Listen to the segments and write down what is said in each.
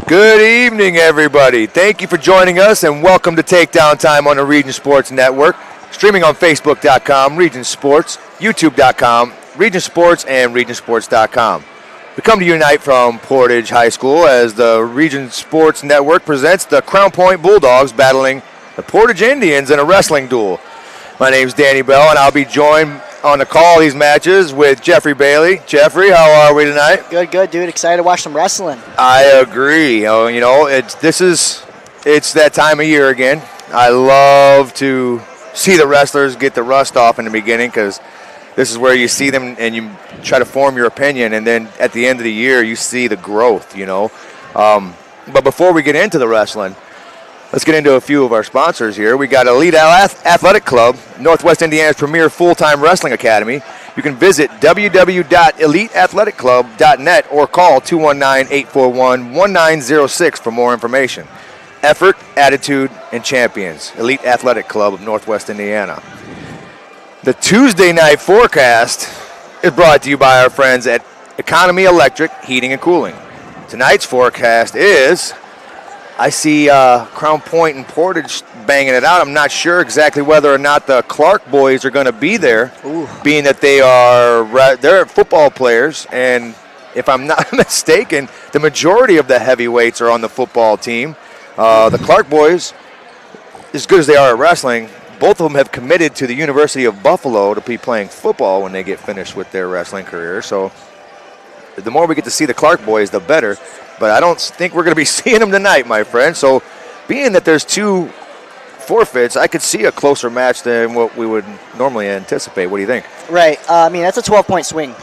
Good evening, everybody. Thank you for joining us, and welcome to Takedown Time on the Region Sports Network. Streaming on Facebook.com, Region Sports, YouTube.com, Region Sports, and RegionSports.com. We come to you tonight from Portage High School as the Region Sports Network presents the Crown Point Bulldogs battling the Portage Indians in a wrestling duel. My name's Danny Bell, and I'll be joined on the call these matches with Jeffrey Bailey. Jeffrey, how are we tonight? Good, dude. Excited to watch some wrestling. I agree. It's that time of year again. I love to see the wrestlers get the rust off in the beginning because this is where you see them and you try to form your opinion, and then at the end of the year you see the growth, But before we get into the wrestling, let's get into a few of our sponsors here. We got Elite Athletic Club, Northwest Indiana's premier full-time wrestling academy. You can visit www.eliteathletic.club.net or call 219-841-1906 for more information. Effort, attitude, and champions. Elite Athletic Club of Northwest Indiana. The Tuesday night forecast is brought to you by our friends at Economy Electric Heating and Cooling. Tonight's forecast is, I see Crown Point and Portage banging it out. I'm not sure exactly whether or not the Clark boys are going to be there, being that they're football players, and if I'm not mistaken, the majority of the heavyweights are on the football team. The Clark boys, as good as they are at wrestling, both of them have committed to the University of Buffalo to be playing football when they get finished with their wrestling career. So the more we get to see the Clark boys, the better. But I don't think we're going to be seeing them tonight, my friend. So being that there's two forfeits, I could see a closer match than what we would normally anticipate. What do you think? Right. That's a 12-point swing,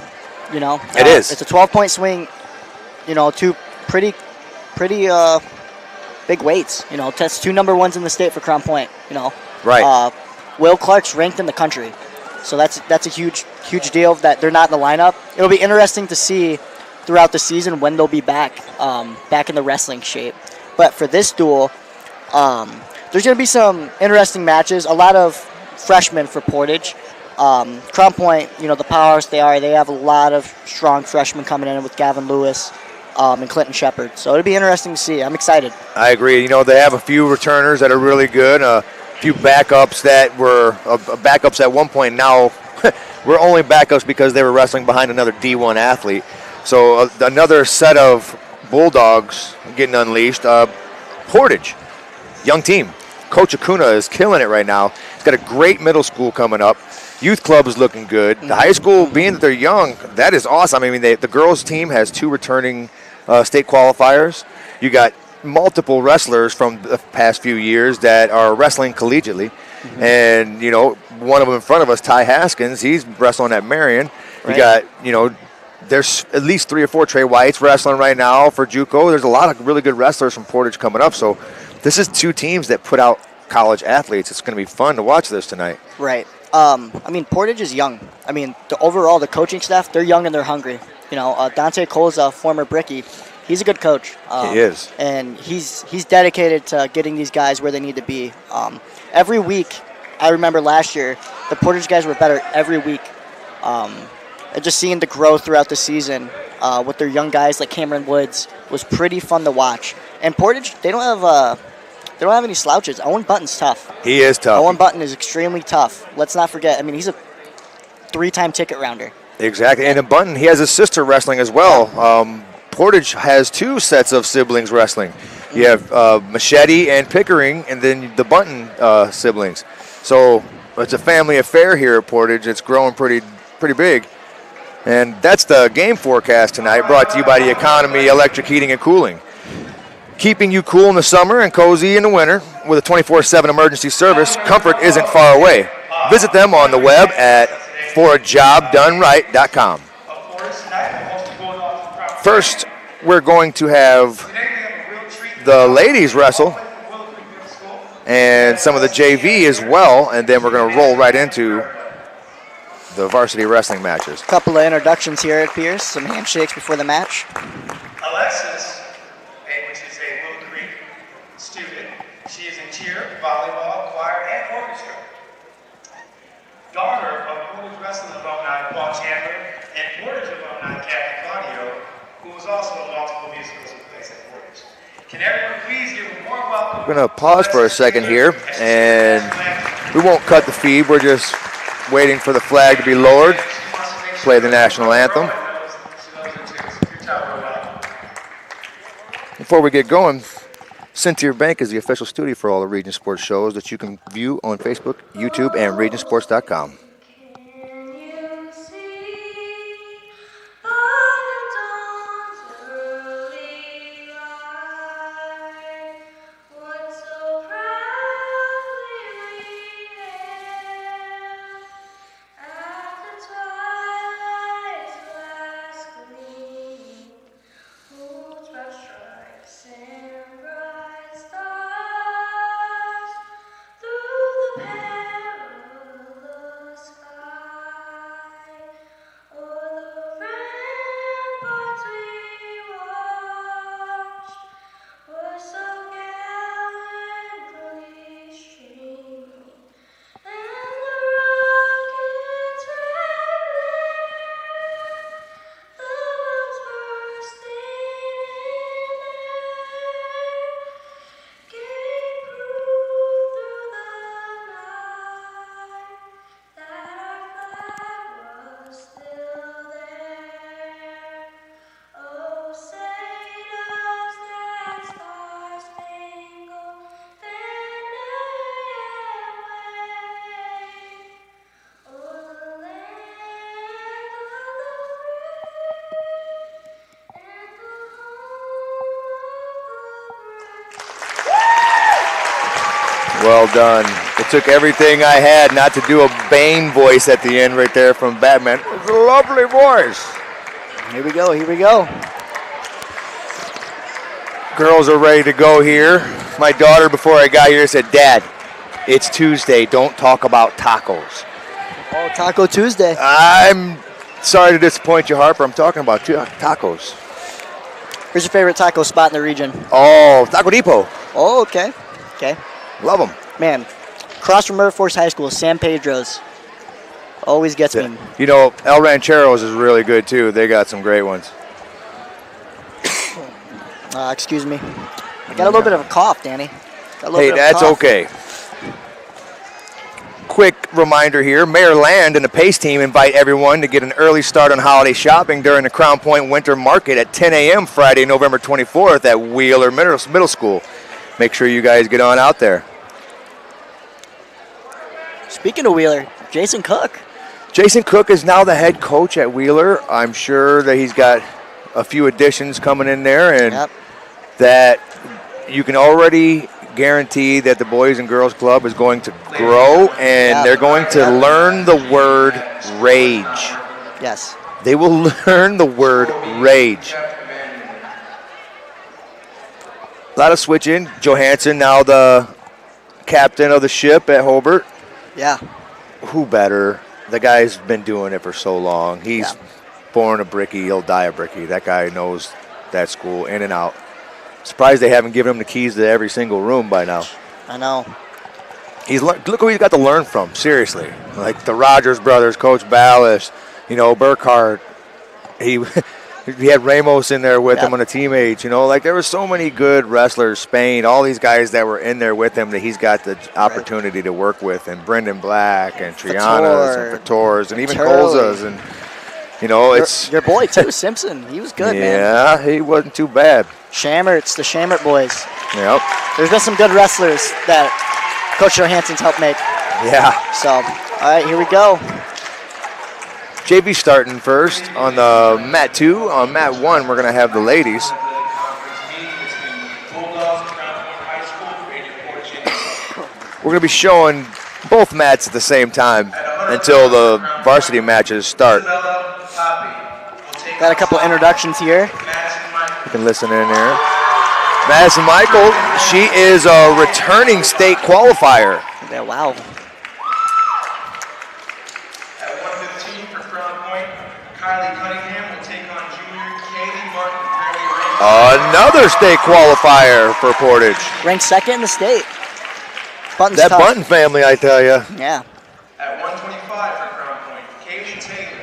It is. It's a 12-point swing, two pretty big weights. That's two number ones in the state for Crown Point, Right. Will Clark's ranked in the country. So that's a huge deal that they're not in the lineup. It'll be interesting to see throughout the season when they'll be back in the wrestling shape. But for this duel, there's going to be some interesting matches. A lot of freshmen for Portage. Crown Point, the powerhouse they have a lot of strong freshmen coming in with Gavin Lewis and Clinton Shepard. So it'll be interesting to see. I'm excited. I agree. They have a few returners that are really good. A few backups that were backups at one point. Now we're only backups because they were wrestling behind another D1 athlete. So another set of Bulldogs getting unleashed. Portage, young team. Coach Acuna is killing it right now. He's got a great middle school coming up. Youth club is looking good. The high school, being that they're young, that is awesome. The girls' team has two returning state qualifiers. You got multiple wrestlers from the past few years that are wrestling collegiately. Mm-hmm. And, one of them in front of us, Ty Haskins, he's wrestling at Marion. Right. You got, there's at least 3 or 4 Trey Whites wrestling right now for JUCO. There's a lot of really good wrestlers from Portage coming up. So this is two teams that put out college athletes. It's going to be fun to watch this tonight. Right. Portage is young. The coaching staff, they're young and they're hungry. Dante Cole's a former Bricky. He's a good coach. He is. And he's dedicated to getting these guys where they need to be. Every week, I remember last year, the Portage guys were better every week. And just seeing the growth throughout the season with their young guys like Cameron Woods was pretty fun to watch. And Portage, they don't have any slouches. Owen Button's tough. He is tough. Owen Button is extremely tough. Let's not forget. He's a 3-time ticket rounder. Exactly. And in Button, he has a sister wrestling as well. Portage has 2 sets of siblings wrestling. You have Machete and Pickering, and then the Button siblings. So it's a family affair here at Portage. It's growing pretty big. And that's the game forecast tonight, brought to you by the Economy Electric Heating and Cooling. Keeping you cool in the summer and cozy in the winter with a 24/7 emergency service, comfort isn't far away. Visit them on the web at forajobdoneright.com. First, we're going to have the ladies wrestle and some of the JV as well, and then we're going to roll right into the varsity wrestling matches. A couple of introductions here, it appears. Some handshakes before the match. Alexis, which is a Willow Creek student. She is in cheer, volleyball, choir, and orchestra. Daughter of Portage Wrestling alumni Paul Chandler and Portage alumni Kathy Claudio, who was also in multiple musicals and plays at Portage. We're going to pause for a second here, and we won't cut the feed. We're just waiting for the flag to be lowered, play the national anthem. Before we get going, Cynthia Bank is the official studio for all the Region Sports shows that you can view on Facebook, YouTube, and regionsports.com. Well done. It took everything I had not to do a Bane voice at the end right there from Batman. It was a lovely voice. Here we go, here we go. Girls are ready to go here. My daughter, before I got here, said, Dad, it's Tuesday. Don't talk about tacos. Oh, Taco Tuesday. I'm sorry to disappoint you, Harper. I'm talking about tacos. Where's your favorite taco spot in the region? Oh, Taco Depot. Oh, okay. Okay. Love them. Man, across from River Forest High School, San Pedro's. Always gets me. You know, El Ranchero's is really good, too. They got some great ones. Excuse me. I got a little bit of a cough, Danny. Hey, that's okay. Quick reminder here, Mayor Land and the PACE team invite everyone to get an early start on holiday shopping during the Crown Point Winter Market at 10 a.m. Friday, November 24th at Wheeler Middle School. Make sure you guys get on out there. Speaking of Wheeler, Jason Cook. Jason Cook is now the head coach at Wheeler. I'm sure that he's got a few additions coming in there, and that you can already guarantee that the Boys and Girls Club is going to grow, and they're going to learn the word rage. Yes. They will learn the word rage. A lot of switching. Johansson now the captain of the ship at Hobart. Yeah. Who better? The guy's been doing it for so long. He's born a brickie, he'll die a brickie. That guy knows that school in and out. Surprised they haven't given him the keys to every single room by now. I know. Look who he's got to learn from, seriously. Like the Rogers brothers, Coach Ballas, Burkhart. He had Ramos in there with him on the teammates, Like there were so many good wrestlers, Spain, all these guys that were in there with him that he's got the opportunity to work with, and Brendan Black and Trianas and Fators and even Colzas and, it's... Your boy, too, Simpson. He was good, man. Yeah, he wasn't too bad. Shammerts, the Shammert boys. Yep. There's been some good wrestlers that Coach Johansson's helped make. Yeah. So, all right, here we go. JV starting first on the mat 2. On mat 1, we're going to have the ladies. We're going to be showing both mats at the same time until the varsity matches start. Got a couple introductions here. You can listen in there. Madison Michael, she is a returning state qualifier. Yeah, wow. Another state qualifier for Portage. Ranked second in the state. Button's that tough. Button family, I tell you. Yeah. At 125 for Crown Point, Katie Taylor.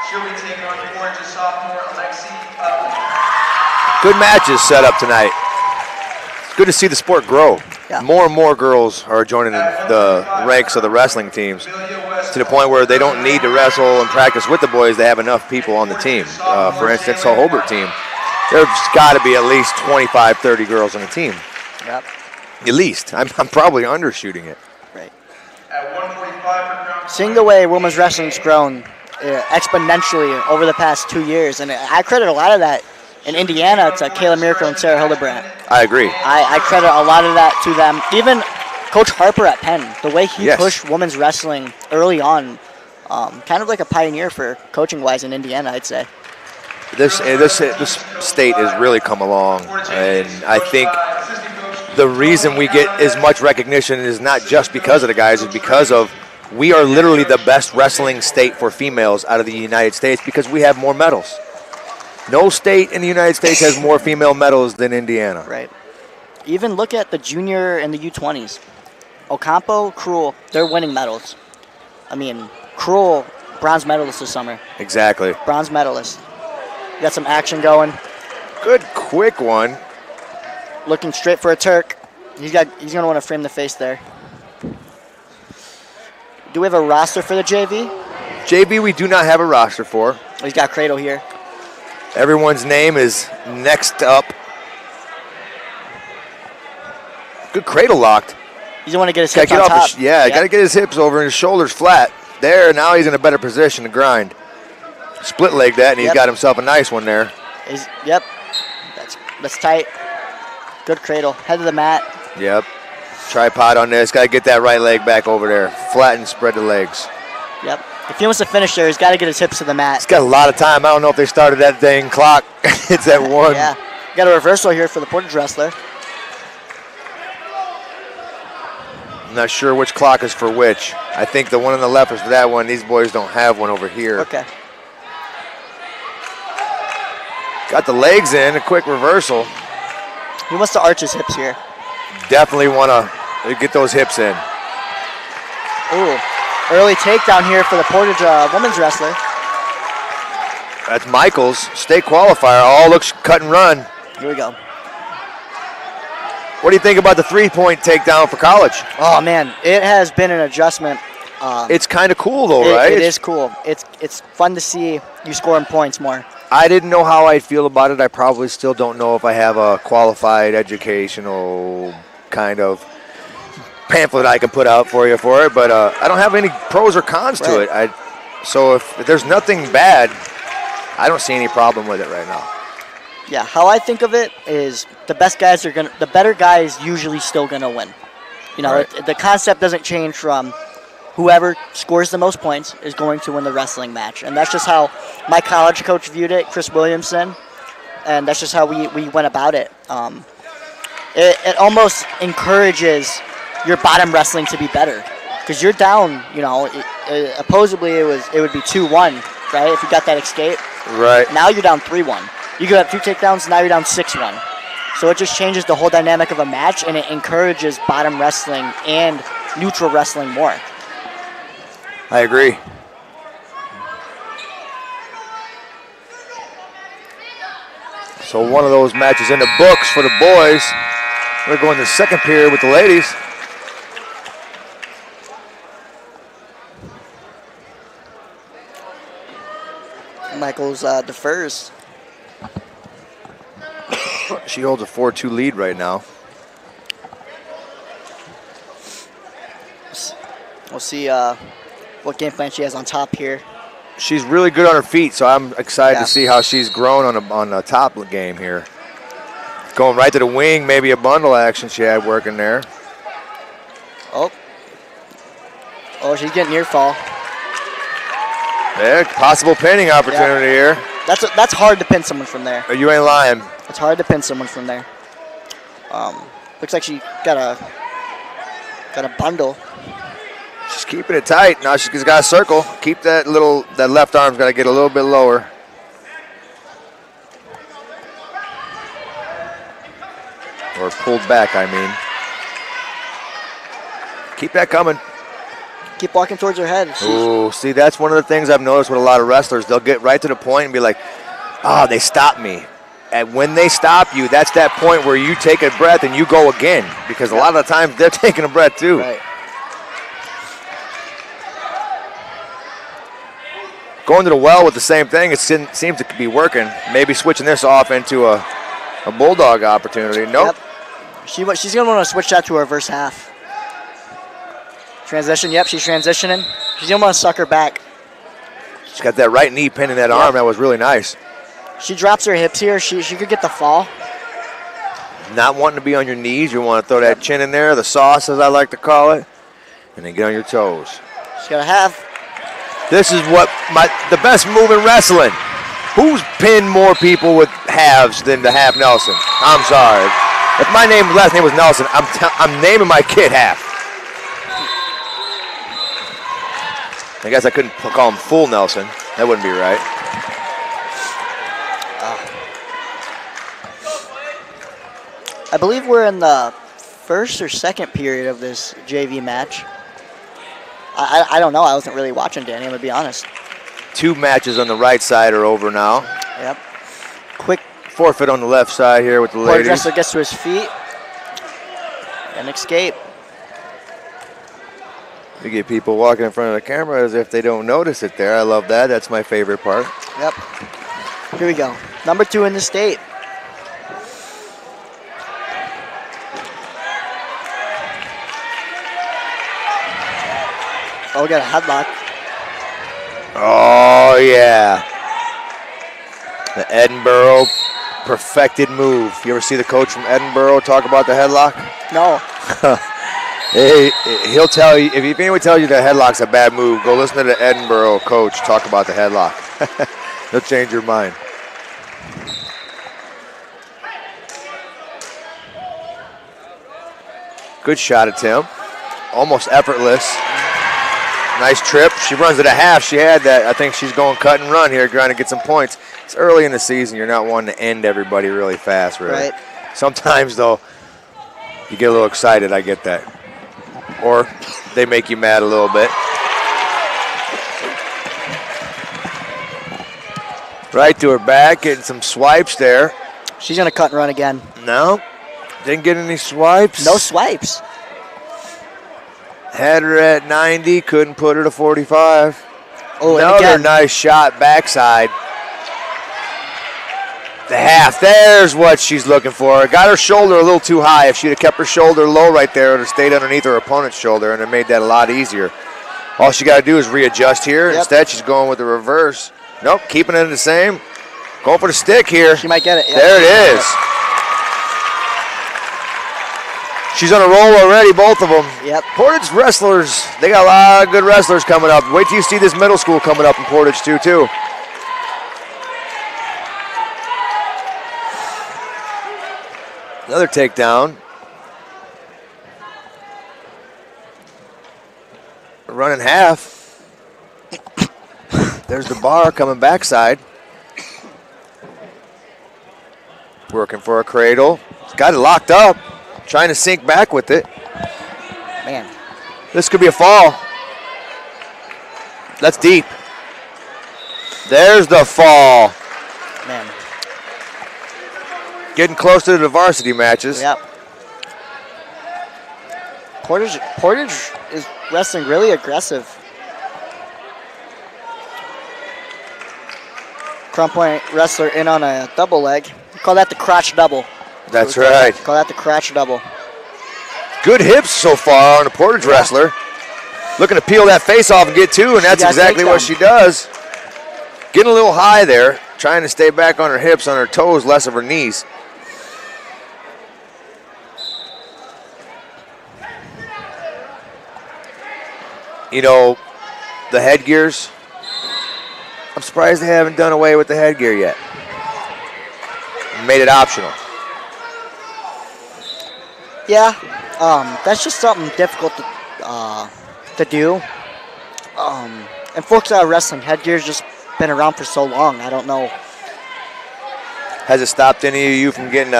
She'll be taking on Portage's sophomore Alexi Upton. Good matches set up tonight. good to see the sport grow. Yeah. More and more girls are joining the ranks of the wrestling teams to the point where they don't need to wrestle and practice with the boys. They have enough people on the team. For instance, the Hobart team, there's got to be at least 25, 30 girls on the team. Yep. At least. I'm probably undershooting it. Right. At 145 per crown. Seeing the way women's wrestling's grown exponentially over the past 2 years, and I credit a lot of that in Indiana to Kayla Miracle and Sarah Hildebrandt. I agree. I credit a lot of that to them. Even Coach Harper at Penn, the way he Yes. pushed women's wrestling early on, kind of like a pioneer for coaching-wise in Indiana, I'd say. This state has really come along, and I think the reason we get as much recognition is not just because of the guys, it's because of we are literally the best wrestling state for females out of the United States because we have more medals. No state in the United States has more female medals than Indiana. Right. Even look at the junior and the U20s. Ocampo, Cruel, they're winning medals. I mean, Cruel, bronze medalist this summer. Exactly. Bronze medalist. Got some action going. Good quick one. Looking straight for a Turk. He's going to want to frame the face there. Do we have a roster for the JV? JV we do not have a roster for. He's got Cradle here. Everyone's name is next up. Good cradle locked. You don't want to get his Gotta hips get on off top. got to get his hips over and his shoulders flat. There, now he's in a better position to grind. Split leg that, and he's got himself a nice one there. Yep. That's tight. Good cradle. Head of the mat. Yep. Tripod on this. Got to get that right leg back over there. Flatten, spread the legs. Yep. If he wants to finish there, he's got to get his hips to the mat. He's got a lot of time. I don't know if they started that dang clock. It's at 1. Yeah. Got a reversal here for the Portage wrestler. I'm not sure which clock is for which. I think the one on the left is for that one. These boys don't have one over here. Okay. Got the legs in. A quick reversal. He wants to arch his hips here. Definitely want to get those hips in. Ooh. Early takedown here for the Portage women's wrestler. That's Michaels. State qualifier. All looks cut and run. Here we go. What do you think about the 3-point takedown for college? Oh, man. It has been an adjustment. It's kind of cool, though, right? It is cool. It's fun to see you scoring points more. I didn't know how I'd feel about it. I probably still don't know if I have a qualified educational kind of pamphlet I can put out for you for it, but I don't have any pros or cons to it. So if there's nothing bad, I don't see any problem with it right now. Yeah, how I think of it is the better guys usually still gonna win. You know, Right. the concept doesn't change from whoever scores the most points is going to win the wrestling match, and that's just how my college coach viewed it, Chris Williamson, and that's just how we went about it. It almost encourages your bottom wrestling to be better because you're down. You know, supposedly it would be 2-1, right? If you got that escape. Right. Now you're down 3-1. You could have 2 takedowns. Now you're down 6-1. So it just changes the whole dynamic of a match, and it encourages bottom wrestling and neutral wrestling more. I agree. So one of those matches in the books for the boys. We're going to the second period with the ladies. Michaels defers. She holds a 4-2 lead right now. We'll see what game plan she has on top here. She's really good on her feet, so I'm excited Yeah. to see how she's grown on the top game here. Going right to the wing, maybe a bundle action she had working there. Oh, she's getting near fall. Yeah, possible pinning opportunity here. That's hard to pin someone from there. You ain't lying. It's hard to pin someone from there. Looks like she got a bundle. She's keeping it tight. Now she's got a circle. Keep that left arm's got to get a little bit lower. Or pulled back, I mean. Keep that coming. Keep walking towards her head. Ooh, see, that's one of the things I've noticed with a lot of wrestlers. They'll get right to the point and be like, they stopped me. And when they stop you, that's that point where you take a breath and you go again, because a lot of the times they're taking a breath too. Right. Going to the well with the same thing, it seems to be working. Maybe switching this off into a bulldog opportunity. Nope. Yep. She's going to want to switch that to a reverse half. Transition, yep, she's transitioning. She's going to want to suck her back. She's got that right knee pinning that arm. That was really nice. She drops her hips here. She could get the fall. Not wanting to be on your knees. You want to throw that chin in there, the sauce, as I like to call it, and then get on your toes. She's got a half. This is what the best move in wrestling. Who's pinned more people with halves than the half Nelson? I'm sorry. If my last name was Nelson, I'm naming my kid half. I guess I couldn't call him full Nelson. That wouldn't be right. I believe we're in the first or second period of this JV match. I don't know. I wasn't really watching, Danny, I'm going to be honest. 2 matches on the right side are over now. Yep. Quick forfeit on the left side here with the Portage ladies. wrestler gets to his feet and escape. You get people walking in front of the camera as if they don't notice it there. I love that. That's my favorite part. Yep. Here we go. Number 2 in the state. Oh, we got a headlock. Oh, yeah. The Edinburgh perfected move. You ever see the coach from Edinburgh talk about the headlock? No. He'll tell you, if anyone tells you the headlock's a bad move, go listen to the Edinburgh coach talk about the headlock. He'll change your mind. Good shot attempt. Almost effortless. Nice trip. She runs at a half. She had that. I think she's going cut and run here, trying to get some points. It's early in the season. You're not wanting to end everybody really fast, really. Right. Sometimes, though, you get a little excited. I get that. Or they make you mad a little bit. Right to her back, getting some swipes there. She's going to cut and run again. No. Didn't get any swipes. No swipes. Had her at 90, couldn't put her to 45. Oh, another nice shot backside. The half, there's what she's looking for. Got her shoulder a little too high. If she'd have kept her shoulder low right there, it would have stayed underneath her opponent's shoulder, and it made that a lot easier. All she got to do is readjust here. Yep. Instead, she's going with the reverse. Nope, keeping it the same. Going for the stick here. She might get it. Yeah. There it is. She's on a roll already, both of them. Yep. Portage wrestlers, they got a lot of good wrestlers coming up. Wait till you see this middle school coming up in Portage too. Another takedown. Running half. There's the bar coming backside. Working for a cradle. He's got it locked up. Trying to sink back with it. Man. This could be a fall. That's deep. There's the fall. Man. Getting close to the varsity matches. Yep. Portage is wrestling really aggressive. Crown Point wrestler in on a double leg. We call that the crotch double. That's right. Call that the crotch double. Good hips so far on a Portage wrestler. Looking to peel that face off and get 2, and that's exactly what she does. Getting a little high there, trying to stay back on her hips, on her toes, less of her knees. You know, the headgears, I'm surprised they haven't done away with the headgear yet. Made it optional. Yeah, that's just something difficult to do. And folks that are wrestling, headgear's just been around for so long. I don't know. Has it stopped any of you from getting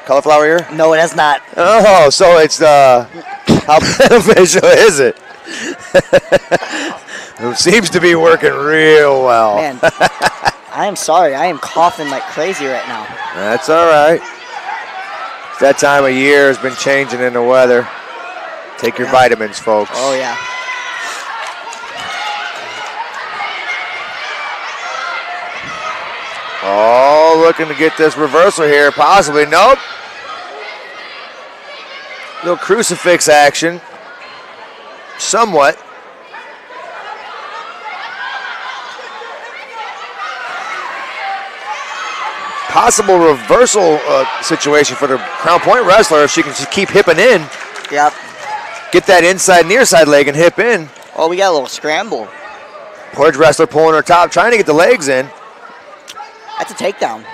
cauliflower ear? No, it has not. Oh, so it's how beneficial is it? It seems to be working real well. Man, I am sorry. I am coughing like crazy right now. That's all right. That time of year has been changing in the weather. Take your vitamins, folks. Oh, yeah. Oh, looking to get this reversal here. Possibly. Nope. Little crucifix action. Somewhat. Possible reversal situation for the Crown Point wrestler if she can just keep hipping in. Yep. Get that inside near side leg and hip in. Oh, we got a little scramble. Portage wrestler pulling her top, trying to get the legs in. That's a takedown.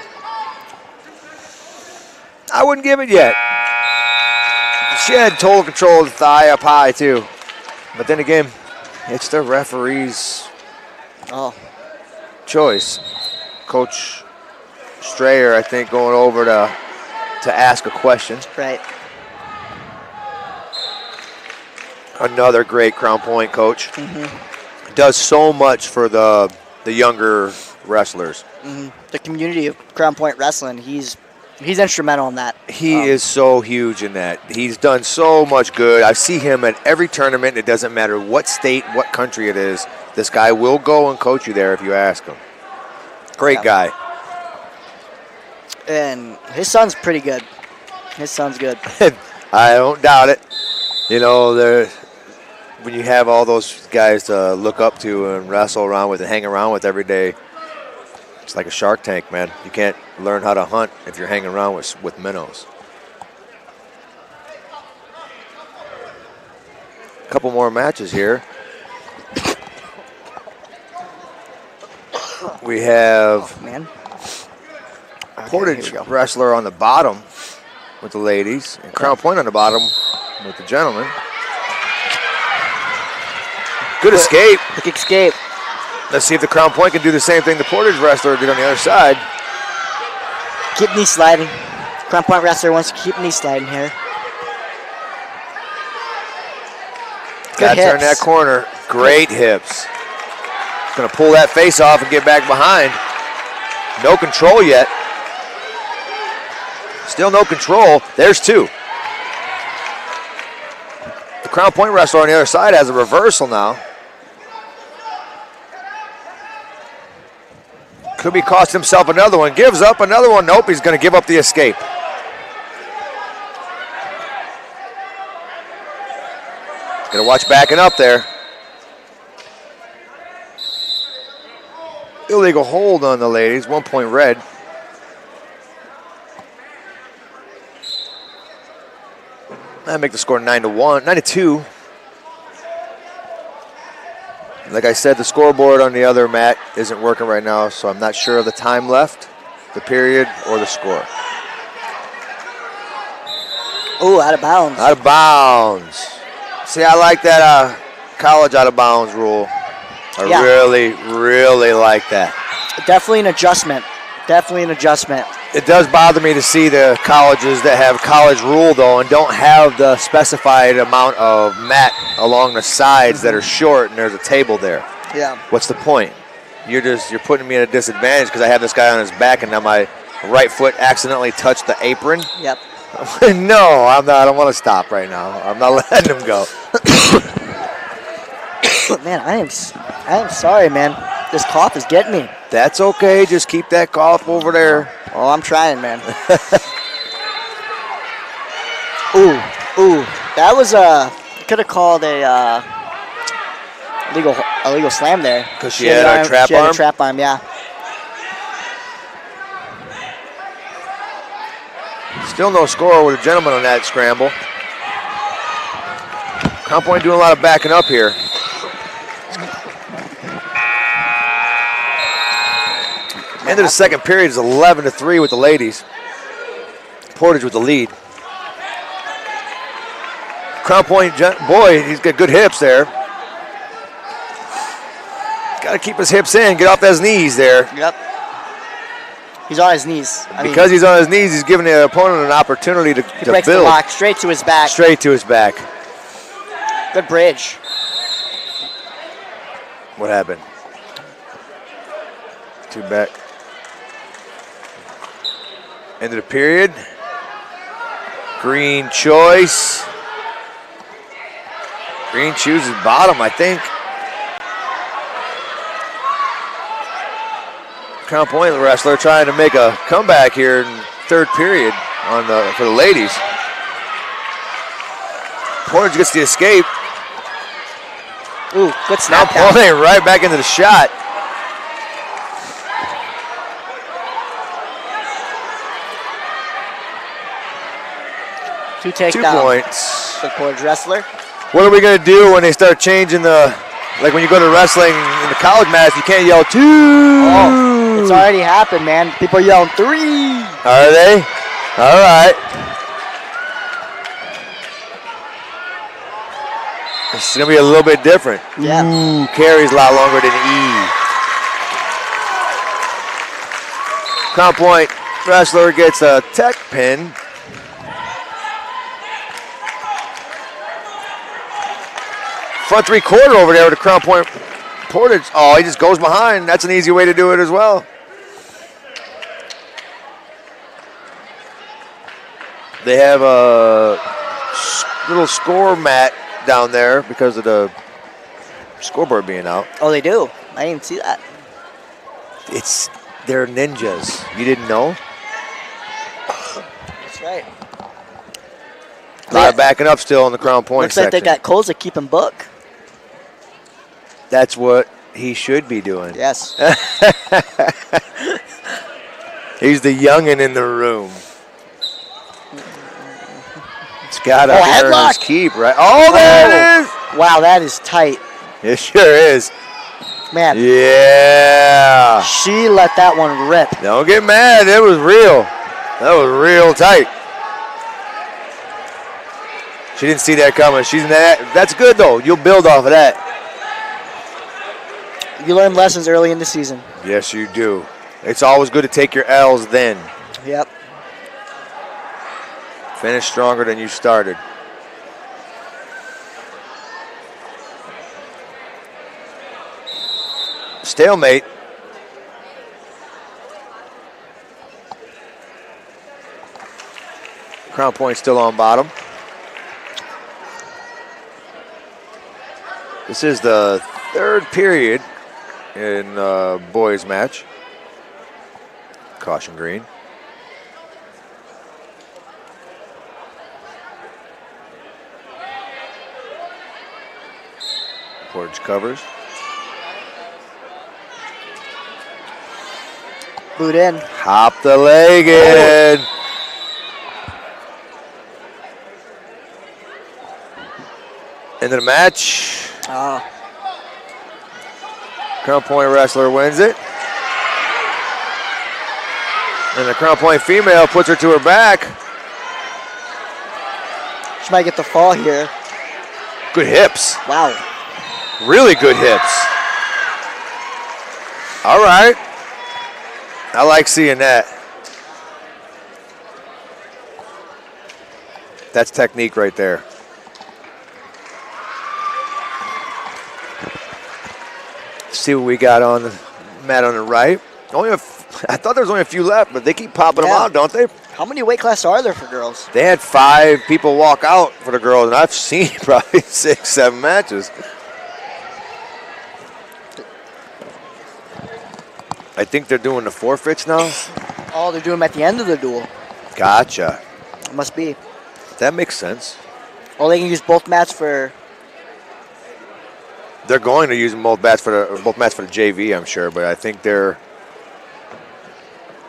I wouldn't give it yet. She had total control of the thigh up high, too. But then again, it's the referee's choice. Coach Strayer, I think, going over to ask a question. Right. Another great Crown Point coach. Mm-hmm. Does so much for the younger wrestlers. Mm-hmm. The community of Crown Point Wrestling, he's instrumental in that. He is so huge in that. He's done so much good. I see him at every tournament. It doesn't matter what state, what country it is. This guy will go and coach you there if you ask him. Great guy. And his son's pretty good. His son's good. I don't doubt it. You know, when you have all those guys to look up to and wrestle around with and hang around with every day, it's like a Shark Tank, man. You can't learn how to hunt if you're hanging around with minnows. A couple more matches here. We have Portage wrestler on the bottom with the ladies, and Crown Point on the bottom with the gentlemen. Good escape. Quick escape. Let's see if the Crown Point can do the same thing the Portage wrestler did on the other side. Keep knee sliding. Crown Point wrestler wants to keep knee sliding here. Got to turn that corner. Great hips. Going to pull that face off and get back behind. No control yet. Still no control. There's two. The Crown Point wrestler on the other side has a reversal now. Could be cost himself another one. Gives up another one. Nope, he's going to give up the escape. Going to watch backing up there. Illegal hold on the ladies. 1 point red. That make the score 9-1, 9-2. Like I said, the scoreboard on the other mat isn't working right now, so I'm not sure of the time left, the period, or the score. Oh, out of bounds. Out of bounds. See, I like that college out of bounds rule. I really, really like that. Definitely an adjustment. Definitely an adjustment. It does bother me to see the colleges that have college rule, though, and don't have the specified amount of mat along the sides that are short, and there's a table there. Yeah. What's the point? You're putting me at a disadvantage because I have this guy on his back, and now my right foot accidentally touched the apron. Yep. No, I'm not. I don't want to stop right now. I'm not letting him go. Man, I am sorry, man. This cough is getting me. That's okay. Just keep that cough over there. Oh, I'm trying, man. Ooh. That was could have called a illegal slam there. Because she had a trap arm? She had a trap arm, yeah. Still no score with a gentleman on that scramble. Crown Point doing a lot of backing up here. End of the second period is 11-3 with the ladies. Portage with the lead. Crown Point, boy, he's got good hips there. Got to keep his hips in, get off his knees there. Yep. He's on his knees. Because he's on his knees, he's giving the opponent an opportunity to he breaks build. The lock straight to his back. Straight to his back. Good bridge. What happened? Too back. End of the period. Green choice. Green chooses bottom, I think. Crown Point wrestler trying to make a comeback here in third period for the ladies. Portage gets the escape. Ooh, good Now snap down. Point right back into the shot. Two 2 takedowns. points. The Portage wrestler. What are we going to do when they start changing like when you go to wrestling in the college match, you can't yell 2. Oh, it's already happened, man. People are yelling 3. Are they? All right. This is going to be a little bit different. Yeah. Ooh, carries a lot longer than E. Crown Point wrestler gets a tech pin. Front 3/4 over there with the Crown Point Portage. Oh, he just goes behind. That's an easy way to do it as well. They have a little score mat down there because of the scoreboard being out. Oh, they do. I didn't see that. They're ninjas. You didn't know? That's right. A lot of backing up still in the Crown Point Looks like section. they got Cesa keeping book. That's what he should be doing. Yes. He's the youngin' in the room. It's got to earn headlock. his keep, right? Oh, there it is! Wow, that is tight. It sure is. Man, Yeah. she let that one rip. Don't get mad. It was real. That was real tight. She didn't see that coming. She's in that. That's good, though. You'll build off of that. You learn lessons early in the season. Yes, you do. It's always good to take your L's then. Yep. Finish stronger than you started. Stalemate. Crown Point still on bottom. This is the third period in boys match. Caution green. Portage covers. Boot in. Hop the leg in. End of the match. Oh. Crown Point wrestler wins it. And the Crown Point female puts her to her back. She might get the fall here. Good hips. Wow. Really good hips. All right. I like seeing that. That's technique right there. See what we got on the mat on the right. I thought there was only a few left, but they keep popping them out, don't they? How many weight classes are there for girls? They had 5 people walk out for the girls, and I've seen probably 6, 7 matches. I think they're doing the forfeits now. Oh, they're doing them at the end of the duel. Gotcha. Must be. That makes sense. Oh, they can use both mats for. They're going to use both mats for the JV, I'm sure, but I think they're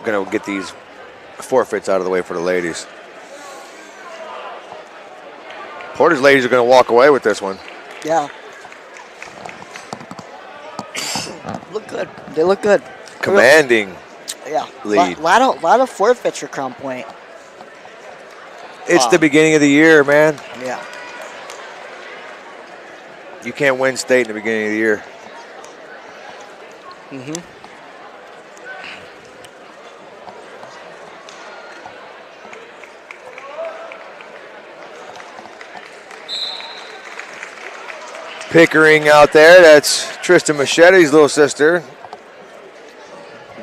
going to get these forfeits out of the way for the ladies. Portage ladies are going to walk away with this one. Yeah. Look good. They look good. Commanding lead. Lot of forfeits for Crown Point. It's the beginning of the year, man. Yeah. You can't win state in the beginning of the year. Mm-hmm. Pickering out there, that's Tristan Machete's little sister.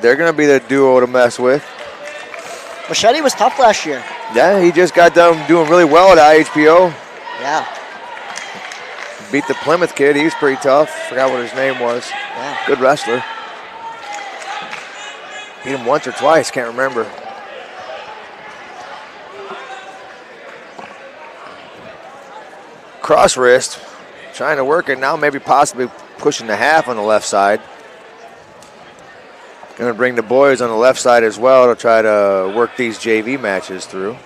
They're going to be the duo to mess with. Machete was tough last year. Yeah, he just got done doing really well at IHPO. Yeah. Beat the Plymouth kid. He was pretty tough. Forgot what his name was. Yeah. Good wrestler. Beat him once or twice. Can't remember. Cross wrist. Trying to work it now. Maybe possibly pushing the half on the left side. Going to bring the boys on the left side as well to try to work these JV matches through.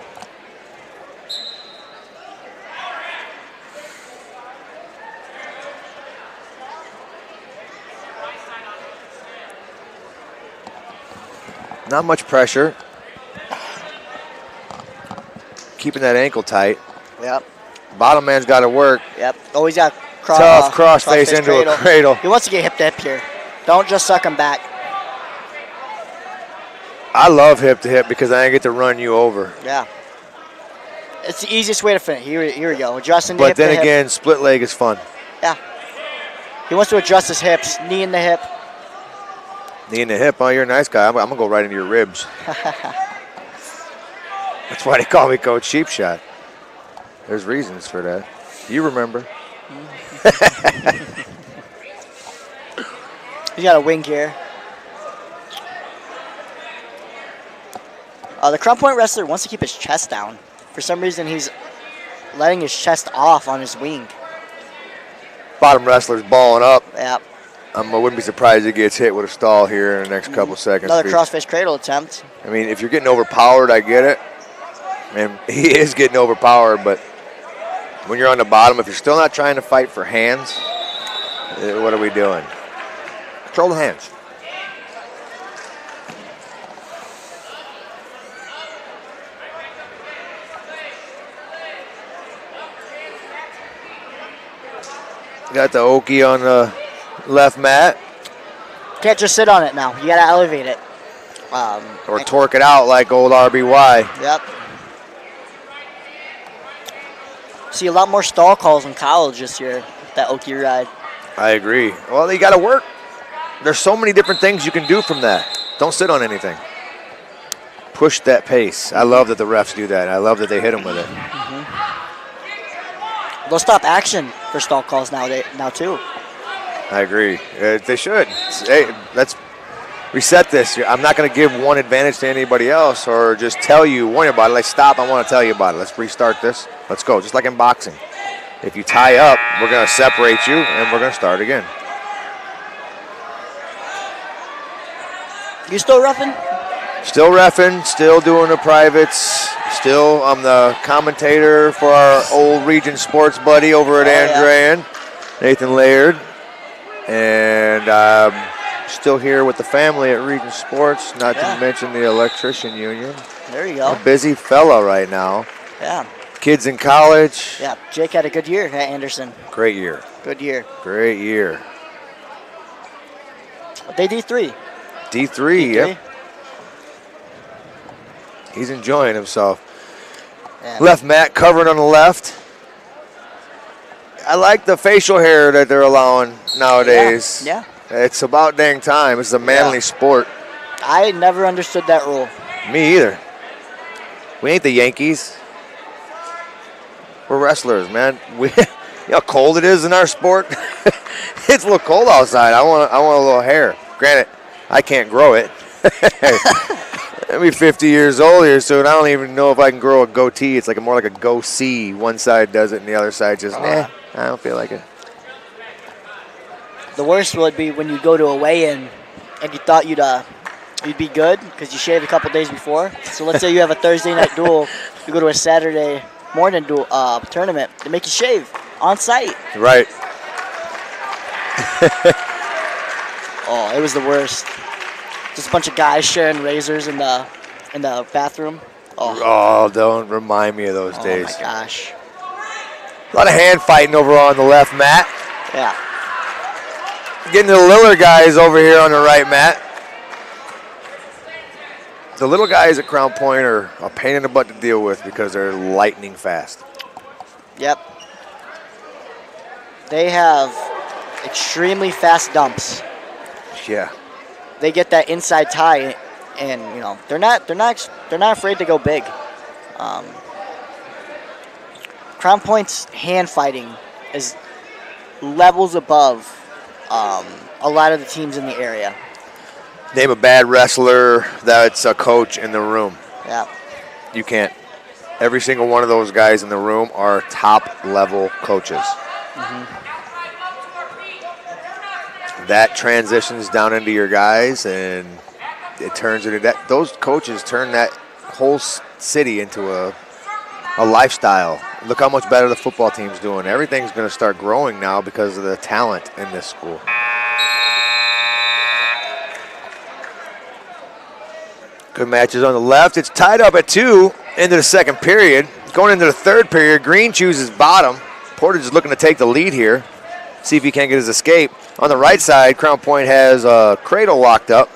Not much pressure. Keeping that ankle tight. Yep. Bottom man's got to work. Yep. Always got tough cross face into a cradle. He wants to get hip to hip here. Don't just suck him back. I love hip to hip because I get to run you over. Yeah. It's the easiest way to finish. Here we go. Adjusting to But hip then to hip. again, split leg is fun. Yeah. He wants to adjust his hips. Knee in the hip. Knee in the hip. Oh, you're a nice guy. I'm going to go right into your ribs. That's why they call me Coach Cheap Shot. There's reasons for that. You remember. He's got a wing here. The Crown Point wrestler wants to keep his chest down. For some reason, he's letting his chest off on his wing. Bottom wrestler's balling up. Yep. I wouldn't be surprised if he gets hit with a stall here in the next couple seconds. Another crossface cradle attempt. I mean, if you're getting overpowered, I get it. And he is getting overpowered, but when you're on the bottom, if you're still not trying to fight for hands, what are we doing? Control the hands. Got the Okie on the left mat. Can't just sit on it now. You got to elevate it. Or torque it out like old RBY. Yep. See a lot more stall calls in college this year, that Okie ride. I agree. Well, you got to work. There's so many different things you can do from that. Don't sit on anything. Push that pace. I love that the refs do that. I love that they hit them with it. They'll stop action for stall calls now too. I agree. They should. Hey, let's reset this. I'm not going to give one advantage to anybody else or just warn you about it. Like, stop, I want to tell you about it. Let's restart this. Let's go. Just like in boxing. If you tie up, we're going to separate you, and we're going to start again. You still roughing? Still reffing, still doing the privates. Still, I'm the commentator for our old Region Sports buddy over at Andrean, Nathan Laird. And I'm still here with the family at Region Sports, not to mention the electrician union. There you go. A busy fella right now. Yeah. Kids in college. Yeah, Jake had a good year at Anderson. Great year. Good year. Great year. They D3. D3, yep. He's enjoying himself. Yeah. Left mat covered on the left. I like the facial hair that they're allowing nowadays. Yeah. It's about dang time. It's a manly sport. I never understood that rule. Me either. We ain't the Yankees. We're wrestlers, man. You know how cold it is in our sport? It's a little cold outside. I want a little hair. Granted, I can't grow it. I'll be 50 years old here soon. I don't even know if I can grow a goatee. It's like more like a go-see. One side does it and the other side just, I don't feel like it. The worst would be when you go to a weigh-in and you thought you'd be good because you shaved a couple days before. So let's say you have a Thursday night duel. You go to a Saturday morning duel tournament. They make you shave on site. Right. Oh, it was the worst. Just a bunch of guys sharing razors in the bathroom. Oh, don't remind me of those days. Oh my gosh. A lot of hand fighting over on the left mat. Yeah. Getting the littler guys over here on the right mat. The little guys at Crown Point are a pain in the butt to deal with because they're lightning fast. Yep. They have extremely fast dumps. Yeah. They get that inside tie and they're not afraid to go big. Crown Point's hand fighting is levels above a lot of the teams in the area. Name a bad wrestler that's a coach in the room. Yeah. You can't. Every single one of those guys in the room are top-level coaches. That transitions down into your guys, and it turns into that. Those coaches turn that whole city into a lifestyle. Look how much better the football team's doing. Everything's going to start growing now because of the talent in this school. Good matches on the left. It's tied up at 2 into the second period. Going into the third period, Green chooses bottom. Portage is looking to take the lead here. See if he can't get his escape. On the right side, Crown Point has Cradle locked up.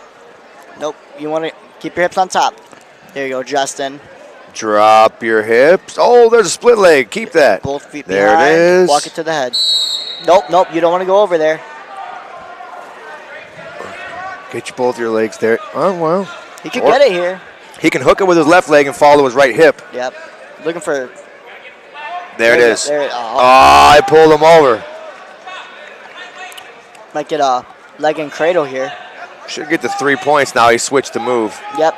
Nope. You want to keep your hips on top. There you go, Justin. Drop your hips. Oh, there's a split leg. Keep that. Both feet there behind. It is. Walk it to the head. Nope. You don't want to go over there. Get you both your legs there. Oh, well. He can get it here. He can hook it with his left leg and follow his right hip. Yep. Looking for. There it is. There, I pulled him over. Might get a leg and cradle here. Should get the 3 points now. He switched the move. Yep.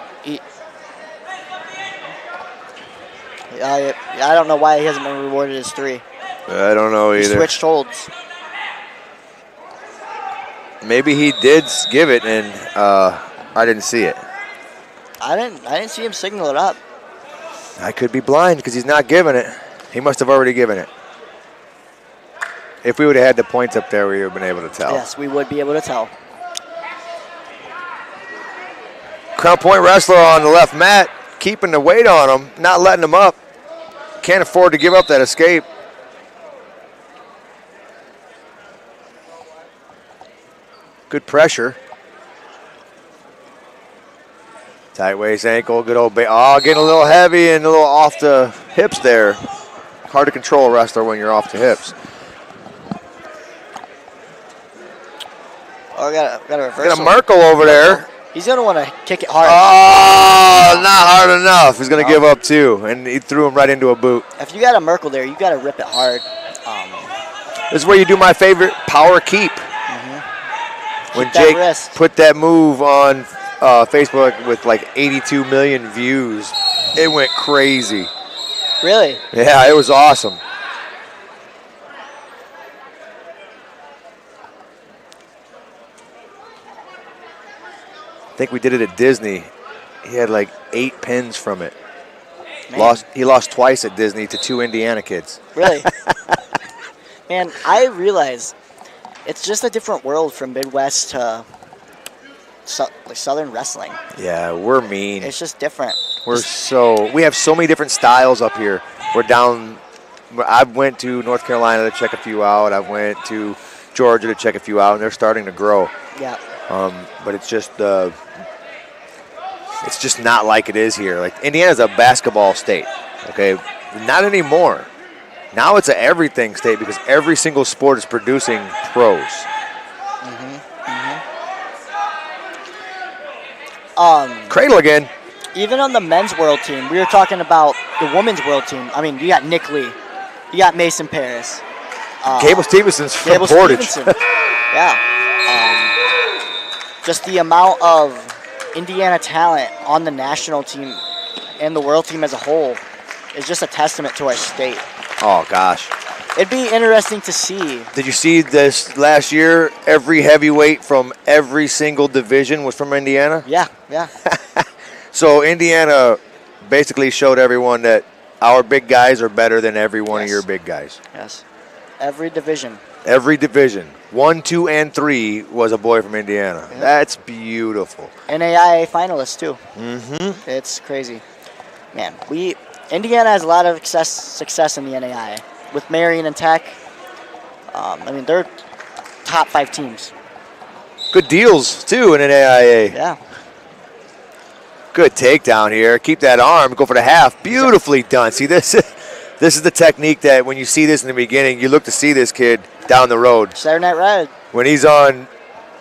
I don't know why he hasn't been rewarded his 3. I don't know either. He switched holds. Maybe he did give it, and I didn't see it. I didn't see him signal it up. I could be blind because he's not giving it. He must have already given it. If we would have had the points up there, we would have been able to tell. Yes, we would be able to tell. Crown Point wrestler on the left mat, keeping the weight on him, not letting him up. Can't afford to give up that escape. Good pressure. Tight waist ankle, good old getting a little heavy and a little off the hips there. Hard to control a wrestler when you're off the hips. Oh, got a reversal. Got a Merkel over there. He's going to want to kick it hard. Oh, not hard enough. He's going to give up 2, and he threw him right into a boot. If you got a Merkel there, you got to rip it hard. This is where you do my favorite power keep. When Jake put that move on Facebook with like 82 million views, it went crazy. Really? Yeah, it was awesome. I think we did it at Disney. He had like 8 pins from it. He lost twice at Disney to 2 Indiana kids. Really? Man, I realize it's just a different world from Midwest to Southern wrestling. Yeah, we're mean. It's just different. We have so many different styles up here. I went to North Carolina to check a few out. I went to Georgia to check a few out, and they're starting to grow. Yeah. But it's just not like it is here. Like Indiana's a basketball state, okay? Not anymore. Now it's an everything state because every single sport is producing pros. Cradle again. Even on the men's world team, we were talking about the women's world team. I mean, you got Nick Lee, you got Mason Paris, Gable Stevenson's from Portage. Yeah. Just the amount of Indiana talent on the national team and the world team as a whole is just a testament to our state. Oh, gosh. It'd be interesting to see. Did you see this last year? Every heavyweight from every single division was from Indiana? Yeah. So Indiana basically showed everyone that our big guys are better than every one of your big guys. Yes. Every division. Every division. 1, 2, and 3 was a boy from Indiana. Yeah. That's beautiful. NAIA finalists, too. Mm-hmm. It's crazy. Man, Indiana has a lot of success in the NAIA. With Marion and Tech, they're top 5 teams. Good deals, too, in NAIA. Yeah. Good takedown here. Keep that arm. Go for the half. Beautifully done. See, this is the technique that when you see this in the beginning, you look to see this kid down the road. Saturday Night Red. When he's on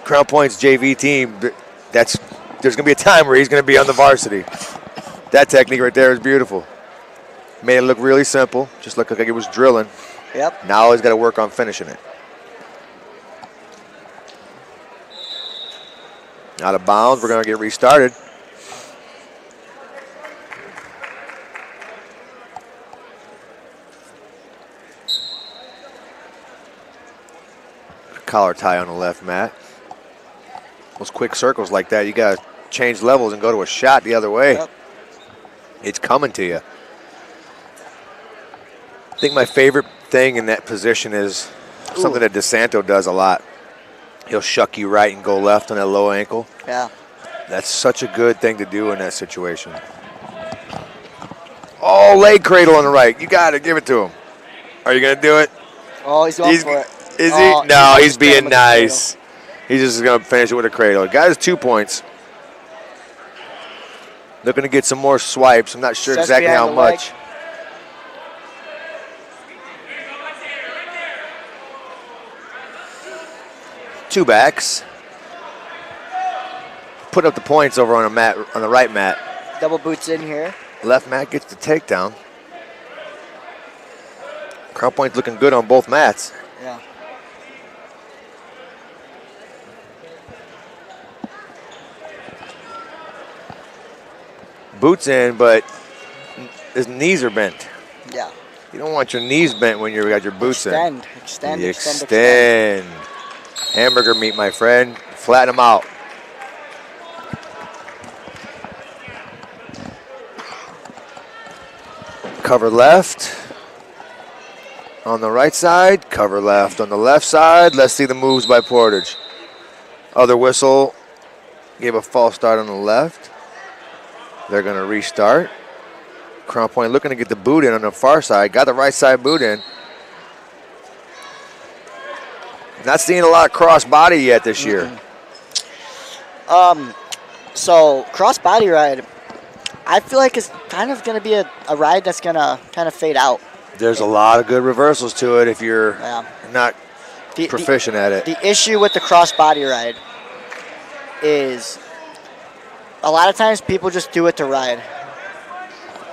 Crown Point's JV team, that's there's going to be a time where he's going to be on the varsity. That technique right there is beautiful. Made it look really simple. Just looked like it was drilling. Yep. Now he's got to work on finishing it. Out of bounds. We're going to get restarted. Collar tie on the left, Matt. Those quick circles like that, you got to change levels and go to a shot the other way. Yep. It's coming to you. I think my favorite thing in that position is something that DeSanto does a lot. He'll shuck you right and go left on that low ankle. Yeah. That's such a good thing to do in that situation. Oh, leg cradle on the right. You got to give it to him. Are you going to do it? Oh, he's going for it. Is he? No, he's being nice. He's just going to finish it with a cradle. Guy has 2 points. Looking to get some more swipes. I'm not sure exactly how much. Two backs. Put up the points over on a mat, on the right mat. Double boots in here. Left mat gets the takedown. Crown point's looking good on both mats. Yeah. Boots in, but his knees are bent. Yeah. You don't want your knees bent when you got your boots in. Extend. Hamburger meat, my friend. Flatten them out. Cover left on the right side. Cover left on the left side. Let's see the moves by Portage. Other whistle. Gave a false start on the left. They're going to restart. Crown point looking to get the boot in on the far side. Got the right side boot in. Not seeing a lot of cross body yet this year. So cross body ride, I feel like it's kind of going to be a ride that's going to kind of fade out. There's a lot of good reversals to it if you're not proficient at it. The issue with the cross body ride is a lot of times people just do it to ride.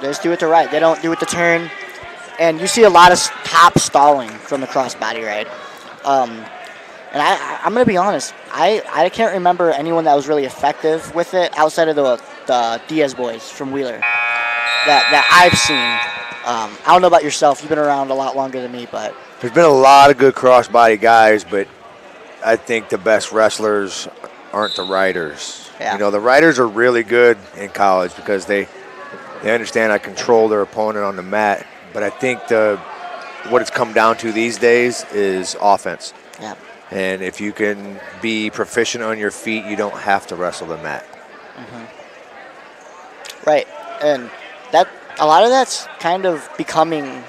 They just do it to ride. They don't do it to turn. And you see a lot of top stalling from the cross body ride. And I'm going to be honest, I can't remember anyone that was really effective with it outside of the Diaz boys from Wheeler that I've seen. I don't know about yourself. You've been around a lot longer than me, but there's been a lot of good crossbody guys, but I think the best wrestlers aren't the riders. Yeah. You know, the riders are really good in college because they understand how to control their opponent on the mat. But I think what it's come down to these days is offense. Yeah. And if you can be proficient on your feet, you don't have to wrestle the mat. Right. And that a lot of that's kind of becoming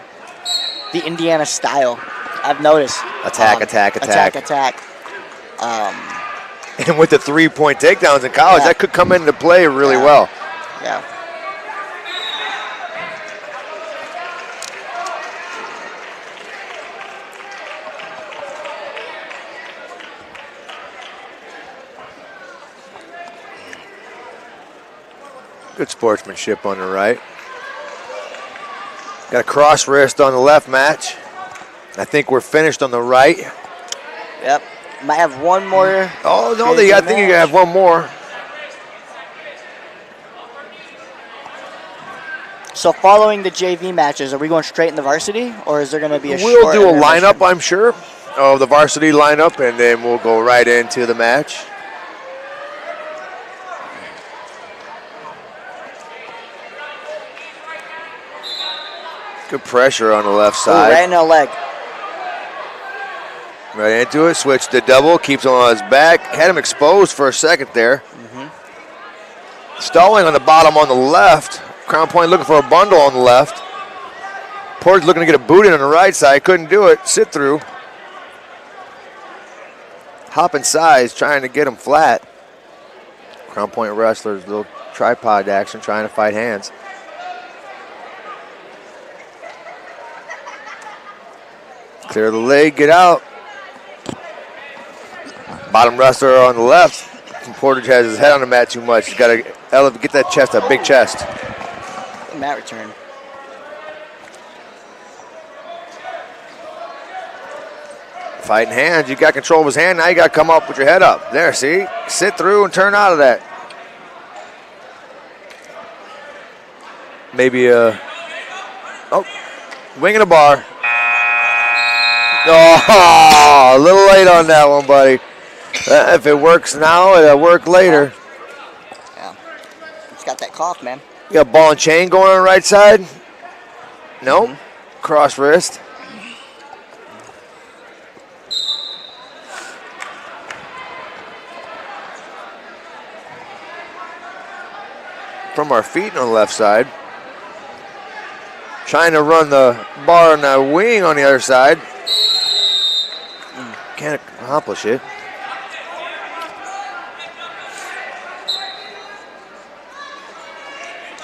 the Indiana style. I've noticed. Attack. And with the 3-point takedowns in college, that could come into play really well. Yeah. Good sportsmanship on the right. Got a cross wrist on the left match. I think we're finished on the right. Yep. Might have one more. Oh, no, I think you have one more. So following the JV matches, are we going straight in the varsity, or is there going to be a We'll short do a intermission? lineup, I'm sure, of the varsity lineup, and then we'll go right into the match. Good pressure on the left side. Right in the leg. Right into it. Switch to double. Keeps him on his back. Had him exposed for a second there. Stalling on the bottom on the left. Crown point looking for a bundle on the left. Portage looking to get a boot in on the right side. Couldn't do it. Sit through. Hopping sides, trying to get him flat. Crown point wrestlers, little tripod action, trying to fight hands. Clear the leg, get out. Bottom wrestler on the left. Portage has his head on the mat too much. He's got to get that chest, a big chest. Mat return. Fighting hands. You got control of his hand. Now you got to come up with your head up. There, see? Sit through and turn out of that. Maybe wing and a bar. Oh, a little late on that one, buddy. If it works now, it'll work later. Yeah. It's got that cough, man. You got ball and chain going on the right side? Nope. Cross wrist. From our feet on the left side. Trying to run the bar and the wing on the other side. Can't accomplish it.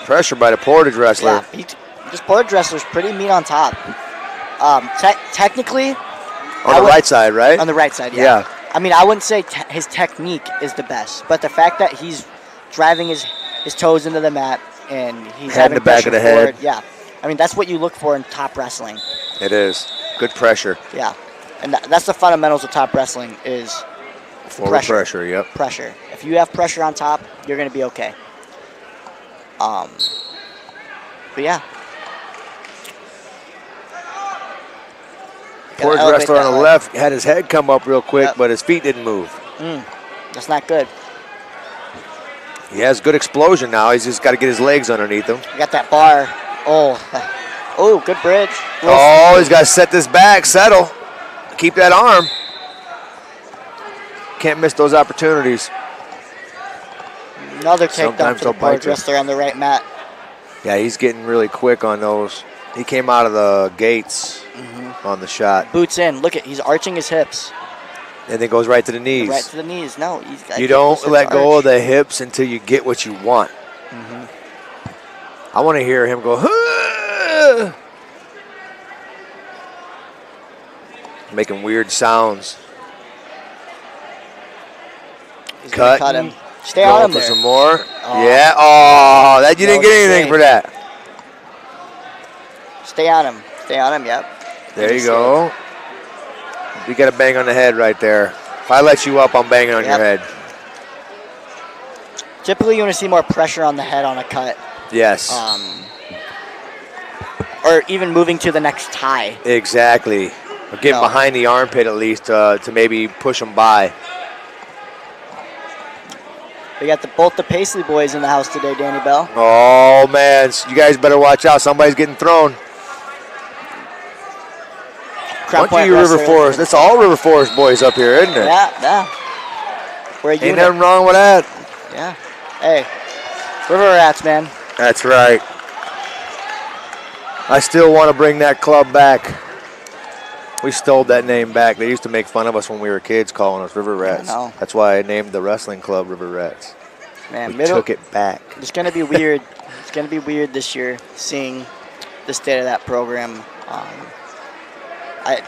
Pressure by the Portage wrestler. Yeah, this Portage wrestler's pretty mean on top. Technically, on the right side, right? On the right side, yeah. I mean, I wouldn't say his technique is the best, but the fact that he's driving his toes into the mat and he's Head in the back of the head. Yeah. I mean, that's what you look for in top wrestling. It is. Good pressure. Yeah. And that's the fundamentals of top wrestling is Forward pressure, yep. Pressure. If you have pressure on top, you're going to be okay. But yeah. Portage wrestler on the left had his head come up real quick, but his feet didn't move. That's not good. He has good explosion now. He's just got to get his legs underneath him. You got that bar. Oh, good bridge. Oh, he's got to set this back, settle. Keep that arm. Can't miss those opportunities. Another takedown for the Portage wrestler on the right mat. Yeah, he's getting really quick on those. He came out of the gates on the shot. Boots in. Look at, he's arching his hips. And then goes right to the knees. Right to the knees. No, he's got. You don't let go of the hips until you get what you want. I want to hear him go, huh! Making weird sounds. He's cut him. Stay on him for there. some more. Yeah. Oh, that you didn't get anything for that. Stay on him. Stay on him. Yep. There you go. You got to bang on the head right there. If I let you up, I'm banging on your head. Typically, you want to see more pressure on the head on a cut. Yes. Or even moving to the next tie. Exactly. Or getting behind the armpit at least to maybe push them by. We got both the Paisley boys in the house today, Danny Bell. Oh, man. You guys better watch out. Somebody's getting thrown. Bunch of you River Forest. That's all River Forest boys up here, isn't it? Yeah. We're a unit. Ain't nothing wrong with that. Yeah. Hey, River Rats, man. That's right. I still want to bring that club back. We stole that name back. They used to make fun of us when we were kids, calling us River Rats. That's why I named the wrestling club River Rats. Man, we took it back. It's going to be weird. It's going to be weird this year, seeing the state of that program. I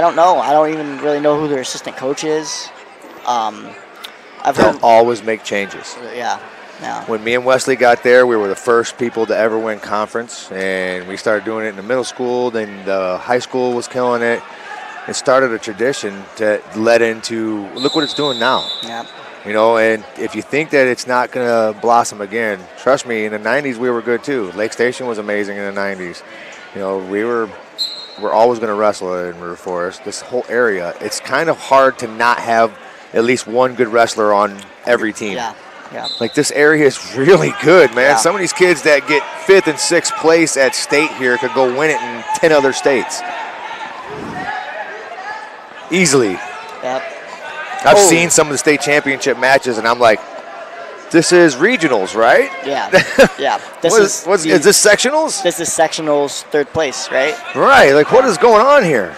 don't know. I don't even really know who their assistant coach is. They'll always make changes. Yeah. When me and Wesley got there, we were the first people to ever win conference, and we started doing it in the middle school. Then the high school was killing it. It started a tradition that led into, look what it's doing now. Yeah. You know, and if you think that it's not going to blossom again, trust me, in the 90s we were good too. Lake Station was amazing in the 90s. You know, we're always going to wrestle in River Forest. This whole area, it's kind of hard to not have at least one good wrestler on every team. Yeah. Like, this area is really good, man. Some of these kids that get 5th and 6th place at state here could go win it in 10 other states. Easily. Yep. I've seen some of the state championship matches, and I'm like, this is regionals, right? Yeah. Yeah. Is this sectionals? This is sectionals, 3rd place, right? Right. Like, what is going on here?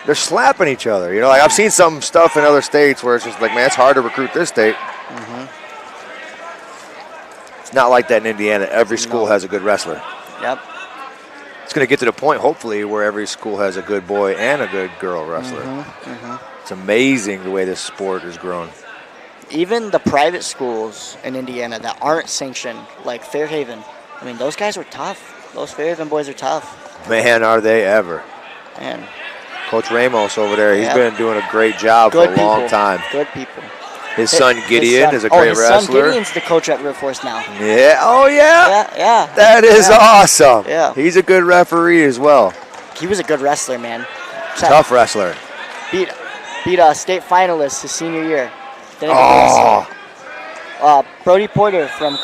They're slapping each other. You know, like, I've seen some stuff in other states where it's just like, man, it's hard to recruit this state. It's not like that in Indiana. Every school has a good wrestler. Yep. It's going to get to the point, hopefully, where every school has a good boy and a good girl wrestler. It's amazing the way this sport has grown. even the private schools in Indiana that aren't sanctioned, like Fairhaven, I mean, those guys are tough. Those Fairhaven boys are tough. Man, are they ever. Man. Coach Ramos over there, he's Yep. been doing a great job Good for a long people. time. Good people. His son Gideon is a great his wrestler. son Gideon's the coach at River Force now. Yeah. Oh, yeah. Yeah. That is Yeah. awesome. Yeah. He's a good referee as well. He was a good wrestler, man. Tough wrestler. Beat a state finalist his senior year. Oh. Brody Porter from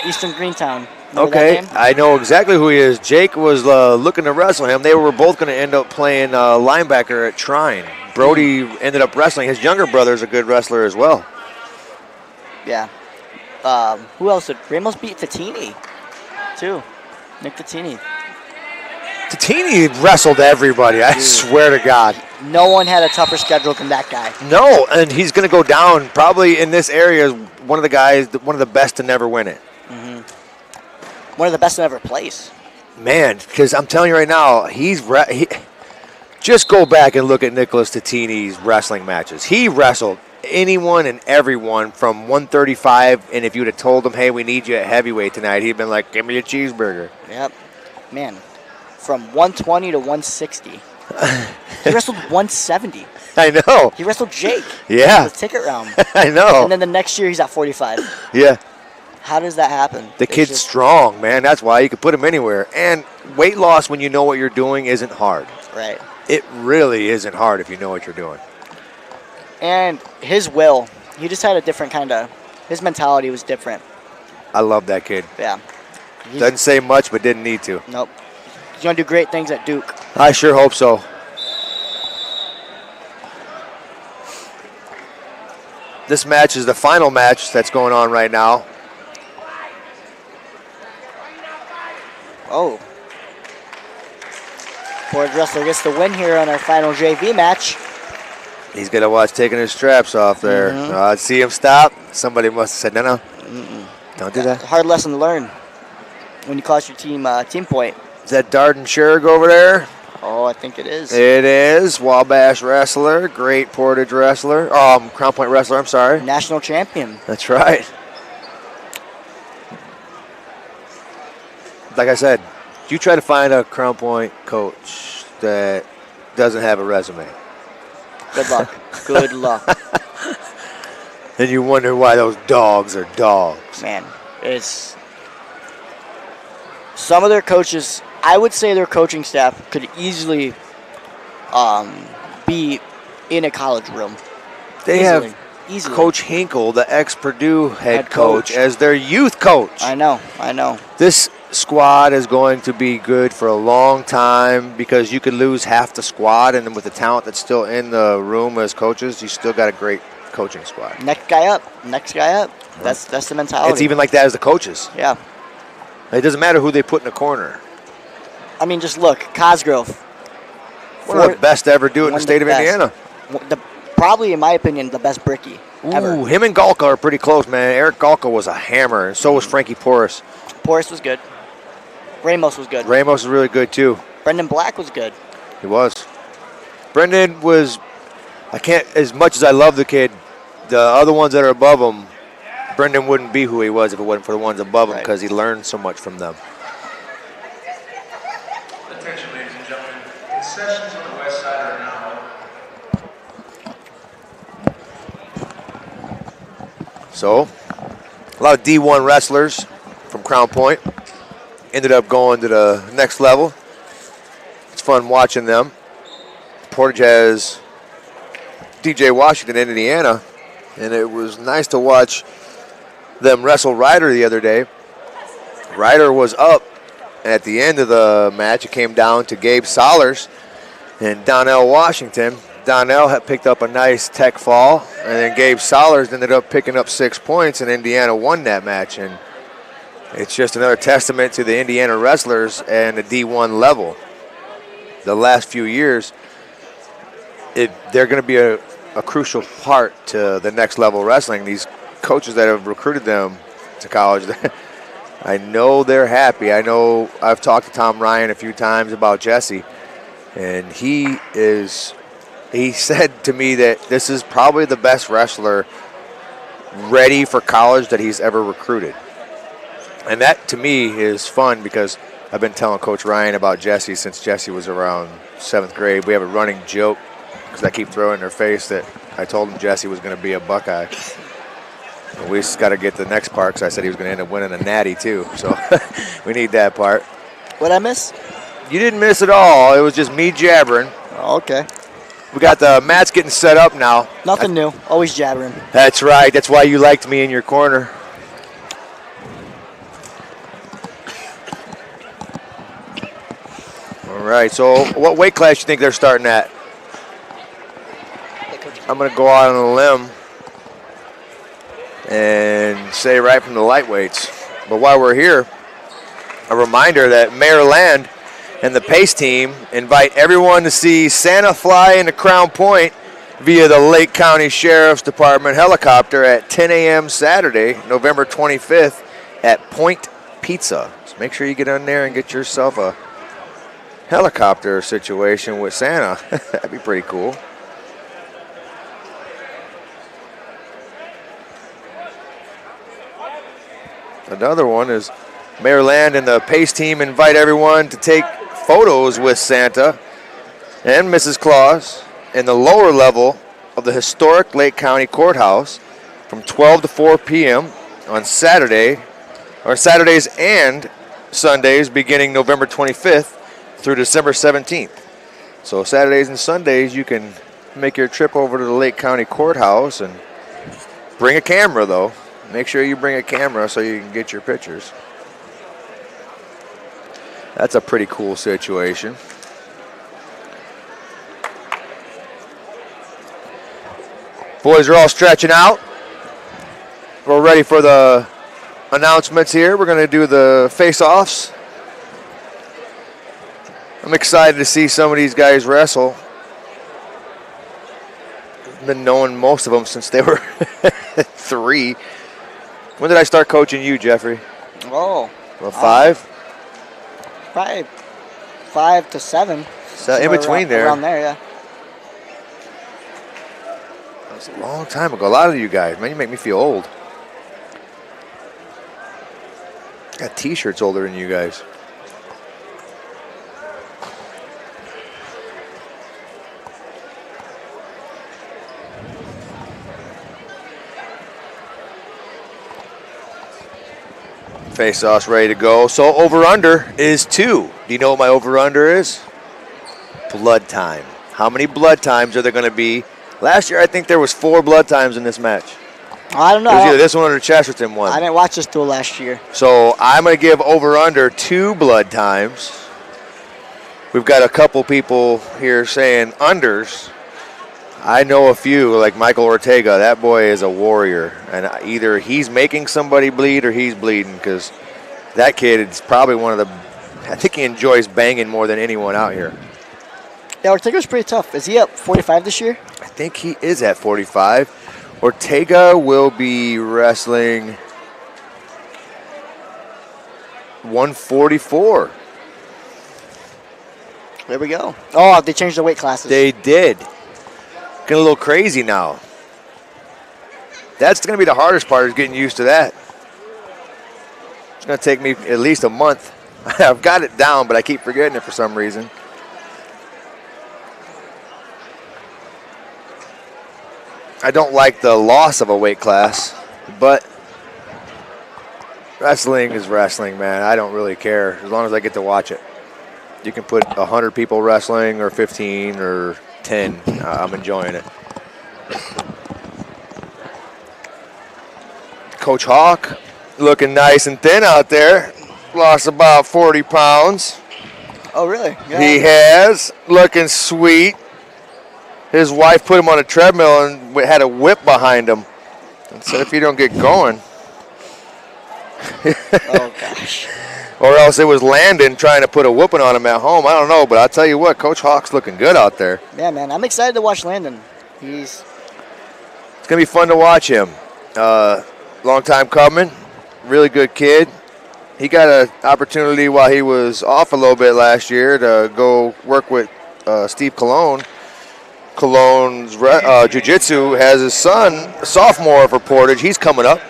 Eastern Greentown. Remember that Okay, name? I know exactly who he is. Jake was looking to wrestle him. They were both going to end up playing linebacker at Trine. Brody ended up wrestling. His younger brother is a good wrestler as well. Yeah. Who else did Ramos beat? Tatini, too. Nick Tatini. Tatini wrestled everybody, I swear to God. No one had a tougher schedule than that guy. No, and he's going to go down probably in this area as one of the guys, one of the best to never win it. One of the best to ever place. Man, because I'm telling you right now, just go back and look at Nicholas Tatini's wrestling matches. He wrestled anyone and everyone from 135, and if you'd have told him, hey, we need you at heavyweight tonight, he'd been like, give me a cheeseburger. Yep. Man, from 120 to 160. He wrestled 170. I know. He wrestled Jake. Yeah. The ticket round. I know. And then the next year he's at 45. Yeah. How does that happen? The kid's strong, man. That's why you can put him anywhere. And weight loss when you know what you're doing isn't hard. Right. It really isn't hard if you know what you're doing. And his will, he just had a different kind of, his mentality was different. I love that kid. Yeah. Doesn't say much, but didn't need to. Nope. He's going to do great things at Duke. I sure hope so. This match is the final match that's going on right now. Oh. Portage wrestler gets the win here on our final JV match. He's going to watch taking his straps off there. I see him stop. Somebody must have said, no. Don't do that. Hard lesson to learn when you cost your team team point. Is that Darden Sherg over there? Oh, I think it is. It is. Wabash wrestler. Great Portage wrestler. Crown Point wrestler, I'm sorry. National champion. That's right. Like I said, you try to find a Crown Point coach that doesn't have a resume. Good luck. Good luck. And you wonder why those dogs are dogs. Man, it's some of their coaches, I would say their coaching staff could easily be in a college room. They have Coach Hinkle, the ex-Purdue head coach, as their youth coach. I know. This squad is going to be good for a long time because you could lose half the squad, and then with the talent that's still in the room as coaches, you still got a great coaching squad. Next guy up. That's the mentality. It's even like that as the coaches. Yeah. It doesn't matter who they put in the corner. I mean, just look, Cosgrove. One of the best to ever do it in the state of Indiana. Probably, in my opinion, the best bricky ever. Him and Galka are pretty close, man. Eric Galka was a hammer, and so was Frankie Porras. Porras was good. Ramos was good. Ramos was really good, too. Brendan Black was good. He was. Brendan was, as much as I love the kid, the other ones that are above him, Brendan wouldn't be who he was if it wasn't for the ones above him because he learned so much from them. Attention, ladies and gentlemen. Concessions on the west side are now open. So, a lot of D1 wrestlers from Crown Point ended up going to the next level. It's fun watching them. Portage has DJ Washington in Indiana, and it was nice to watch them wrestle Ryder the other day. Ryder was up at the end of the match. It came down to Gabe Solers and Donnell Washington. Donnell had picked up a nice tech fall, and then Gabe Solers ended up picking up 6 points, and Indiana won that match. And it's just another testament to the Indiana wrestlers and the D1 level. The last few years, they're going to be a crucial part to the next level wrestling. These coaches that have recruited them to college, I know they're happy. I know I've talked to Tom Ryan a few times about Jesse, and he said to me that this is probably the best wrestler ready for college that he's ever recruited. And that, to me, is fun because I've been telling Coach Ryan about Jesse since Jesse was around 7th grade. We have a running joke because I keep throwing in their face that I told him Jesse was going to be a Buckeye. And we just got to get the next part because I said he was going to end up winning a natty, too. So we need that part. What'd I miss? You didn't miss it all. It was just me jabbering. Oh, okay. We got the mats getting set up now. Nothing new. Always jabbering. That's right. That's why you liked me in your corner. All right. So what weight class do you think they're starting at? I'm going to go out on a limb and say right from the lightweights. But while we're here, a reminder that Mayor Land and the Pace team invite everyone to see Santa fly into Crown Point via the Lake County Sheriff's Department helicopter at 10 a.m. Saturday, November 25th at Point Pizza. So make sure you get on there and get yourself a helicopter situation with Santa. That'd be pretty cool. Another one is Mayor Land and the Pace team invite everyone to take photos with Santa and Mrs. Claus in the lower level of the historic Lake County Courthouse from 12 to 4 p.m. on Saturdays and Sundays beginning November 25th through December 17th. So Saturdays and Sundays you can make your trip over to the Lake County Courthouse and bring a camera though. Make sure you bring a camera so you can get your pictures. That's a pretty cool situation. Boys are all stretching out. We're ready for the announcements here. We're going to do the face-offs. I'm excited to see some of these guys wrestle. I've been knowing most of them since they were 3. When did I start coaching you, Jeffrey? Oh. Well, 5? Probably 5 to 7. So in between there. Around there, yeah. That was a long time ago. A lot of you guys, man, you make me feel old. Got T-shirts older than you guys. Face-off's ready to go. So over-under is 2. Do you know what my over-under is? Blood time. How many blood times are there going to be? Last year, I think there was 4 blood times in this match. I don't know. It was either this one or the Chesterton one. I didn't watch this duel last year. So I'm going to give over-under 2 blood times. We've got a couple people here saying unders. I know a few, like Michael Ortega. That boy is a warrior. And either he's making somebody bleed or he's bleeding because that kid is probably one of the, I think he enjoys banging more than anyone out here. Yeah, Ortega's pretty tough. Is he at 45 this year? I think he is at 45. Ortega will be wrestling 144. There we go. Oh, they changed the weight classes. They did. Getting a little crazy now. That's going to be the hardest part, is getting used to that. It's going to take me at least a month. I've got it down, but I keep forgetting it for some reason. I don't like the loss of a weight class, but wrestling is wrestling, man. I don't really care as long as I get to watch it. You can put 100 people wrestling or 15 or 10. I'm enjoying it. Coach Hawk looking nice and thin out there. Lost about 40 pounds. Oh, really? Yeah. He has. Looking sweet. His wife put him on a treadmill and had a whip behind him and said, if you don't get going. Oh, gosh. Or else it was Landon trying to put a whooping on him at home. I don't know, but I'll tell you what, Coach Hawk's looking good out there. Yeah, man. I'm excited to watch Landon. It's going to be fun to watch him. Long time coming. Really good kid. He got an opportunity while he was off a little bit last year to go work with Steve Colon Cologne's jiu-jitsu has his son, sophomore for Portage. He's coming up.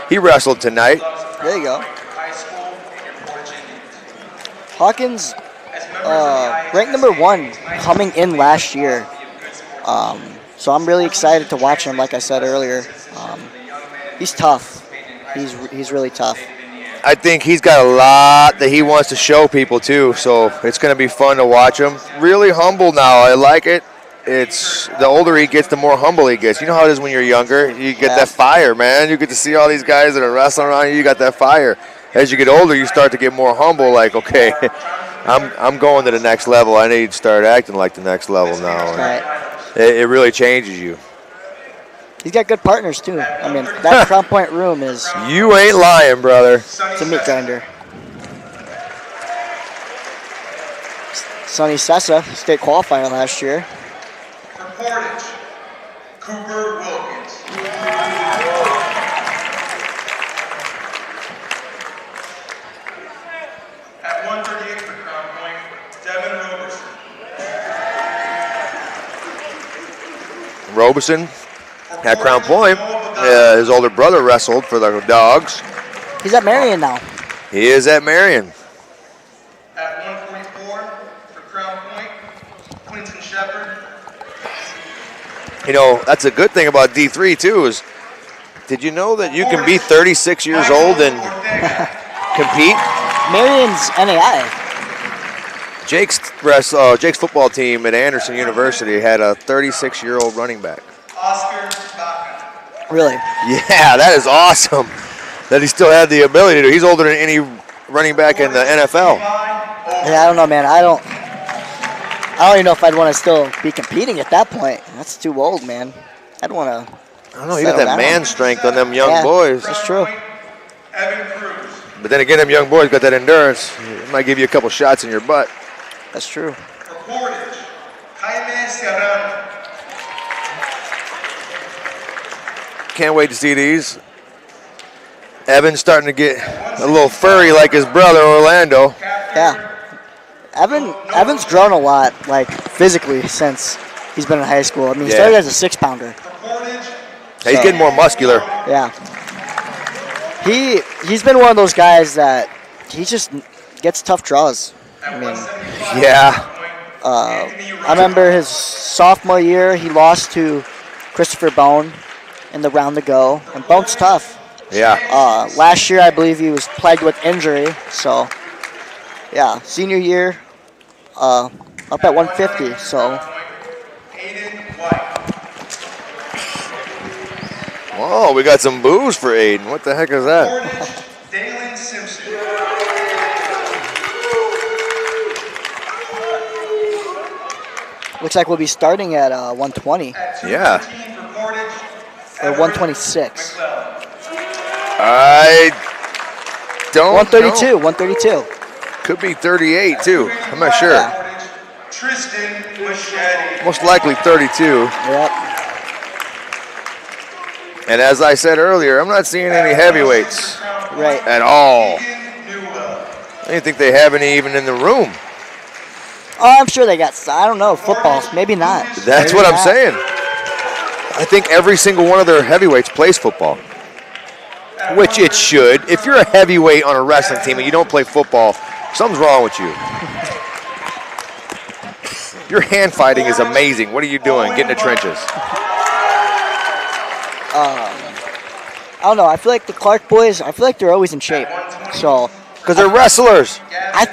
He wrestled tonight. There you go. High school in your Portage Indians. Hawkins, As members of the ranked number 1 coming in last year. So I'm really excited to watch him. Like I said earlier, he's tough. He's really tough. I think he's got a lot that he wants to show people too, so it's going to be fun to watch him. Really humble now. I like it. It's the older he gets, the more humble he gets. You know how it is when you're younger. You get that fire, man. You get to see all these guys that are wrestling around you. You got that fire. As you get older, you start to get more humble. Like, okay, I'm going to the next level. I need to start acting like the next level now. Right. It really changes you. He's got good partners too. I mean, that Crown Point room is You ain't lying, brother. it's a meat grinder. Sonny Cesa, state qualifier last year. For Portage, Cooper Wilkins. At 138 for Crown Point, Devin Roberson. Roberson at Crown Point. His older brother wrestled for the Dogs. He's at Marion now. He is at Marion. At 144 for Crown Point, Quinton Shepard. You know, that's a good thing about D3 too is, did you know that you can be 36 years old and Ortega. compete? Marion's NAI. Jake's football team at Anderson University had a 36-year-old running back. Oscar Baka. Really? Yeah, that is awesome that he still had the ability to. He's older than any running back in the NFL. Yeah, I don't know, man. I don't even know if I'd want to still be competing at that point. That's too old, man. I'd want to. I don't know, you got that man strength on them young boys. That's true. Evan Cruz. But then again, them young boys got that endurance. It might give you a couple shots in your butt. That's true. For Portage, Jaime Serrano. Can't wait to see these. Evan's starting to get a little furry like his brother Orlando. Yeah. Evan's grown a lot, like physically, since he's been in high school. I mean, he started as a 6-pounder. He's getting more muscular. Yeah. He's been one of those guys that he just gets tough draws. I mean, Yeah. I remember his sophomore year, he lost to Christopher Bone in the round to go, and Bone's tough. Yeah. Last year, I believe he was plagued with injury, so yeah. Senior year, up at 150, so. Whoa, we got some booze for Aiden. What the heck is that? Dalen Simpson. Looks like we'll be starting at 120 Yeah. or 126. I don't 132, know. 132. Could be 38 too. I'm not sure. Yeah. Tristan Machete. Most likely 32. Yep. And as I said earlier, I'm not seeing any heavyweights Right. at all. I don't think they have any even in the room. Oh, I'm sure they got. I don't know. Football, maybe not. That's Maybe what I'm not. saying. I think every single one of their heavyweights plays football, which it should. If you're a heavyweight on a wrestling team and you don't play football, something's wrong with you. Your hand fighting is amazing. What are you doing? Get in the trenches. I don't know. I feel like the Clark boys. I feel like they're always in shape. So Because they're wrestlers. I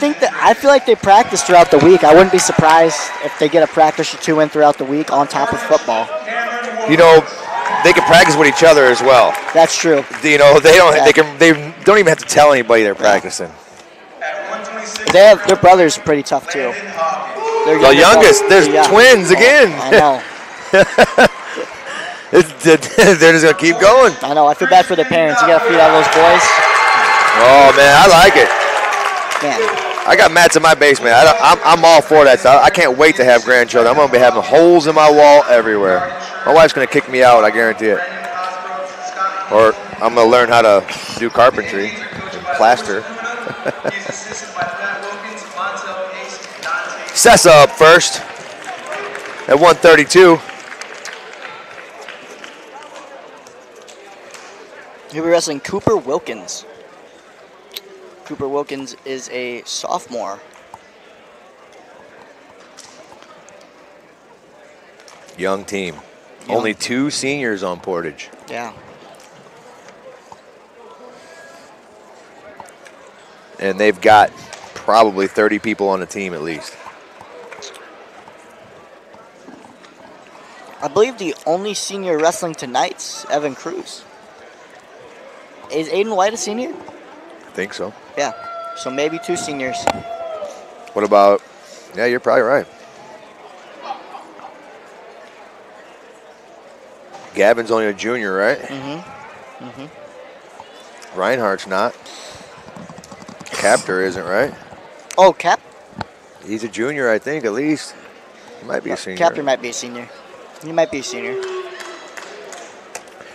feel like they practice throughout the week. I wouldn't be surprised if they get a practice or two in throughout the week on top of football. You know, they can practice with each other as well. That's true. You know, they don't. Yeah. They don't even have to tell anybody they're practicing. Their brothers are pretty tough too. The youngest. There's twins again. I know. They're just gonna keep going. I know. I feel bad for their parents. You gotta feed all those boys. Oh man, I like it. Man. I got mats in my basement. I'm all for that stuff. I can't wait to have grandchildren. I'm gonna be having holes in my wall everywhere. My wife's gonna kick me out. I guarantee it. Or I'm gonna learn how to do carpentry, and plaster. Cesa up first. At 132. He'll be wrestling Cooper Wilkins. Cooper Wilkins is a sophomore. Young team. Only 2 seniors on Portage. Yeah. And they've got probably 30 people on the team at least. I believe the only senior wrestling tonight's Evan Cruz. Is Aiden White a senior? I think so. Yeah. So maybe 2 seniors. What about, yeah, you're probably right. Gavin's only a junior, right? Mm-hmm. Mm-hmm. Reinhardt's not. Capter isn't, right? Oh, Cap? He's a junior, I think, at least. He might be a senior. Capter might be a senior. He might be a senior.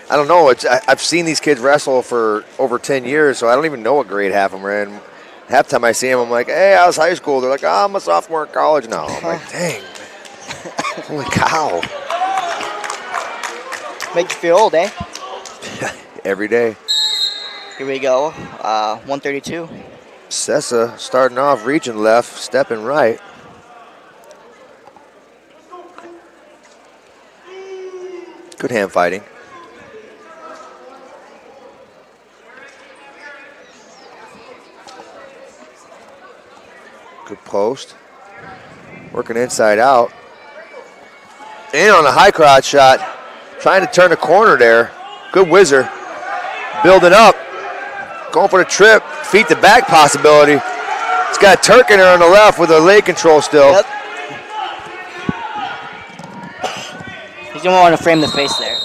I don't know. I've seen these kids wrestle for over 10 years, so I don't even know what grade half of them are in. Half the time I see them, I'm like, hey, I was high school. They're like, oh, I'm a sophomore in college now. I'm like, dang. Holy cow. Make you feel old, eh? Every day. Here we go. 132. Cesa starting off, reaching left, stepping right. Good hand fighting. Good post. Working inside out. And on a high crotch shot. Trying to turn the corner there. Good whizzer. Building up. Going for the trip. Feet to back possibility. It's got Turk in there on the left with a leg control still. Yep. He's going to want to frame the face there.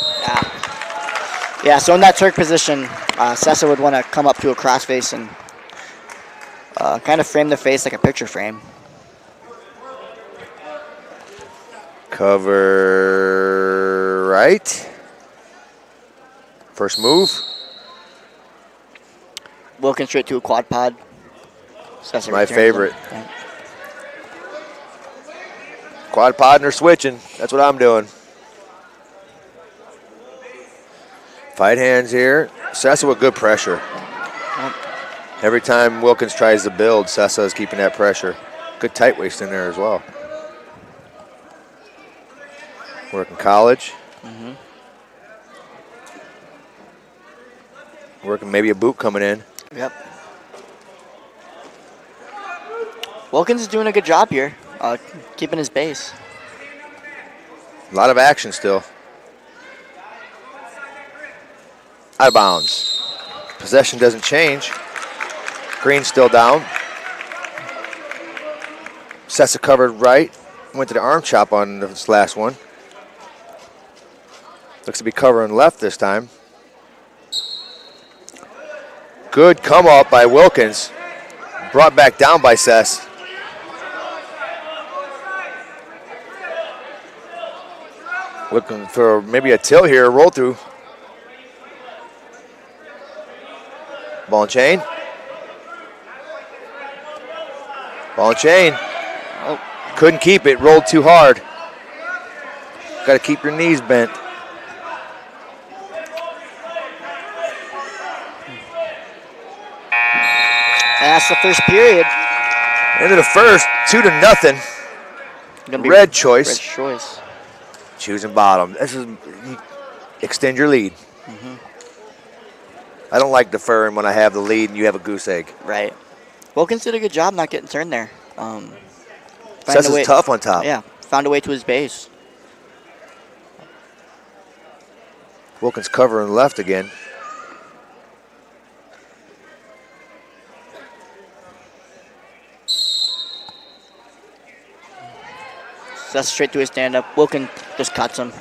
Yeah, so in that Turk position, Cesa would want to come up to a crossface and kind of frame the face like a picture frame. Cover right. First move. Wilkins straight to a quad pod. Cesa My returns favorite. him. Yeah. Quad pod or switching. That's what I'm doing. Fight hands here. Cesa with good pressure. Every time Wilkins tries to build, Cesa is keeping that pressure. Good tight waist in there as well. Working college. Mm-hmm. Working maybe a boot coming in. Yep. Wilkins is doing a good job here, keeping his base. A lot of action still. Out of bounds. Possession doesn't change. Green's still down. Cesa covered right. Went to the arm chop on this last one. Looks to be covering left this time. Good come up by Wilkins. Brought back down by Cesa. Looking for maybe a tilt here, a roll through. Ball and chain. Ball and chain. Oh, couldn't keep it, rolled too hard. Got to keep your knees bent. That's the first period. End of the first, 2-0. Red choice. Red choice. Choosing bottom. This is, you extend your lead. Mm-hmm. I don't like deferring when I have the lead and you have a goose egg. Right. Wilkins did a good job not getting turned there. Cesa's tough on top. Yeah, found a way to his base. Wilkins covering left again. That's straight to his stand-up. Wilkins just cuts him.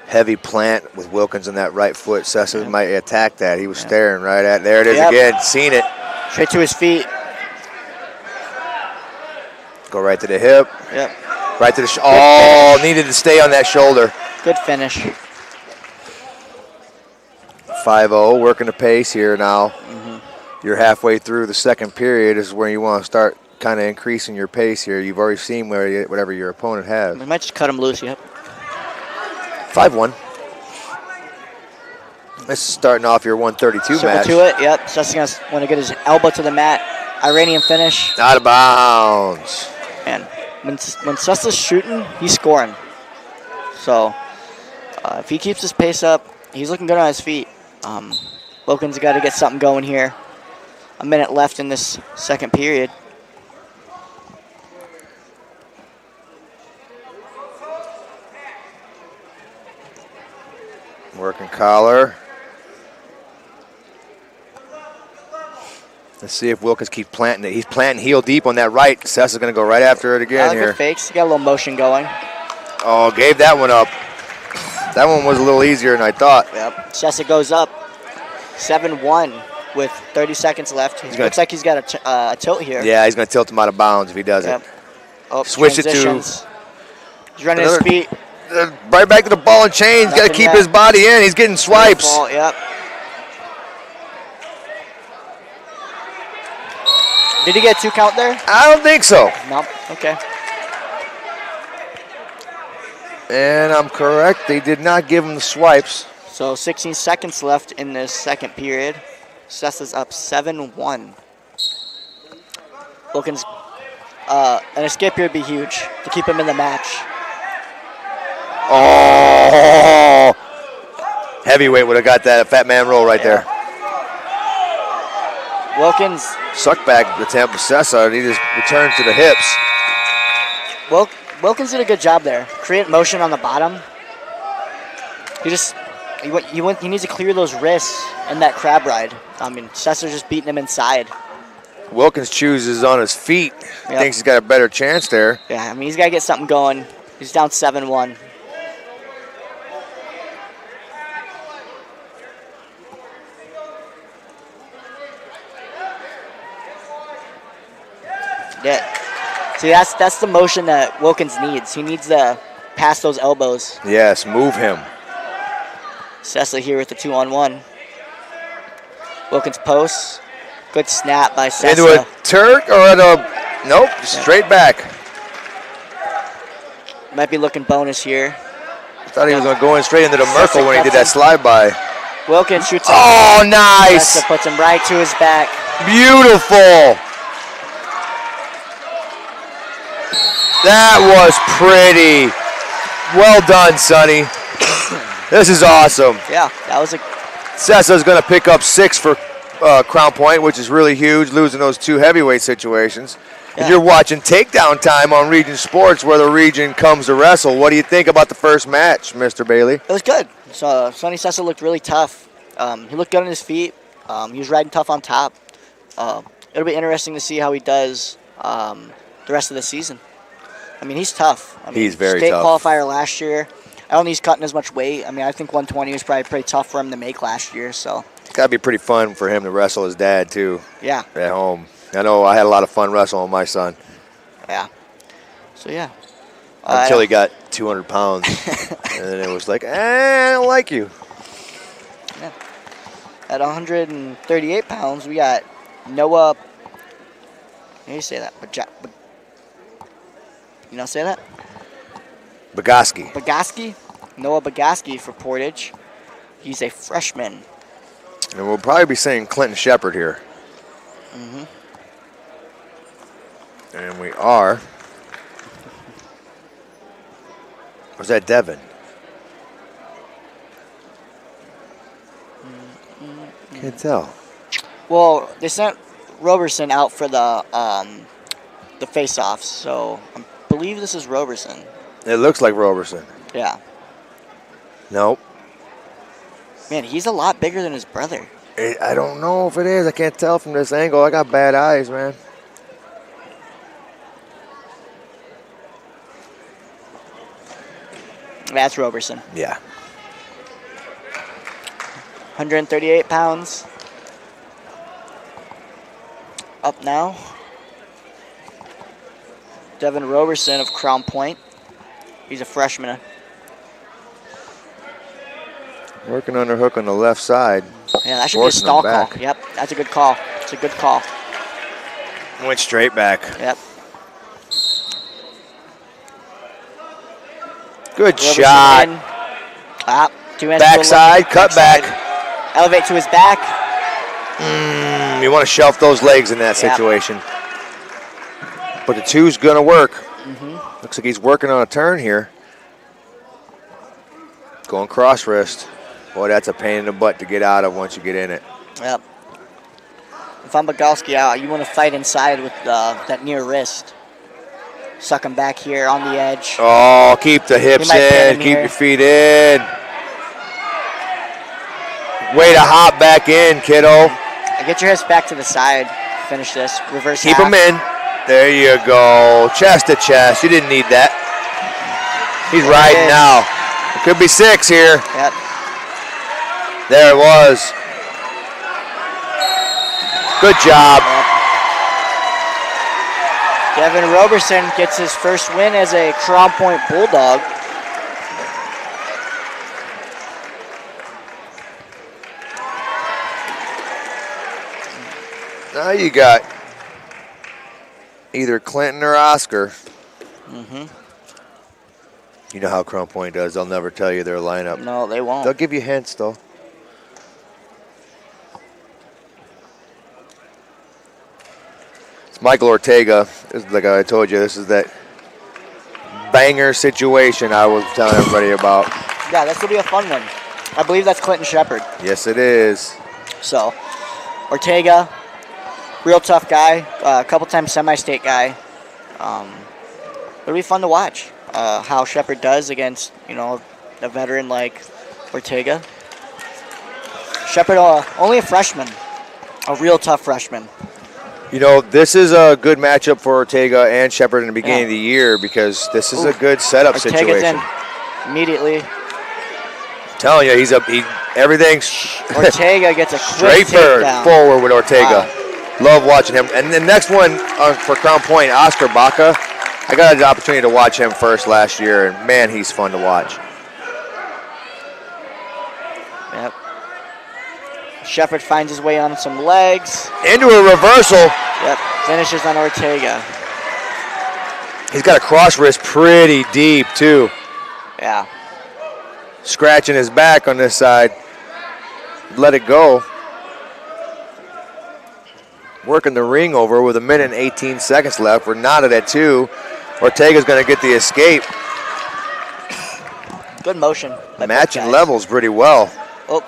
Heavy plant with Wilkins on that right foot. Cesa might attack that. He was staring right at. There it is again. Seen it. Straight to his feet. Go right to the hip. Yep. Right to the. Oh, needed to stay on that shoulder. Good finish. 5-0, working the pace here now. You're halfway through the second period is where you want to start kind of increasing your pace here. You've already seen whatever your opponent has. We might just cut him loose, yep. 5-1. This is starting off your 132 match. To it, yep. Cesa's going to want to get his elbow to the mat. Iranian finish. Out of bounds. And when Cesa's shooting, he's scoring. So if he keeps his pace up, he's looking good on his feet. Wilkins got to get something going here. A minute left in this second period. Working collar. Let's see if Wilkins keeps planting it. He's planting heel deep on that right. Cesa's going to go right after it again here. Good fakes. He got a little motion going. Oh, gave that one up. That one was a little easier than I thought. Yep. Cesa goes up 7-1 with 30 seconds left. Looks like he's got a tilt here. Yeah, he's going to tilt him out of bounds if he does it. Oh, switch it to. He's running his feet. Right back to the ball and chain. He's got to keep his body in. He's getting swipes. Yep. Did he get 2 count there? I don't think so. Nope. Okay. And I'm correct. They did not give him the swipes. So 16 seconds left in this second period. Cesa's up 7-1. Wilkins, an escape here would be huge to keep him in the match. Oh! Heavyweight would have got that fat man roll right there. Wilkins. Suck back attempt with Cesa, and he just returned to the hips. Wilkins did a good job there. Create motion on the bottom. He needs to clear those wrists and that crab ride. I mean, Cesa's just beating him inside. Wilkins chooses on his feet. Yep. Thinks he's got a better chance there. Yeah, I mean, he's got to get something going. He's down 7-1. Yeah. See, that's the motion that Wilkins needs. He needs to pass those elbows. Yes, move him. Cesa here with the 2-on-1. Wilkins posts. Good snap by Cesa. Into a Turk or at a... Nope, straight back. Might be looking bonus here. I thought he was going to go in straight into the Merkle when he did that slide by. Wilkins shoots. Oh, nice. Cesa puts him right to his back. Beautiful. That was pretty. Well done, Sonny. This is awesome. Yeah, that was a... Cesa's going to pick up 6 for Crown Point, which is really huge, losing those 2 heavyweight situations. Yeah. If you're watching Takedown Time on Region Sports, where the region comes to wrestle, what do you think about the first match, Mr. Bailey? It was good. So Sonny Cesa looked really tough. He looked good on his feet. He was riding tough on top. It'll be interesting to see how he does the rest of the season. I mean, he's tough. I mean, he's very state tough. Qualifier last year. I don't think he's cutting as much weight. I mean, I think 120 was probably pretty tough for him to make last year. So it's got to be pretty fun for him to wrestle his dad, too. Yeah. At home. I know I had a lot of fun wrestling with my son. Yeah. So, yeah. Until he got 200 pounds. And then it was like, I don't like you. Yeah. At 138 pounds, we got Noah. How do you say that? You know, say that? Baski. Noah Baski for Portage. He's a freshman. And we'll probably be saying Clinton Shepard here. Mm-hmm. And we are. Or was that Devin? Can't tell. Well, they sent Roberson out for the face-offs, so I believe this is Roberson. It looks like Roberson. Yeah. Nope. Man, he's a lot bigger than his brother. I don't know if it is. I can't tell from this angle. I got bad eyes, man. That's Roberson. Yeah. 138 pounds. Up now. Devin Roberson of Crown Point. He's a freshman. Working underhook on the left side. Yeah, that should be a Forcing him stall call. back. Yep, that's a good call. It's a good call. Went straight back. Yep. Good Roberson shot. in. Ah, 2 hands to the Backside, leg. cut back. Elevate to his back. You want to shelf those legs in that Yep. situation. But the 2's going to work. Looks like he's working on a turn here. Going cross wrist. Boy, that's a pain in the butt to get out of once you get in it. Yep. If I'm Baski out, you want to fight inside with that near wrist. Suck him back here on the edge. Oh, keep the hips might pin in. him Keep here. your feet in. Way to hop back in, kiddo. Get your hips back to the side. Finish this. Reverse Keep half. them in. There you go. Chest to chest. You didn't need that. He's There riding it is. now. It could be 6 here. Yep. There it was. Good job. Devin Roberson gets his first win as a Crown Point Bulldog. Now you got either Clinton or Oscar. You know how Crown Point does. They'll never tell you their lineup. No, they won't. They'll give you hints, though. It's Michael Ortega. Like I told you, this is that banger situation I was telling everybody about. Yeah, this will be a fun one. I believe that's Clinton Shepard. Yes, it is. So, Ortega, real tough guy, a couple times semi-state guy. It'll be fun to watch how Shepard does against, a veteran like Ortega. Shepard, only a freshman, a real tough freshman. You know, this is a good matchup for Ortega and Shepard in the beginning of the year because this is a good setup Ortega's situation. in immediately. Telling you, everything's Ortega gets a quick straight takedown. forward with Ortega. Love watching him. And the next one for Crown Point, Oscar Baka. I got the opportunity to watch him first last year, and man, he's fun to watch. Yep. Shepard finds his way on some legs. Into a reversal. Yep. Finishes on Ortega. He's got a cross wrist pretty deep, too. Yeah. Scratching his back on this side. Let it go. Working the ring over with 1 minute and 18 seconds left. We're knotted at 2. Ortega's going to get the escape. Good motion. by both Matching guys. levels pretty well. Oh,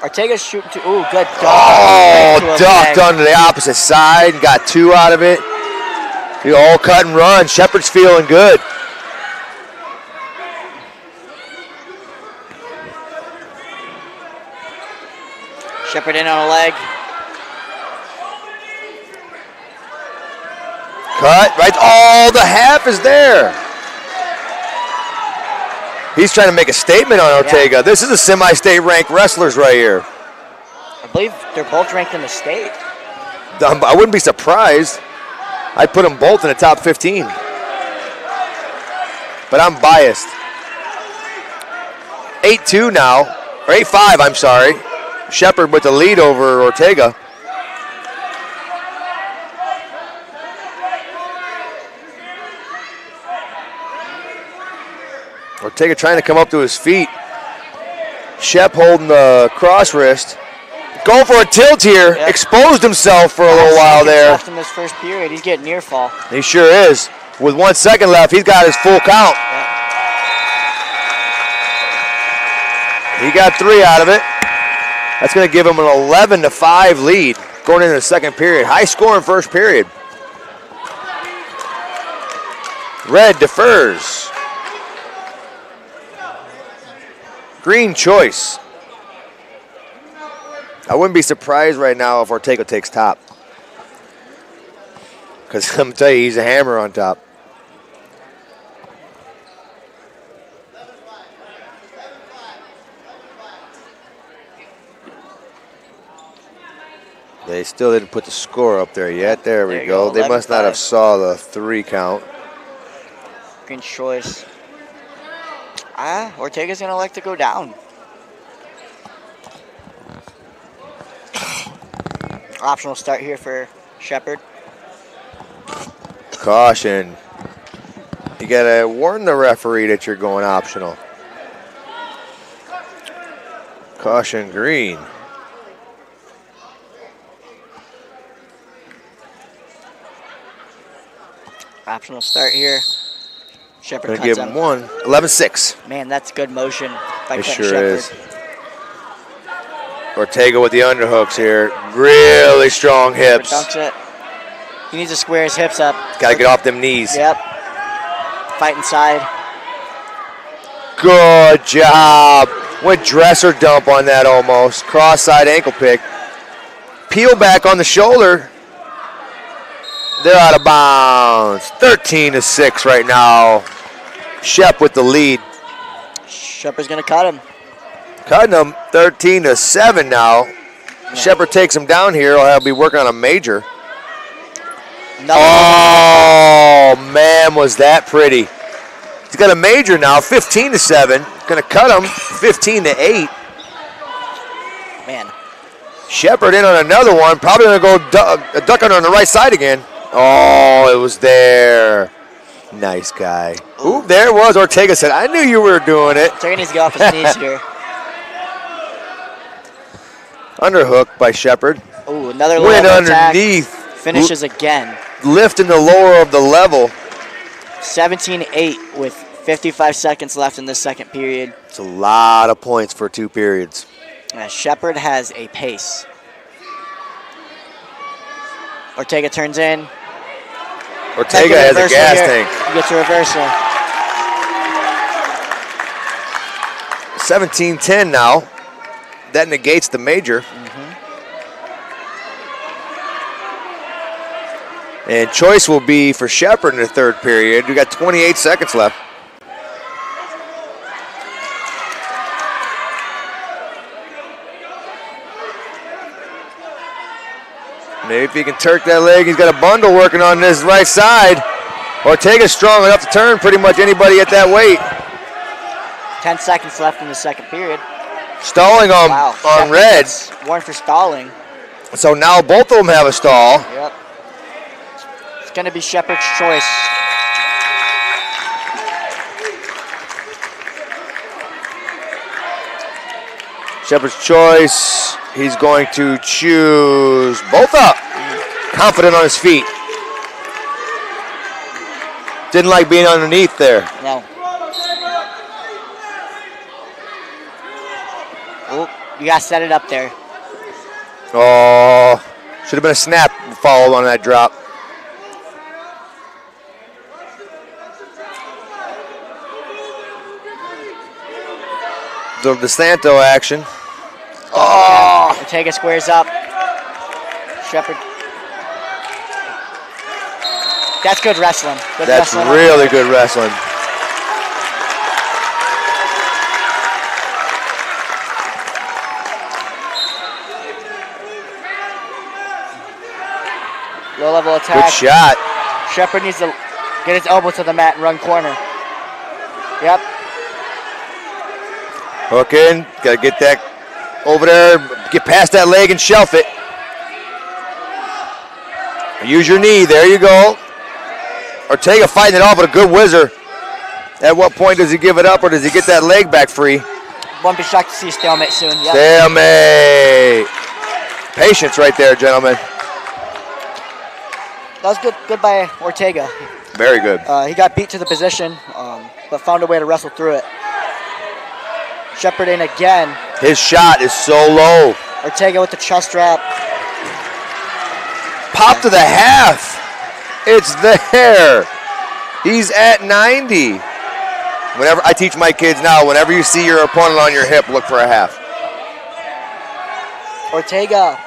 Ortega's shooting to. Ooh, good duck. Oh, Right to a ducked leg. onto the opposite side. Got 2 out of it. The old cut and run. Shepard's feeling good. Shepard in on a leg. Cut, right. Oh, the half is there. He's trying to make a statement on Ortega. Yeah. This is a semi-state ranked wrestlers right here. I believe they're both ranked in the state. I wouldn't be surprised. I'd put them both in the top 15. But I'm biased. 8-2 now, or 8-5, I'm sorry. Shepard with the lead over Ortega. Ortega trying to come up to his feet. Shep holding the cross wrist. Going for a tilt here. Yep. Exposed himself for a little while there. Left in this first period, he's getting near fall. He sure is. With 1 second left, he's got his full count. He got 3 out of it. That's going to give him an 11-5 lead going into the second period. High scoring first period. Red defers. Green choice. I wouldn't be surprised right now if Ortega takes top. Because I'm going to tell you, he's a hammer on top. They still didn't put the score up there yet. There we go. They must not have saw the 3 count. Green choice. Ortega's going to like to go down. Optional start here for Shepard. Caution. You gotta warn the referee that you're going optional. Caution green. Optional start here. Shepard Gonna cuts give him. him one. 11-6. Man, that's good motion by It Quentin sure Shepard. is. Ortega with the underhooks here. Really strong Shepard hips. dunks it. He needs to square his hips up. Gotta get off them knees. Yep. Fight inside. Good job. Went dresser dump on that almost. Cross-side ankle pick. Peel back on the shoulder. They're out of bounds. 13-6 right now. Shep with the lead. Shepard's going to cut him. Cutting him 13-7 now. Shepard takes him down here. He'll be working on a major. Oh, man, was that pretty. He's got a major now, 15-7. Gonna cut him, 15-8. Man. Shepard in on another one. Probably gonna go duck under on the right side again. Oh, it was there. Nice guy. Ooh, there it was. Ortega said, I knew you were doing it. Ortega needs to get off his knees here. Underhook by Shepard. Ooh, another went level attack. underneath. Finishes again. Lifting the lower of the level. 17-8 with 55 seconds left in this second period. It's a lot of points for 2 periods. Shepard has a pace. Ortega turns in. Ortega has a gas tank. He gets a reversal. 17-10 now. That negates the major. And choice will be for Shepard in the third period. We got 28 seconds left. Maybe if he can turk that leg, he's got a bundle working on this right side. Ortega's strong enough to turn pretty much anybody at that weight. 10 seconds left in the second period. Stalling on Shepard red. gets warned for stalling. So now both of them have a stall. Yep. It's going to be Shepard's choice. Shepard's choice. He's going to choose both up. Confident on his feet. Didn't like being underneath there. No. Oh, you got to set it up there. Oh, should have been a snap follow on that drop. The DeSanto action. Oh! Ortega squares up. Shepard. That's good wrestling. That's really good wrestling. Low level attack. Good shot. Shepard needs to get his elbow to the mat and run corner. Yep. Hook in. Got to get that over there. Get past that leg and shelf it. Use your knee. There you go. Ortega fighting it off with a good whizzer. At what point does he give it up or does he get that leg back free? Won't be shocked to see a stalemate soon. Yep. Stalemate. Patience right there, gentlemen. That was good by Ortega. Very good. He got beat to the position, but found a way to wrestle through it. Shepard in again. His shot is so low. Ortega with the chest wrap. Pop to the half. It's there. He's at 90. Whenever I teach my kids now, whenever you see your opponent on your hip, look for a half. Ortega,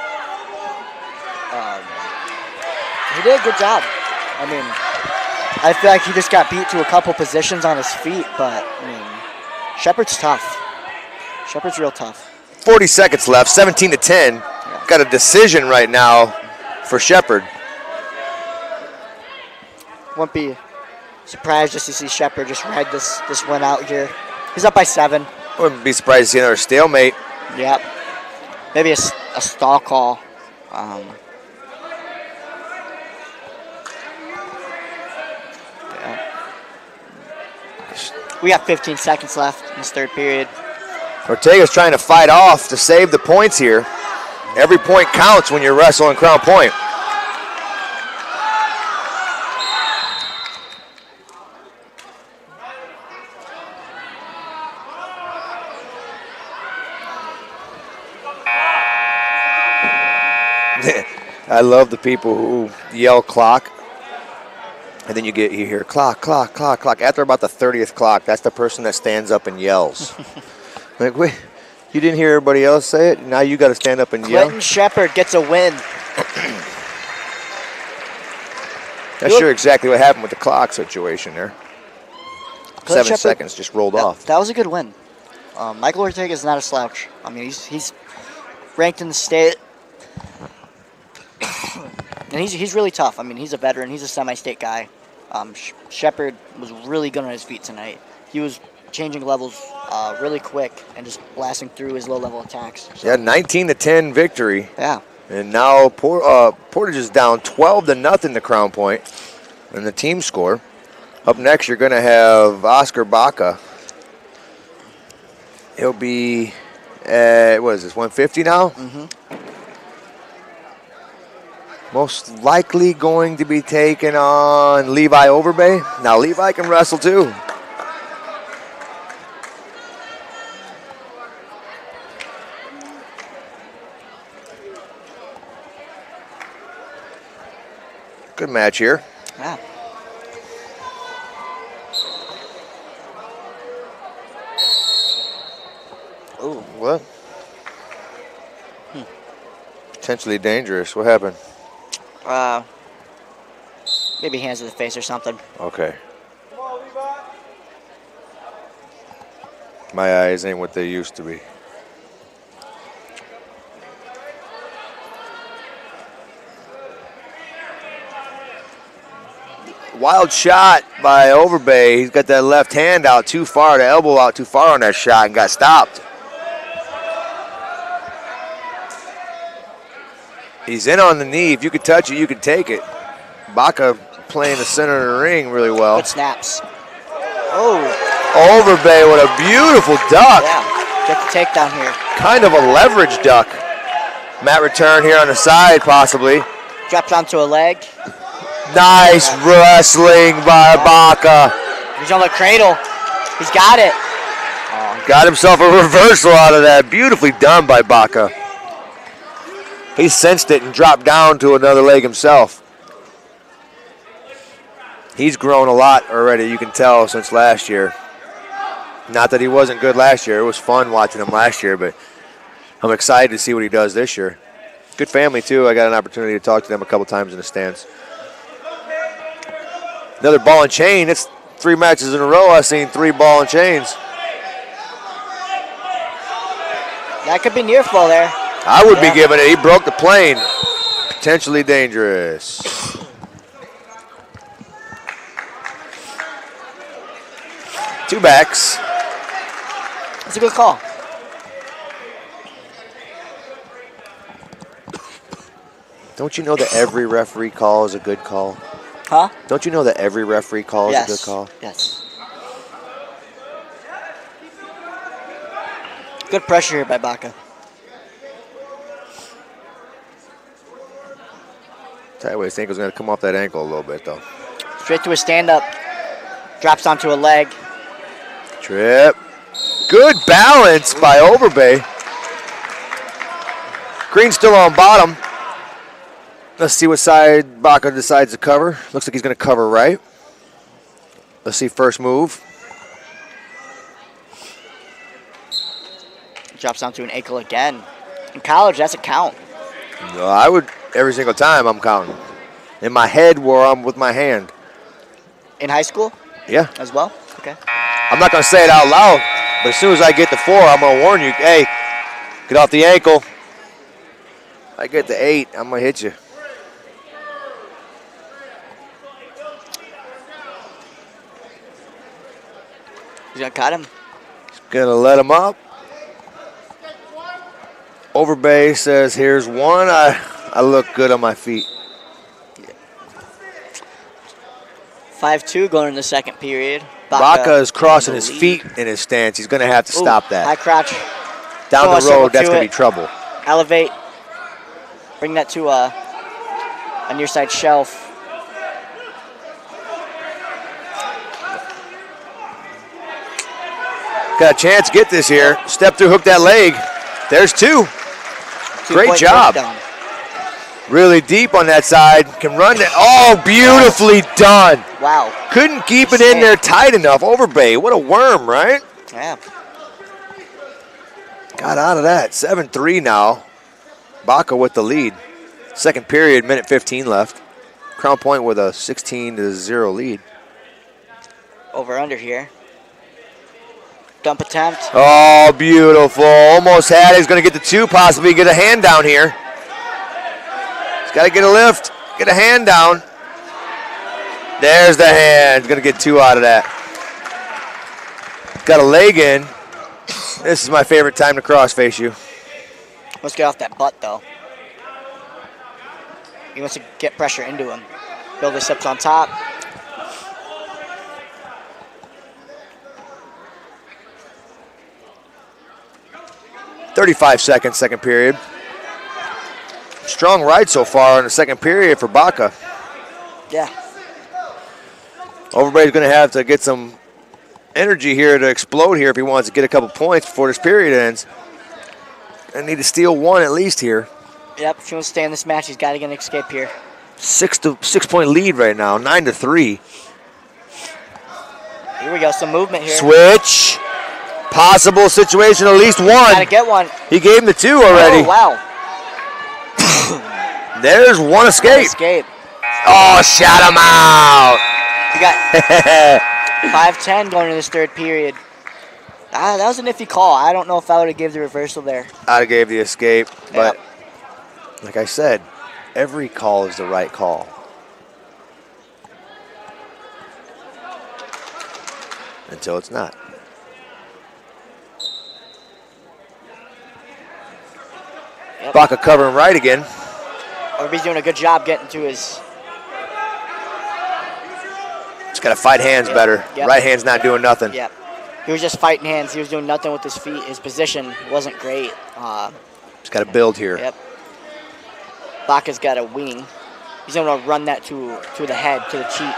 he did a good job. I mean, I feel like he just got beat to a couple positions on his feet, but I mean, Shepard's tough. Shepard's real tough. 40 seconds left, 17-10. Yeah. Got a decision right now for Shepard. Won't be surprised just to see Shepard just ride this win out here. He's up by 7. Wouldn't be surprised to see another stalemate. Yep. Maybe a stall call. We got 15 seconds left in this third period. Ortega's trying to fight off to save the points here. Every point counts when you're wrestling Crown Point. I love the people who yell clock, and then you hear clock, clock, clock, clock. After about the 30th clock, that's the person that stands up and yells. Like, wait, you didn't hear everybody else say it? Now you got to stand up and yell? Clinton Shepard gets a win. That's sure exactly what happened with the clock situation there. 7 Shepard, seconds just rolled off. That was a good win. Michael Ortega is not a slouch. I mean, he's ranked in the state. And he's really tough. I mean, he's a veteran. He's a semi-state guy. Shepard was really good on his feet tonight. He was changing levels really quick and just blasting through his low-level attacks. So. Yeah, 19-10 victory. Yeah. And now Portage is down 12-0 to Crown Point in the team score. Up next, you're going to have Oscar Baka. He'll be at, what is this, 150 now? Mm-hmm. Most likely going to be taking on Levi Overbay. Now, Levi can wrestle too. Good match here. Yeah. Oh, what? Potentially dangerous. What happened? Maybe hands to the face or something. Okay. My eyes ain't what they used to be. Wild shot by Overbay. He's got that left hand out too far, the elbow out too far on that shot and got stopped. He's in on the knee. If you could touch it, you could take it. Baka playing the center of the ring really well. Good snaps. Oh. Overbay with a beautiful duck. Yeah, get the takedown here. Kind of a leverage duck. Mat return here on the side, possibly. Drops onto a leg. Nice wrestling by Baka. He's on the cradle. He's got it. Got himself a reversal out of that. Beautifully done by Baka. He sensed it and dropped down to another leg himself. He's grown a lot already, you can tell, since last year. Not that he wasn't good last year. It was fun watching him last year, but I'm excited to see what he does this year. Good family, too. I got an opportunity to talk to them a couple times in the stands. Another ball and chain. It's 3 matches in a row. I've seen 3 ball and chains. That could be near fall there. I would be giving it. He broke the plane. Potentially dangerous. Two backs. That's a good call. Don't you know that every referee call is a good call? Huh? Don't you know that every referee call is a good call? Yes. Good pressure here by Baka. Sideways ankle's going to come off that ankle a little bit, though. Straight to a stand-up. Drops onto a leg. Trip. Good balance by Overbay. Green's still on bottom. Let's see what side Baka decides to cover. Looks like he's going to cover right. Let's see first move. Drops onto an ankle again. In college, that's a count. No, I would, every single time I'm counting. In my head where I'm with my hand. In high school? Yeah. As well? Okay. I'm not going to say it out loud, but as soon as I get to 4, I'm going to warn you, hey, get off the ankle. I get to 8, I'm going to hit you. He's going to cut him. He's going to let him up. Overbay says, here's one. I look good on my feet. 5-2 going in the second period. Baka is crossing his feet in his stance. He's going to have to stop that. High crouch. Down the road, that's going to be trouble. Elevate. Bring that to a near side shelf. Got a chance to get this here. Step through, hook that leg. There's 2. Great job. Really deep on that side. Can run it. Oh, beautifully done. Wow. Couldn't keep it in there tight enough. Overbay. What a worm, right? Yeah. Got out of that. 7-3 now. Baka with the lead. Second period, minute 15 left. Crown Point with a 16-0 lead. Over under here. Dump attempt. Oh, beautiful. Almost had it. He's going to get the 2, possibly get a hand down here. He's got to get a lift, get a hand down. There's the hand. He's going to get 2 out of that. Got a leg in. This is my favorite time to cross-face you. Let's get off that butt, though. He wants to get pressure into him. Build his hips on top. .35 seconds, second period. Strong ride so far in the second period for Baka. Yeah. Overbay's going to have to get some energy here to explode here if he wants to get a couple points before this period ends. I need to steal 1 at least here. Yep, if he wants to stay in this match, he's got to get an escape here. 6-point lead right now, 9-3. Here we go, some movement here. Switch. Possible situation, at least 1. Gotta get 1. He gave him the 2 already. Oh, wow. There's 1 escape. One escape. Oh, shut him out. We got 5-10 going into this third period. That was an iffy call. I don't know if I would have gave the reversal there. I'd have gave the escape, but like I said, every call is the right call. Until it's not. Yep. Baka covering right again. Overbay's doing a good job getting to his... Just got to fight hands better. Yep. Right hand's not doing nothing. Yep. He was just fighting hands. He was doing nothing with his feet. His position wasn't great. Just got to build here. Yep. Baka's got a wing. He's going to run that to the head, to the cheek.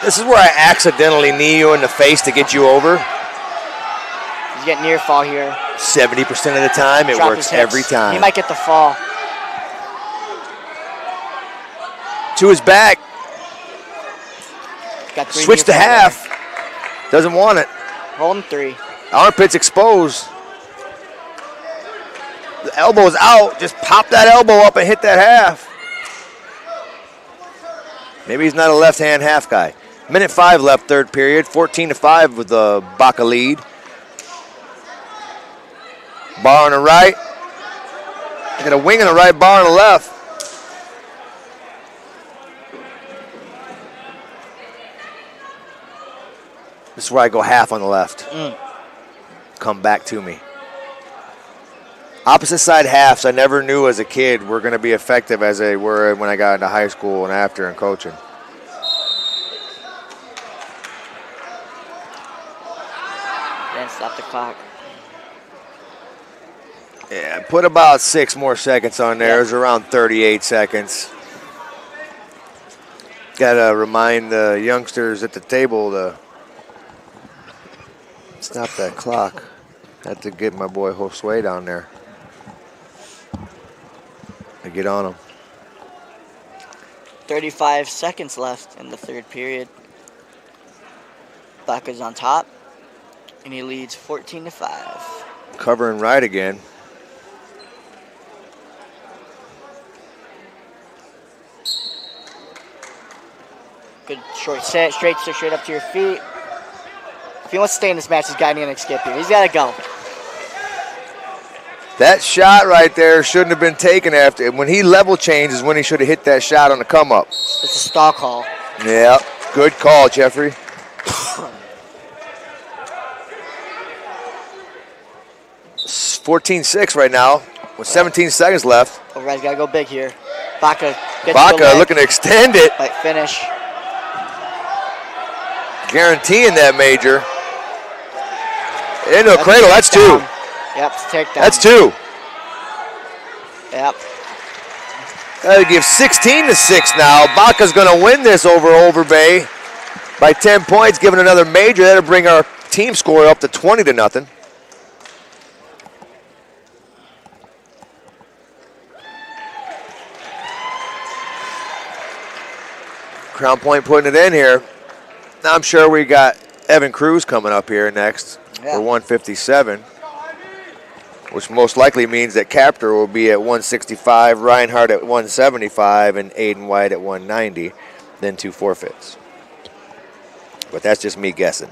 This is where I accidentally knee you in the face to get you over. He's getting near fall here. 70% of the time, it Drop works his hips. every time. He might get the fall. To his back. Got 3 Switch to near fall half. Doesn't want it. there. Holding 3. Armpits exposed. The elbow's out. Just pop that elbow up and hit that half. Maybe he's not a left-hand half guy. Minute 5 left, third period. 14-5 with the Baka lead. Bar on the right. I got a wing on the right, bar on the left. This is where I go half on the left. Come back to me. Opposite side halves, I never knew as a kid were going to be effective as they were when I got into high school and after and coaching. Then stop the clock. Yeah, put about 6 more seconds on there. It was around 38 seconds. Got to remind the youngsters at the table to stop that clock. Had to get my boy Josue down there to get on him. 35 seconds left in the third period. Baka's on top, and he leads 14-5. Covering right again. Good short set, straight up to your feet. If he wants to stay in this match, he's got to escape here. He's got to go. That shot right there shouldn't have been taken after. When he level changed is when he should have hit that shot on the come up. It's a stall call. Yeah, good call, Jeffrey. 14-6 right now with 17 seconds left. Overbay's got to go big here. Baka looking to extend it. Fight finish. guaranteeing that major. Into a cradle, that's 2. Yep, takedown. That's 2. Yep. That'll give 16-6 now. Baka's going to win this over Overbay by 10 points, giving another major. That'll bring our team score up to 20-0. Crown Point putting it in here. Now I'm sure we got Evan Cruz coming up here next for 157, which most likely means that Capter will be at 165, Reinhardt at 175, and Aiden White at 190, then 2 forfeits. But that's just me guessing.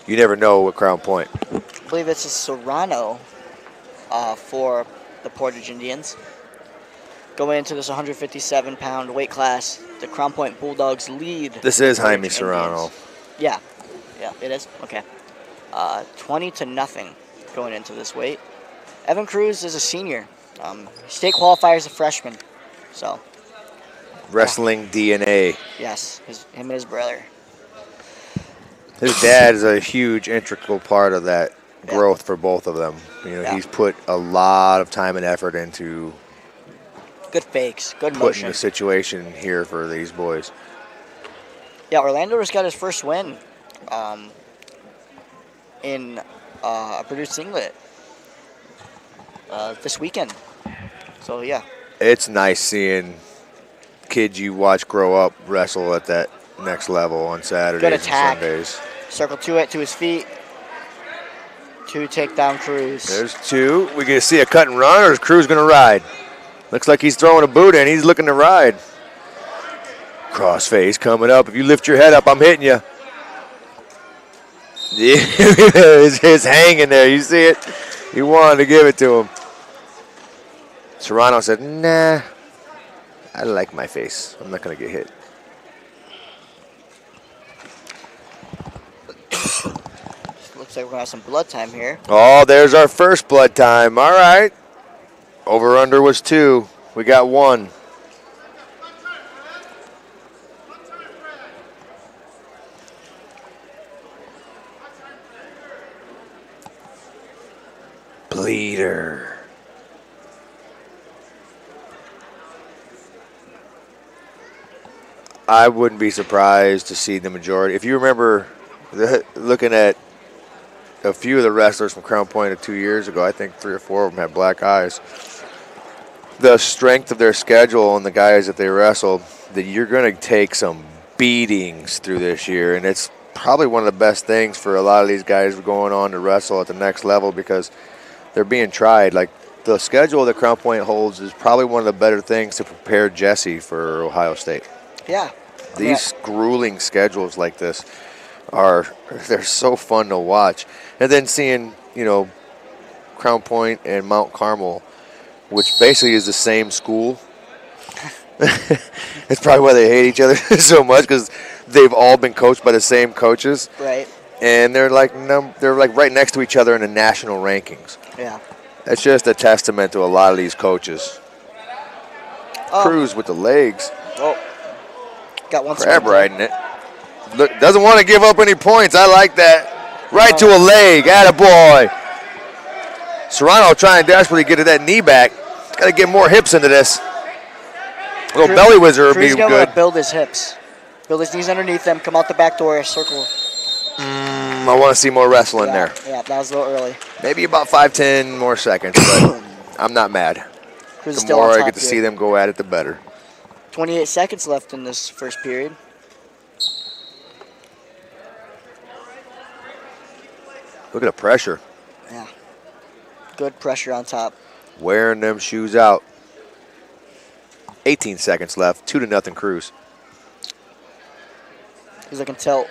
You never know with Crown Point. I believe it's a Serrano for the Portage Indians. Going into this 157-pound weight class, the Crown Point Bulldogs lead. This is Jaime Serrano. Yeah, it is. Okay, 20-0 going into this weight. Evan Cruz is a senior. State qualifier as a freshman, so. Wrestling DNA. Yes, him and his brother. His dad is a huge integral part of that growth for both of them. You know, he's put a lot of time and effort into good fakes, good putting motion. the situation here for these boys. Yeah, Orlando just got his first win in a Purdue singlet this weekend. So, yeah. It's nice seeing kids you watch grow up wrestle at that next level on Saturdays Good attack. and Sundays. Circle 2 it to his feet. 2 takedown Cruz. There's 2. We going to see a cut and run, or is Cruz going to ride? Looks like he's throwing a boot in. He's looking to ride. Crossface coming up. If you lift your head up, I'm hitting you. Yeah, it's hanging there. You see it? He wanted to give it to him. Serrano said, nah, I like my face. I'm not going to get hit. Looks like we're going to have some blood time here. Oh, there's our first blood time. All right. Over-under was 2. We got 1. Bleeder. I wouldn't be surprised to see the majority. If you remember looking at a few of the wrestlers from Crown Point 2 years ago, I think 3 or 4 of them had black eyes. The strength of their schedule and the guys that they wrestled, that you're going to take some beatings through this year, and it's probably one of the best things for a lot of these guys going on to wrestle at the next level because they're being tried. Like the schedule that Crown Point holds is probably one of the better things to prepare Jesse for Ohio State. Yeah. These grueling schedules like this they're so fun to watch. And then seeing, Crown Point and Mount Carmel, which basically is the same school. It's probably why they hate each other so much, because they've all been coached by the same coaches. Right. And they're like right next to each other in the national rankings. Yeah. It's just a testament to a lot of these coaches. Cruz with the legs. Oh. Got one Crab riding it. Look, doesn't want to give up any points. I like that. Right to a leg. Attaboy. Serrano trying desperately to get to that knee back. Got to get more hips into this. A little belly whizzer would be Cruz good. going to build his hips. Build his knees underneath them. Come out the back door. Circle. I want to see more wrestling there. Yeah, that was a little early. Maybe about 5-10 more seconds, but I'm not mad. Cruz The more I get to see them go at it, the better. 28 seconds left in this first period. Look at the pressure. Yeah. Good pressure on top. Wearing them shoes out. 18 seconds left. 2-0 Cruz. He's looking tilt.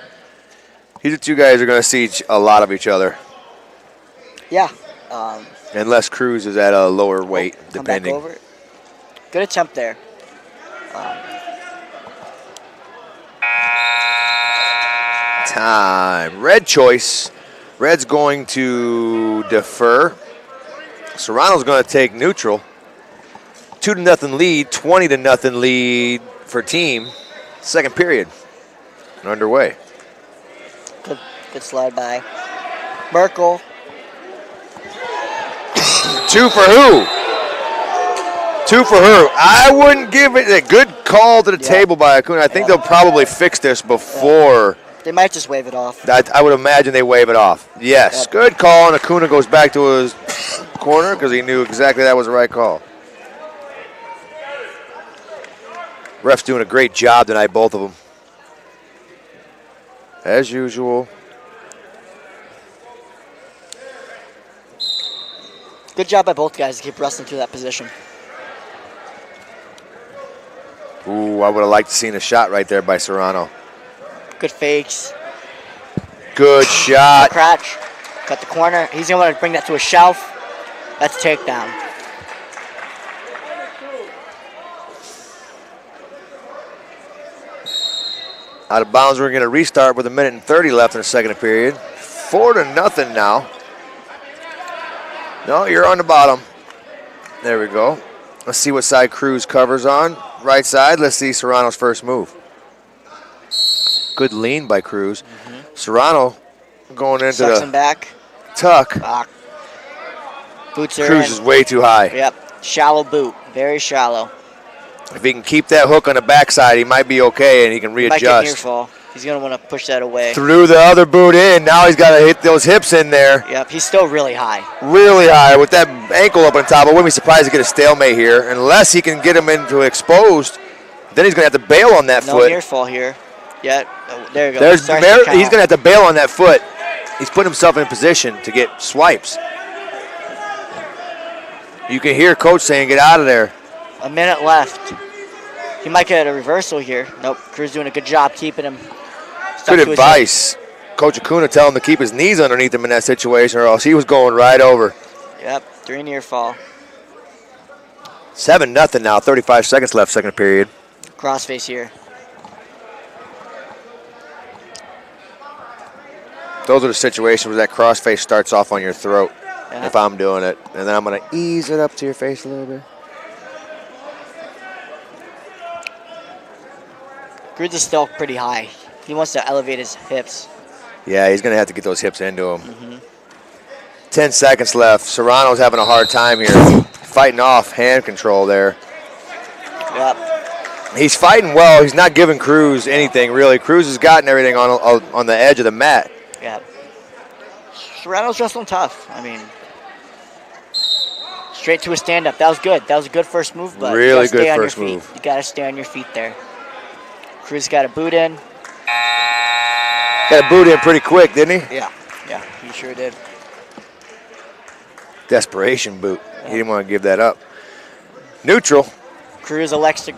These 2 guys are going to see a lot of each other. Yeah. Unless Cruz is at a lower weight, depending. Come back over. Good attempt there. Time. Red choice. Red's going to defer. Serrano's going to take neutral. 2-0 lead, 20-0 lead for team. Second period underway. Good slide by Merkel. 2 for who? 2 for who? I wouldn't give it a good call to the table by Acuna. I think they'll probably fix this before. They might just wave it off. I would imagine they wave it off. Yes, good call, and Acuna goes back to his corner because he knew exactly that was the right call. Ref's doing a great job tonight, both of them. As usual. Good job by both guys to keep wrestling through that position. Ooh, I would have liked to seen a shot right there by Serrano. Good fakes. Good shot. Crotch. Cut the corner. He's going to want to bring that to a shelf. That's a takedown. Out of bounds, we're going to restart with 1:30 left in the second period. 4-0 now. No, you're on the bottom. There we go. Let's see what side Cruz covers on. Right side, let's see Serrano's first move. Good lean by Cruz. Serrano going into Sucks the him back. tuck. Boots are Cruz in. is way too high. Yep. Shallow boot. Very shallow. If he can keep that hook on the backside, he might be okay and he can He might get near readjust. fall. He's going to want to push that away. Threw the other boot in. Now he's got to hit those hips in there. Yep. He's still really high. Really high with that ankle up on top. I wouldn't be surprised to get a stalemate here unless he can get him into exposed. Then he's going to have to bail on that No foot. near fall here. Yet. Oh, there you go. He's Starts going to count. to have to bail on that foot. He's putting himself in position to get swipes. You can hear Coach saying, get out of there. A minute left. He might get a reversal here. Nope. Cruz doing a good job keeping him. stuck Good to his advice. Coach Acuna telling him to keep his knees underneath him in that situation or else he was going right over. hip. Yep. 3 near fall. 7-0 now, 35 seconds left, second period. Crossface here. Those are the situations where that crossface starts off on your throat Yeah. if I'm doing it. And then I'm going to ease it up to your face a little bit. Cruz is still pretty high. He wants to elevate his hips. Yeah, he's going to have to get those hips into him. 10 seconds left. Serrano's having a hard time here. Fighting off hand control there. Yep. He's fighting well. He's not giving Cruz anything, really. Cruz has gotten everything on the edge of the mat. Yep. Serrano's wrestling tough. I mean, straight to a stand-up. That was good. That was a good first move, but Really you gotta stay good on your first feet. move. You got to stay on your feet there. Cruz got a boot in. Got a boot in pretty quick, didn't he? Yeah. Yeah, he sure did. Desperation boot. He didn't want to give that up. Neutral. Cruz elects to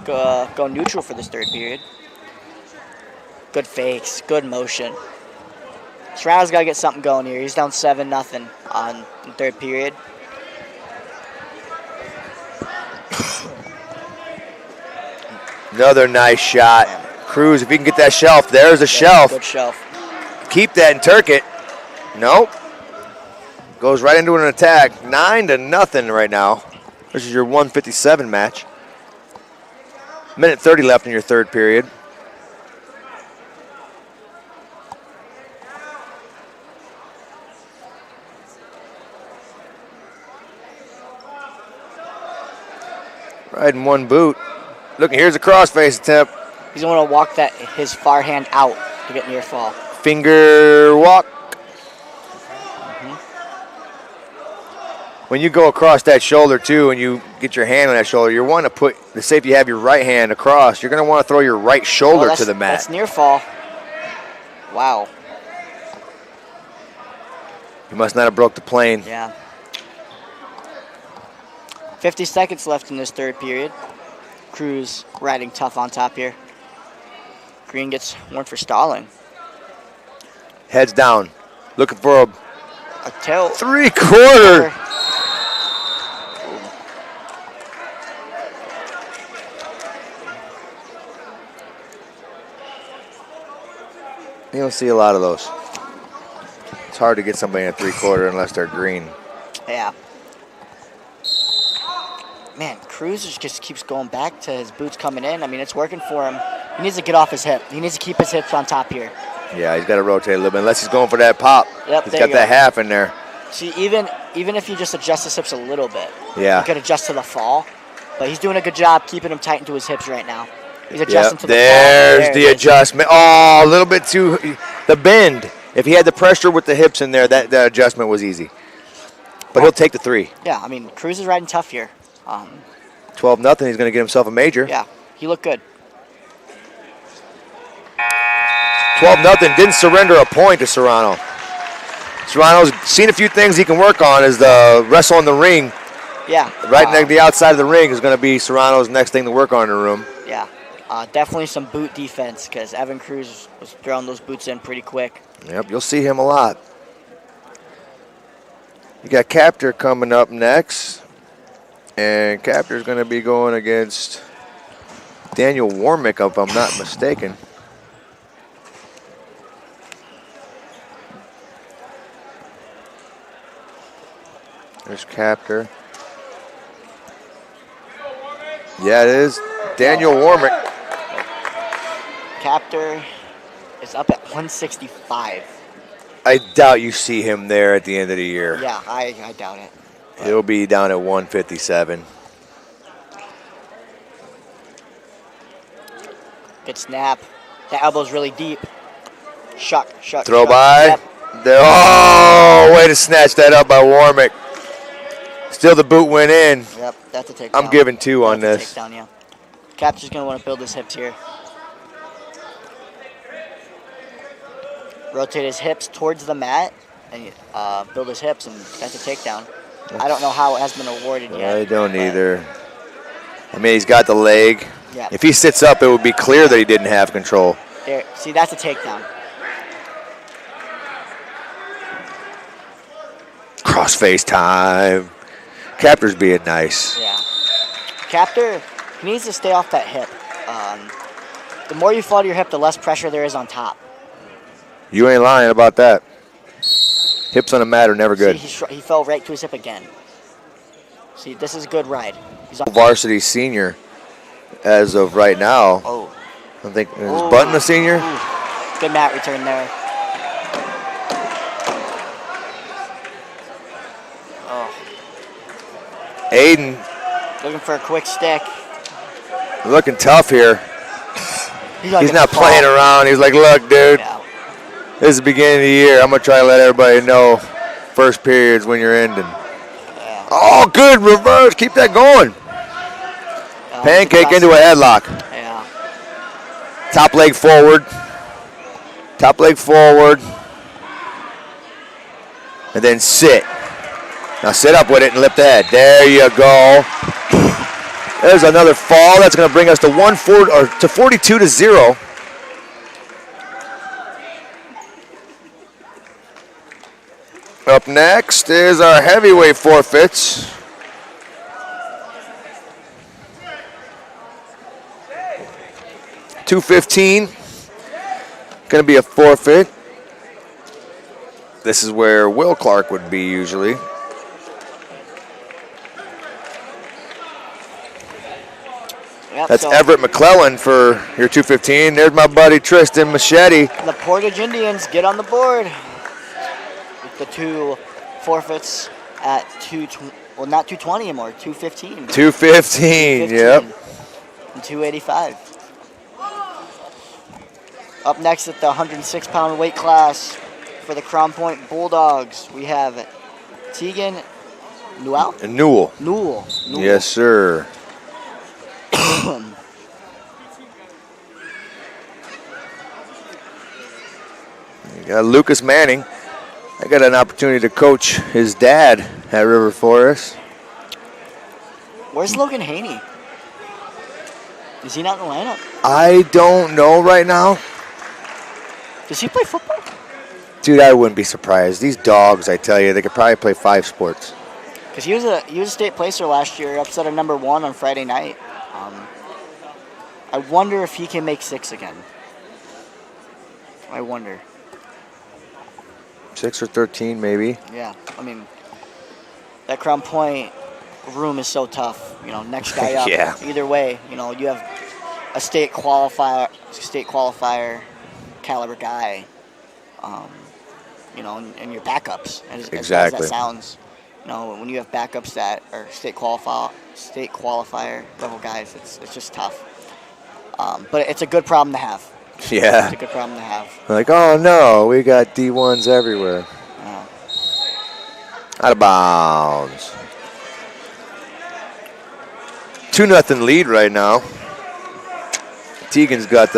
go neutral for this third period. Good fakes, good motion. Serrano's got to get something going here. He's down 7-0 on the third period. Another nice shot. Cruz, if he can get that shelf, there's a shelf. Good shelf. Keep that and Turk it. Nope. Goes right into an attack. 9-0 right now. This is your 157 match. 1:30 left in your third period. Riding one boot. Look, here's a crossface attempt. He's going to want to walk his far hand out to get near fall. Finger walk. When you go across that shoulder too and you get your hand on that shoulder, you want to put, say if you have your right hand across, you're going to want to throw your right shoulder to the mat. That's near fall. Wow. You must not have broke the plane. Yeah. 50 seconds left in this third period. Cruz riding tough on top here. Green gets warned for stalling. Heads down. Looking for A tail. three-quarter. You don't see a lot of those. It's hard to get somebody in a three-quarter unless they're green. Yeah. Man, Cruz just keeps going back to his boots coming in. I mean, it's working for him. He needs to get off his hip. He needs to keep his hips on top here. Yeah, he's got to rotate a little bit, unless he's going for that pop. Yep, he's there got you that go. half in there. See, even if you just adjust his hips a little bit, Yeah. you could adjust to the fall. But he's doing a good job keeping him tight into his hips right now. He's adjusting to the fall. There's the adjustment. Oh, a little bit too, the bend. If he had the pressure with the hips in there, that adjustment was easy. But he'll take the 3. Yeah, I mean, Cruz is riding tough here. 12-0, he's going to get himself a major. Yeah, he looked good. 12-0, didn't surrender a point to Serrano. Serrano's seen a few things he can work on as the wrestle in the ring. Yeah. Right next to the outside of the ring is going to be Serrano's next thing to work on in the room. Yeah, definitely some boot defense because Evan Cruz was throwing those boots in pretty quick. Yep, you'll see him a lot. You got Capter coming up next. And Capter's going to be going against Daniel Warmick, if I'm not mistaken. There's Capter. Yeah, it is Daniel Warmick. Capter is up at 165. I doubt you see him there at the end of the year. Yeah, I doubt it. He'll be down at 157. Good snap. That elbow's really deep. Shuck. Throw by. Yep. Oh, way to snatch that up by Warmick. Still the boot went in. Yep, that's a takedown. I'm giving 2 on this. Takedown, yeah. Capter's going to want to build his hips here. Rotate his hips towards the mat and build his hips, and that's a takedown. I don't know how it has been awarded yet. I don't either. I mean, he's got the leg. Yeah. If he sits up, it would be clear that he didn't have control. There, see, that's a takedown. Crossface time. Capter's being nice. Yeah. Capter, he needs to stay off that hip. The more you fall to your hip, the less pressure there is on top. You ain't lying about that. Hips on the mat are never good. See, he fell right to his hip again. See, this is a good ride. He's on Varsity senior as of right now. Oh. I think is Button a senior? Ooh. Good mat return there. Oh. Aiden Looking for a quick stick. looking tough here. He's not playing around. He's like, look, dude, Yeah. this is the beginning of the year. I'm going to try to let everybody know first period's when you're ending. Yeah. Oh, good reverse. Keep that going. Pancake into a headlock. Yeah. Top leg forward. Top leg forward. And then sit. Now sit up with it and lift the head. There you go. There's another fall. That's going to bring us to 42-0. Up next is our heavyweight forfeits. $215. Going to be a forfeit. This is where Will Clark would be usually. Yep, That's so Everett McClellan for your 215. There's my buddy Tristan Machete. the Portage Indians get on the board with the 2 forfeits at not 220 anymore, 215. 215, yep. And 285. Up next at the 106-pound weight class for the Crown Point Bulldogs, we have Tegan Newell. Newell. Yes, sir. You got Lucas Manning. I got an opportunity to coach his dad at River Forest. Where's Logan Haney? Is he not in the lineup? I don't know right now. Does he play football? Dude, I wouldn't be surprised. These dogs, I tell you, they could probably play 5 sports. Because he was a state placer last year, upset a number 1 on Friday night. I wonder if he can make 6 again. I wonder. 6 or 13, maybe. Yeah, I mean, that Crown Point room is so tough. You know, next guy up. Yeah. Either way, you know, you have a state qualifier caliber guy. and your backups. As bad as Exactly. that sounds, when you have backups that are state qualifier level guys, it's just tough. But it's a good problem to have. Yeah. It's a good problem to have. Like, oh no, we got D1s everywhere. Yeah. Out of bounds. 2-0 lead right now. Tegan's got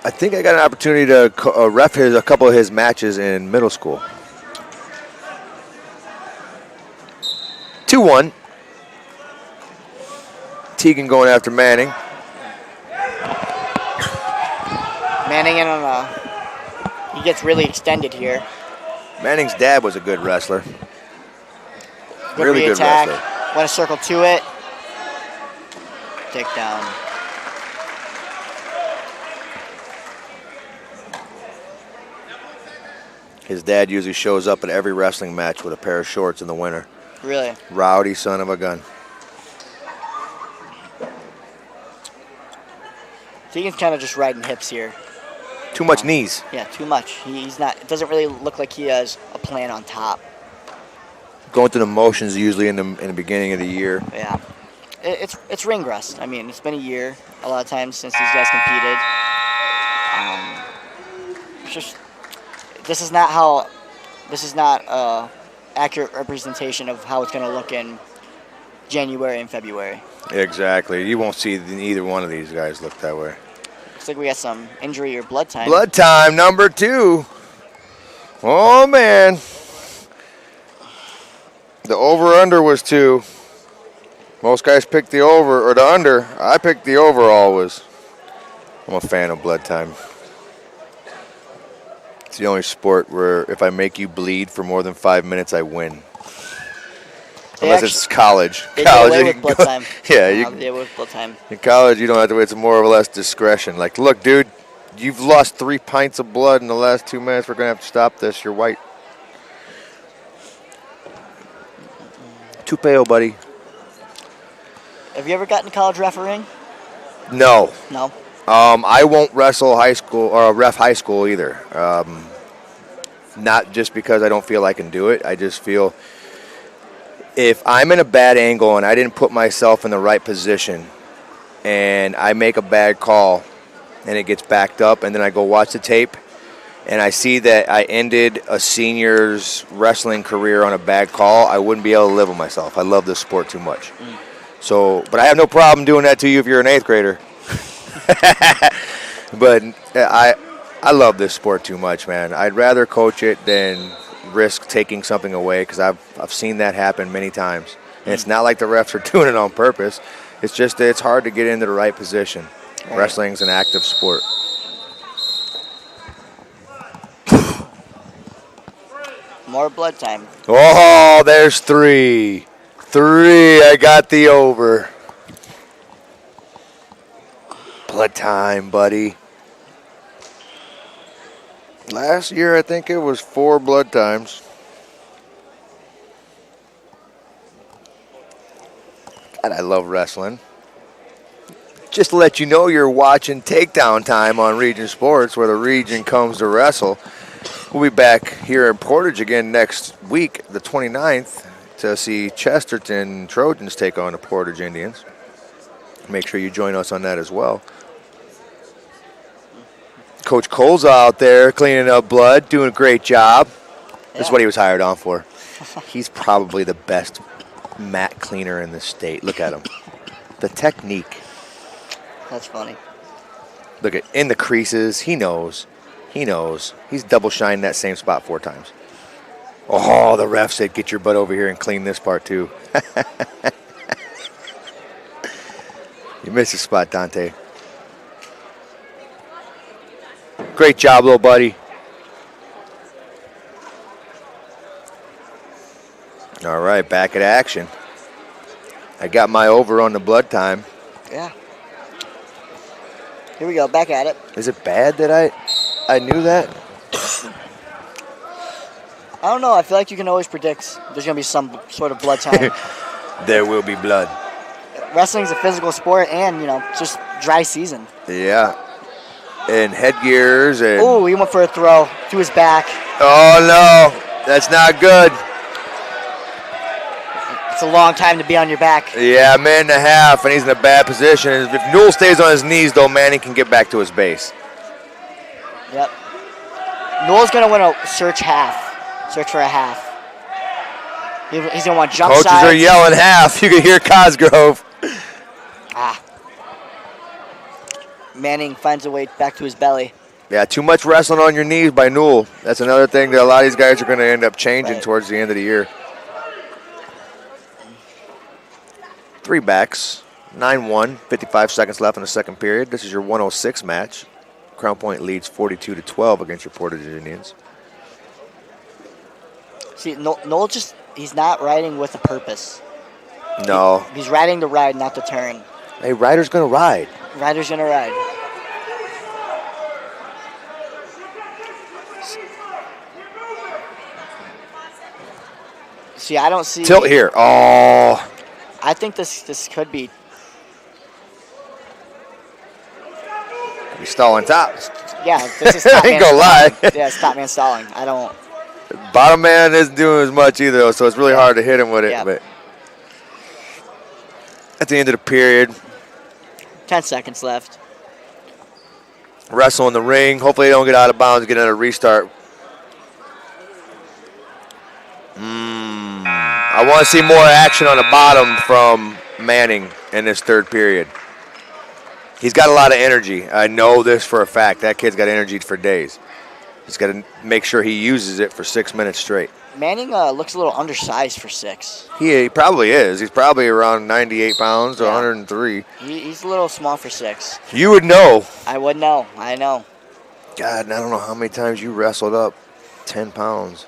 I think I got an opportunity to ref a couple of his matches in middle school. 2-1. Tegan going after Manning. Manning he gets really extended here. Manning's dad was a good wrestler. Good Really good re-attack. wrestler. Went a circle to it. Takedown. His dad usually shows up at every wrestling match with a pair of shorts in the winter. Really? Rowdy son of a gun. Tegan's kind of just riding hips here. Too much knees. Yeah, too much. He's not. It doesn't really look like he has a plan on top. Going through the motions usually in the beginning of the year. Yeah, it's ring rust. I mean, it's been a year a lot of times since these guys competed. It's just this is not accurate representation of how it's going to look in January and February. Exactly. You won't see either one of these guys look that way. Looks like we got some injury or blood time. Blood time, number 2. Oh, man. The over-under was 2. Most guys picked the over, or the under. I picked the over always. I'm a fan of blood time. It's the only sport where if I make you bleed for more than 5 minutes, I win. Unless it's college. They College, get away you with can blood go- time. Yeah, They you get away with blood time. in college, you don't have to wait. It's more or less discretion. Like, look, dude, you've lost 3 pints of blood in the last 2 minutes. We're going to have to stop this. You're white. Tupeo, buddy. Have you ever gotten to college refereeing? No. No. I won't wrestle high school or ref high school either. Not just because I don't feel I can do it. I just feel if I'm in a bad angle and I didn't put myself in the right position and I make a bad call and it gets backed up and then I go watch the tape and I see that I ended a senior's wrestling career on a bad call, I wouldn't be able to live with myself. I love this sport too much. So, but I have no problem doing that to you if you're an 8th grader. But I love this sport too much, man. I'd rather coach it than risk taking something away because I've seen that happen many times. And it's not like the refs are doing it on purpose. It's just that it's hard to get into the right position. Right. Wrestling's an active sport. More blood time. Oh, there's 3. 3, I got the over. Blood time, buddy. Last year, I think it was 4 blood times. God, I love wrestling. Just to let you know, you're watching Takedown Time on Region Sports, where the region comes to wrestle. We'll be back here in Portage again next week, the 29th, to see Chesterton Trojans take on the Portage Indians. Make sure you join us on that as well. Coach Cole's out there cleaning up blood, doing a great job. That's what he was hired on for. He's probably the best mat cleaner in the state. Look at him. The technique. That's funny. Look at in the creases. He knows. He knows. He's double shined that same spot 4 times. Oh, the ref said, get your butt over here and clean this part too. You missed a spot, Dante. Great job, little buddy. All right, back at action. I got my over on the blood time. Yeah. Here we go, back at it. Is it bad that I knew that? I don't know. I feel like you can always predict there's going to be some sort of blood time. There will be blood. Wrestling's a physical sport and, it's just dry season. Yeah. and headgears. And Oh, he went for a throw to his back. oh, no. That's not good. It's a long time to be on your back. Yeah, a minute and a half, and he's in a bad position. If Newell stays on his knees, though, Manning can get back to his base. Yep. Newell's going to want to search half. Search for a half. He's going to want jump Coaches sides. are yelling half. You can hear Cosgrove. Manning finds a way back to his belly. Yeah, too much wrestling on your knees by Newell. That's another thing that a lot of these guys are going to end up changing towards the end of the year. 3 backs, 9-1, 55 seconds left in the second period. This is your 106 match. Crown Point leads 42-12 against your Portage Indians. See, Noel he's not riding with a purpose. No. He's riding to ride, not to turn. Hey, Ryder's going to ride. Ryder's going to ride. See, I don't see... Tilt here. Oh. I think this could be... He's stalling top. Yeah, this is top I man ain't gonna lie. Yeah, it's top man stalling. I don't... Bottom man isn't doing as much either, though, so it's really hard to hit him with it. Yeah. But at the end of the period, 10 seconds left. wrestle in the ring. Hopefully they don't get out of bounds and get another restart. I want to see more action on the bottom from Manning in this third period. He's got a lot of energy. I know this for a fact. That kid's got energy for days. He's got to make sure he uses it for 6 minutes straight. Manning looks a little undersized for 6. He probably is. He's probably around 98 pounds or 103. He's a little small for 6. You would know. I would know. I know. God, I don't know how many times you wrestled up 10 pounds.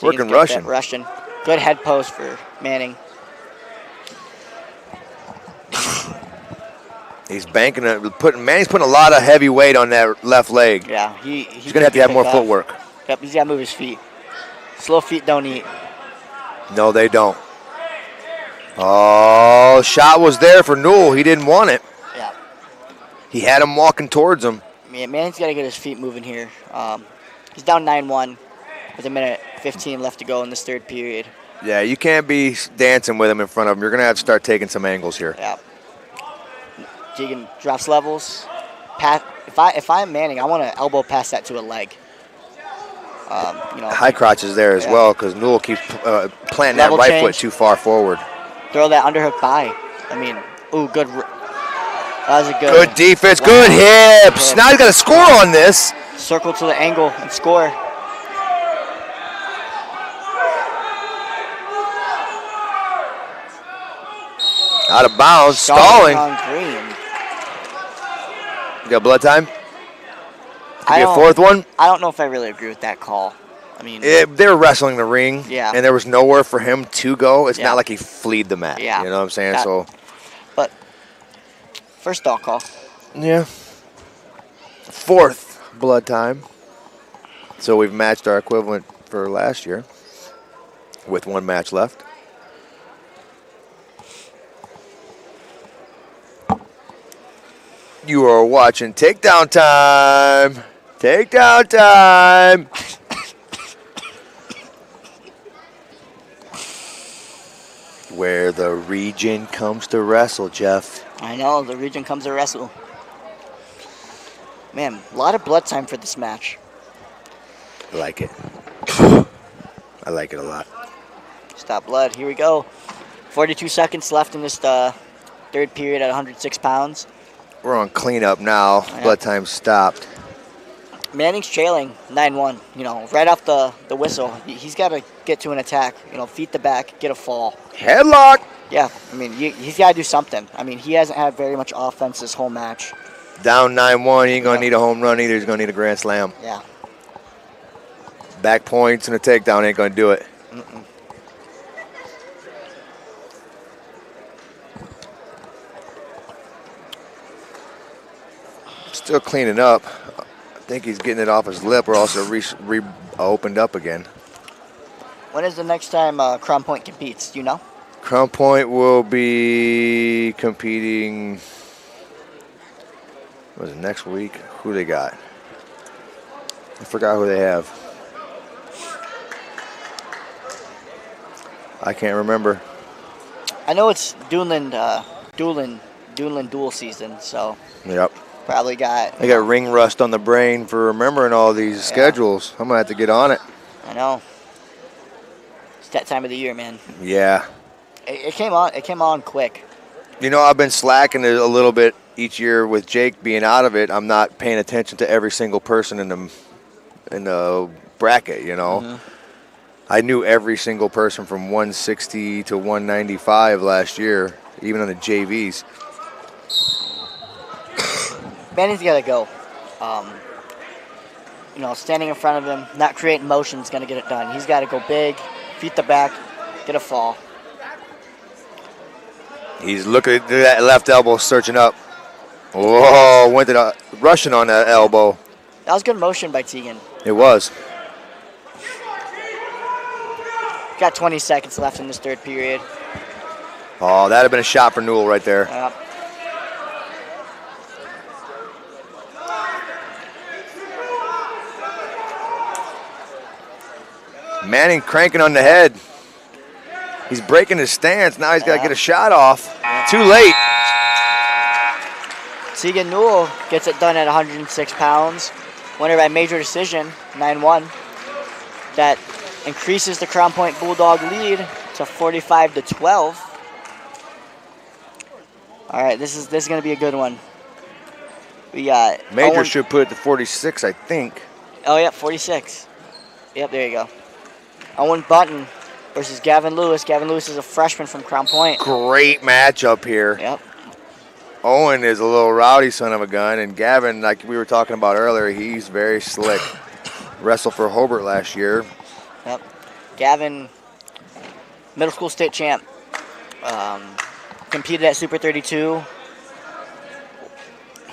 Working Russian. Russian. Good head post for Manning. He's banking it. Manning's putting a lot of heavy weight on that left leg. Yeah, he's going to have more footwork. Yep, he's got to move his feet. Slow feet don't eat. No, they don't. Oh, shot was there for Newell. He didn't want it. Yeah. He had him walking towards him. Yeah, Manning's got to get his feet moving here. He's down 9-1 with 1:15 left to go in this third period. Yeah, you can't be dancing with him in front of him. You're going to have to start taking some angles here. Yeah. Keegan drops levels. If I'm Manning, I want to elbow pass that to a leg. High crotch is there as well because Newell keeps planting that right foot too far forward. Throw that underhook by. I mean, ooh, good. That was a good defense, good hips. Now he's got to score on this. Circle to the angle and score. Out of bounds, stalling. On green. You got blood time? Could be a fourth one? I don't know if I really agree with that call. I mean, they were wrestling the ring, yeah, and there was nowhere for him to go. It's not like he fleed the mat. Yeah. You know what I'm saying? But first dog call. Yeah. Fourth blood time. So we've matched our equivalent for last year with one match left. You are watching Takedown Time. Takedown Time. Where the region comes to wrestle, Jeff. I know, the region comes to wrestle. Man, a lot of blood time for this match. I like it. I like it a lot. Stop blood. Here we go. 42 seconds left in this third period at 106 pounds. We're on cleanup now. Yeah. Blood time stopped. Manning's trailing 9-1. Right off the whistle, he's got to get to an attack. Feet the back, get a fall. Headlock. Yeah, I mean, he's got to do something. I mean, he hasn't had very much offense this whole match. Down 9-1. He ain't going to need a home run either. He's going to need a grand slam. Yeah. Back points and a takedown ain't going to do it. Mm-mm. Still cleaning up. I think he's getting it off his lip or also opened up again. When is the next time Crown Point competes? Do you know? Crown Point will be competing What was it, next week? Who they got? I forgot who they have. I can't remember. I know it's dual season, so Yep. probably got. I got ring rust on the brain for remembering all these schedules. I'm gonna have to get on it. I know. It's that time of the year, man. Yeah. It came on. It came on quick. You know, I've been slacking it a little bit each year with Jake being out of it. I'm not paying attention to every single person in the bracket. You know, I knew every single person from 160 to 195 last year, even on the JVs. Manny's got to go. You know, standing in front of him, not creating motion is going to get it done. He's got to go big, feet the back, get a fall. He's looking at that left elbow, searching up. Whoa, went to the rushing on that elbow. That was good motion by Tegan. It was. Got 20 seconds left in this third period. Oh, that'd have been a shot for Newell right there. Yep. Manning cranking on the head. He's breaking his stance. Now he's got to get a shot off. Too late. Tegan Newell gets it done at 106 pounds. Winner by major decision, 9-1. That increases the Crown Point Bulldog lead to 45-12. All right, this is going to be a good one. We got Major should put it to 46, I think. Oh, yep, 46. Yep, there you go. Owen Button versus Gavin Lewis. Gavin Lewis is a freshman from Crown Point. Great matchup here. Yep. Owen is a little rowdy son of a gun, and Gavin, like we were talking about earlier, he's very slick. Wrestled for Hobart last year. Yep. Gavin, middle school state champ. Competed at Super 32.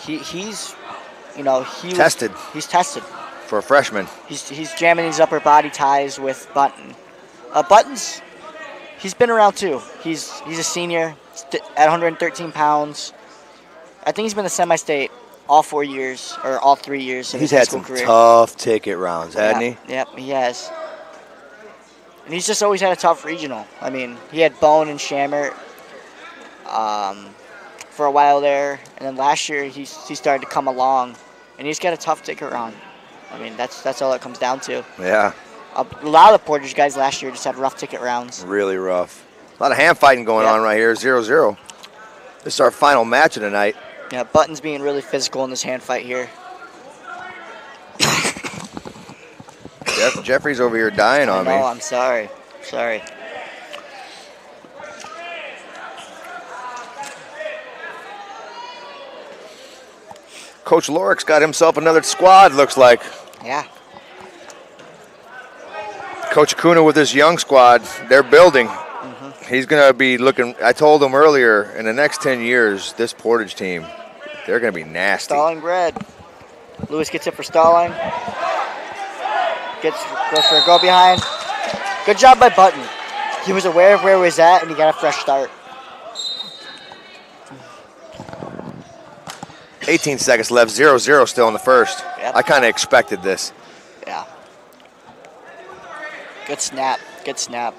He's tested. He's tested. For a freshman. He's jamming these upper body ties with Button. Button's, he's been around too. He's a senior at 113 pounds. I think he's been the semi-state all 4 years, or all 3 years of his high school career. He's had some tough ticket rounds, hasn't he? Yep, he has. And he's just always had a tough regional. I mean, he had Bone and Shammer for a while there, and then last year he started to come along, and he's got a tough ticket round. I mean, that's all it comes down to. Yeah. A lot of the Portage guys last year just had rough ticket rounds. Really rough. A lot of hand fighting going on right here, 0-0. This is our final match of the night. Yeah, Button's being really physical in this hand fight here. Jeffrey's over here dying on me. No, I'm sorry. Sorry. Coach Lorik's got himself another squad, looks like. Yeah. Coach Acuna with this young squad, they're building. He's going to be looking, I told him earlier, in the next 10 years, this Portage team, they're going to be nasty. Stalling bread. Lewis gets it for stalling. Goes for a go behind. Good job by Button. He was aware of where he was at, and he got a fresh start. 18 seconds left, 0-0 still in the first. Yep. I kind of expected this. Yeah. Good snap. Good snap.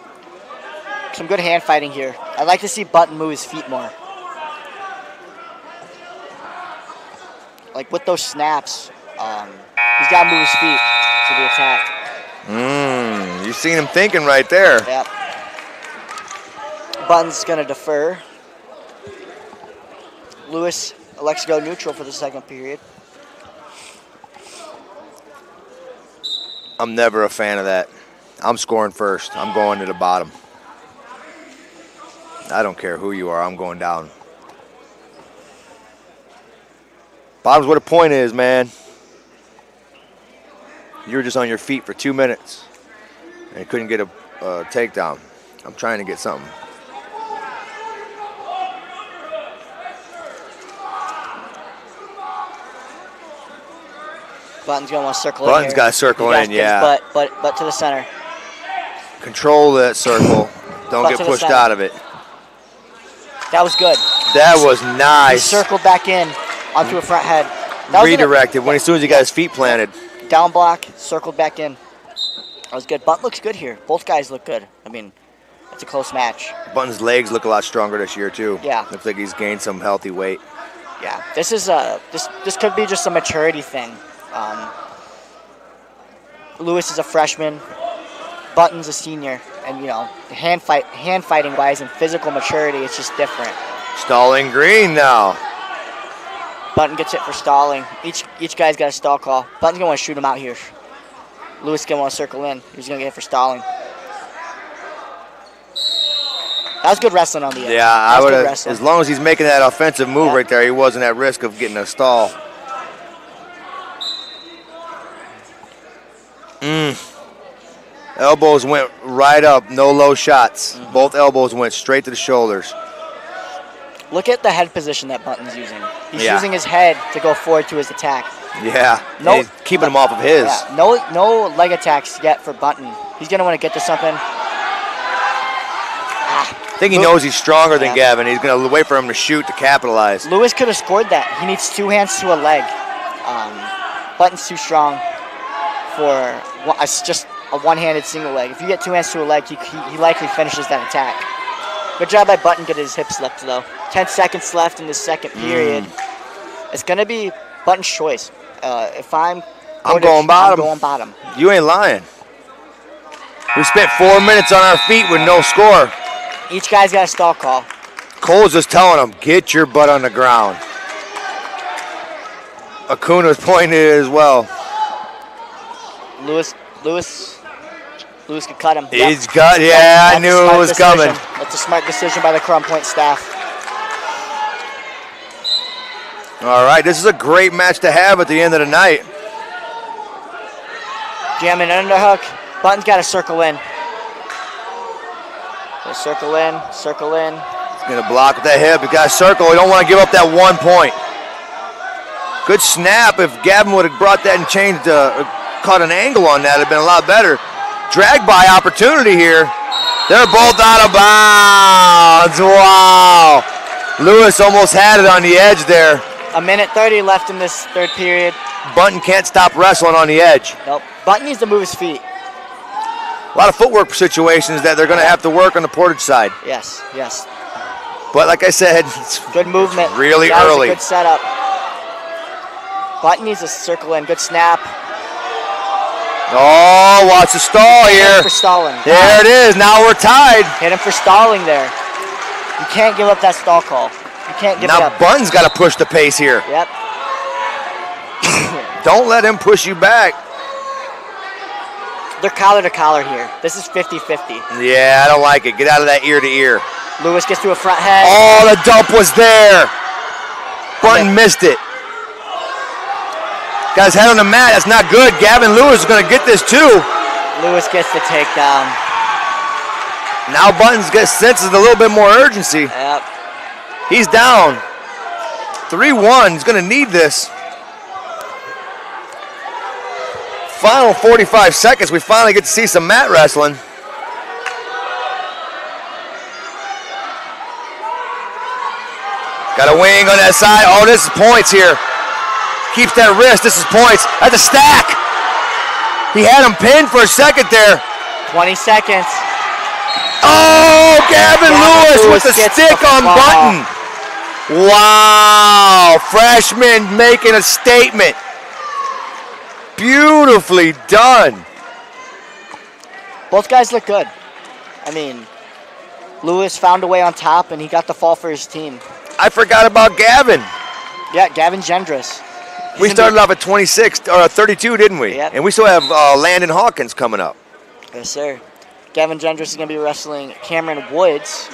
Some good hand fighting here. I'd like to see Button move his feet more. Like with those snaps, he's got to move his feet to the attack. You've seen him thinking right there. Yep. Button's going to defer. Lewis elects to go neutral for the second period. I'm never a fan of that. I'm scoring first. I'm going to the bottom. I don't care who you are. I'm going down. Bottom's what a point is, man. You were just on your feet for 2 minutes and you couldn't get a takedown. I'm trying to get something. Button's going to want to circle Button's in. Got to circle in, yeah. But to the center. Control that circle. Don't get pushed out of it. That was good. That was nice. He circled back in onto a front head. redirected as soon as he got his feet planted. Down block, circled back in. That was good. Butt looks good here. Both guys look good. I mean, it's a close match. Button's legs look a lot stronger this year too. Yeah. Looks like he's gained some healthy weight. Yeah, this is this could be just a maturity thing. Lewis is a freshman. Button's a senior, and you know, hand fighting wise and physical maturity, it's just different. Stalling green now. Button gets hit for stalling. Each guy's got a stall call. Button's gonna want to shoot him out here. Lewis gonna want to circle in. He's gonna get hit for stalling. That was good wrestling on the end. Yeah, I would have. As long as he's making that offensive move right there, he wasn't at risk of getting a stall. Elbows went right up, no low shots. Both elbows went straight to the shoulders. Look at the head position that Button's using. He's using his head to go forward to his attack. Yeah, he's keeping him off of his. Yeah, no leg attacks yet for Button. He's going to want to get to something. I think he knows he's stronger than Gavin. He's going to wait for him to shoot to capitalize. Lewis could have scored that. He needs 2 hands to a leg. Button's too strong for just a one-handed single leg. If you get 2 hands to a leg, he likely finishes that attack. Good job by Button getting his hips left, though. 10 seconds left in the second period. It's going to be Button's choice. If I'm Portage, going bottom. I'm going bottom. You ain't lying. We spent 4 minutes on our feet with no score. Each guy's got a stall call. Cole's just telling him, get your butt on the ground. Acuna's pointing it as well. Lewis could cut him. He's got, I knew it was coming. That's a smart decision by the Crumb Point staff. All right, this is a great match to have at the end of the night. Jamming underhook. Button's got to circle in. Circle in. He's going to block with that hip. He's got to circle. We don't want to give up that 1 point. Good snap. If Gavin would have brought that and changed, caught an angle on that, it would have been a lot better. Drag by opportunity here. They're both out of bounds. Wow. Lewis almost had it on the edge there. 1:30 left in this third period. Button can't stop wrestling on the edge. Nope. Button needs to move his feet. A lot of footwork situations that they're going to have to work on the Portage side. Yes. But like I said, it's good movement. Really that early. Was a good setup. Button needs to circle in. Good snap. Oh, watch the stall here. Hit him for stalling. There it is. Now we're tied. Hit him for stalling there. You can't give up that stall call. You can't give it up. Now Button's got to push the pace here. Yep. Don't let him push you back. They're collar to collar here. This is 50-50. Yeah, I don't like it. Get out of that ear to ear. Lewis gets to a front head. Oh, the dump was there. Button missed it. Got his head on the mat. That's not good. Gavin Lewis is going to get this too. Lewis gets the takedown. Now Button's senses a little bit more urgency. Yep. He's down. 3-1. He's going to need this. Final 45 seconds. We finally get to see some mat wrestling. Got a wing on that side. Oh, this is points here. Keeps that wrist. This is points. That's a stack. He had him pinned for a second there. 20 seconds. Oh, Gavin Lewis with the stick on Button. Wow. Freshman making a statement. Beautifully done. Both guys look good. I mean, Lewis found a way on top, and he got the fall for his team. I forgot about Gavin. Yeah, Gavin Jendras. We started off at 26 or 32, didn't we? Yep. And we still have Landon Hawkins coming up. Yes, sir. Gavin Jendras is going to be wrestling Cameron Woods.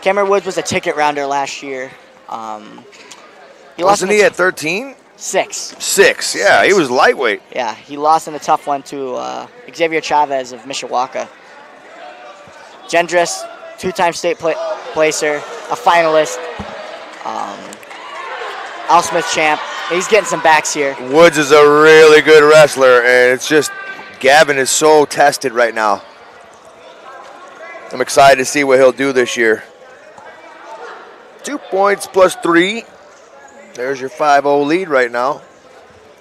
Cameron Woods was a ticket rounder last year. Wasn't he at 13? 6. Yeah, he was lightweight. Yeah, he lost in a tough one to Xavier Chavez of Mishawaka. Jendras, 2-time state placer, a finalist. Al Smith champ. He's getting some backs here. Woods is a really good wrestler, and it's just Gavin is so tested right now. I'm excited to see what he'll do this year. 2 points plus 3. There's your 5-0 lead right now.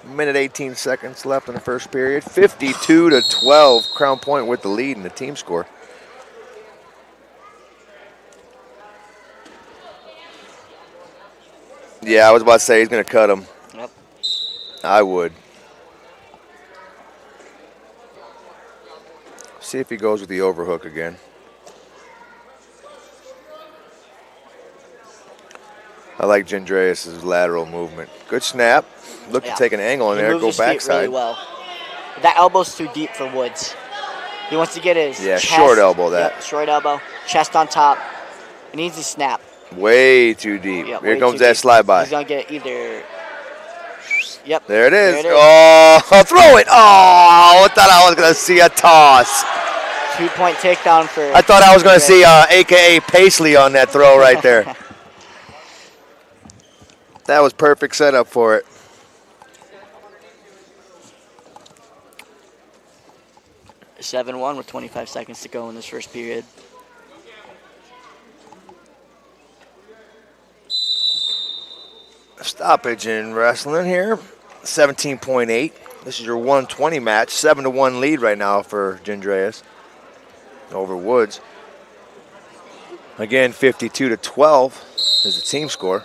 Minute 18 seconds left in the first period. 52-12. Crown Point with the lead in the team score. Yeah, I was about to say he's going to cut him. Yep. I would. See if he goes with the overhook again. I like Jendras' lateral movement. Good snap. Look to take an angle in there, go backside. Really well. That elbow's too deep for Woods. He wants to get his chest. Short elbow that. Yep, short elbow, chest on top. It needs to snap. Way too deep. Yep, Here comes that slide by. He's going to get either. Yep. There it is. Oh, throw it. Oh, I thought I was going to see a toss. 2-point takedown for. I thought I was going to see AKA Paisley on that throw right there. That was perfect setup for it. (7-1) with 25 seconds to go in this first period. Stoppage in wrestling here. 17.8. This is your 120 match. 7-1 lead right now for Jendras over Woods. Again, 52-12 is the team score.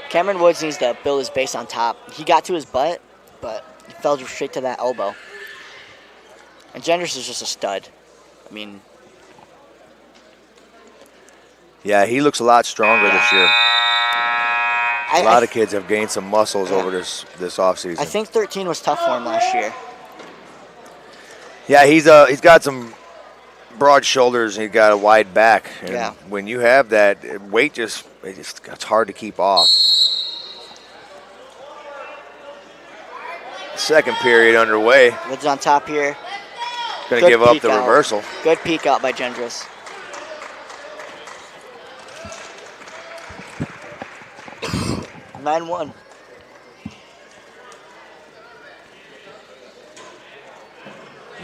Cameron Woods needs to build his base on top. He got to his butt, but he fell straight to that elbow. And Jendras is just a stud. I mean, yeah, he looks a lot stronger this year. A lot of kids have gained some muscles over this offseason. I think 13 was tough for him last year. Yeah, he's got some broad shoulders and he's got a wide back. And when you have that, weight it's hard to keep off. Second period underway. Woods on top here. Going to give up the reversal. Good peek out by Jendras. (9-1).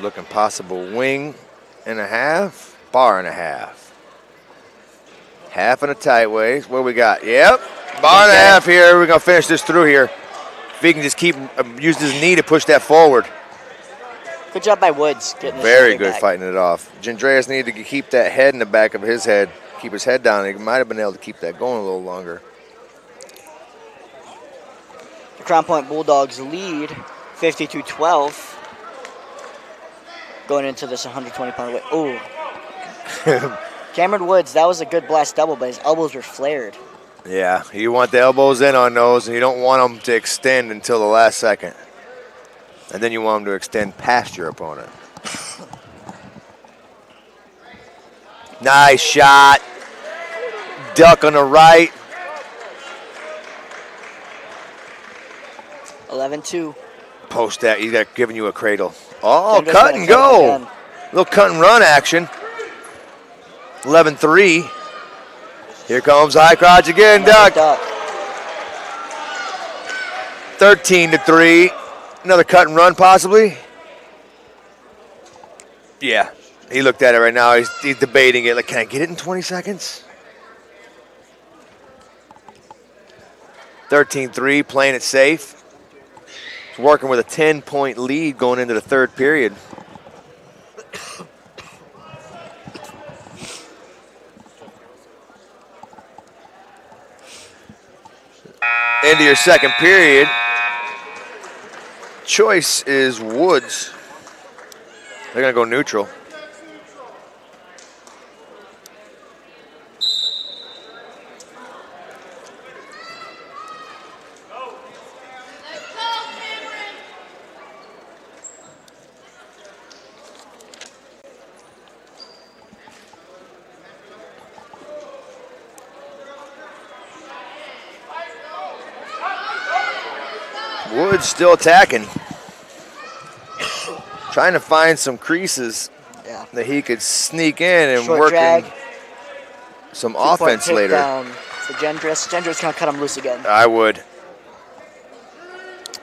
Looking possible wing and a half, bar and a half. Half and a tight waist. What we got? Yep, bar and a half here. We're going to finish this through here. If he can just keep use his knee to push that forward. Good job by Woods getting very good back. Fighting it off. Jendras needed to keep that head in the back of his head, keep his head down. He might have been able to keep that going a little longer. The Crown Point Bulldogs lead 52-12. Going into this 120-pound weight. Ooh. Cameron Woods, that was a good blast double, but his elbows were flared. Yeah, you want the elbows in on those, and you don't want them to extend until the last second. And then you want them to extend past your opponent. Nice shot. Duck on the right. 11-2. Post that. He's got giving you a cradle. Oh, cut and go. Little cut and run action. 11-3. Here comes high crotch again, Duck. 13-3. Another cut and run possibly. Yeah, he looked at it right now. He's debating it. Like, can I get it in 20 seconds? 13-3, playing it safe. He's working with a 10-point lead going into the third period. Into your second period. Choice is Woods. They're going to go neutral. Woods still attacking. Trying to find some creases that he could sneak in and work some offense later. For Jendras. Jendras going to cut him loose again. I would.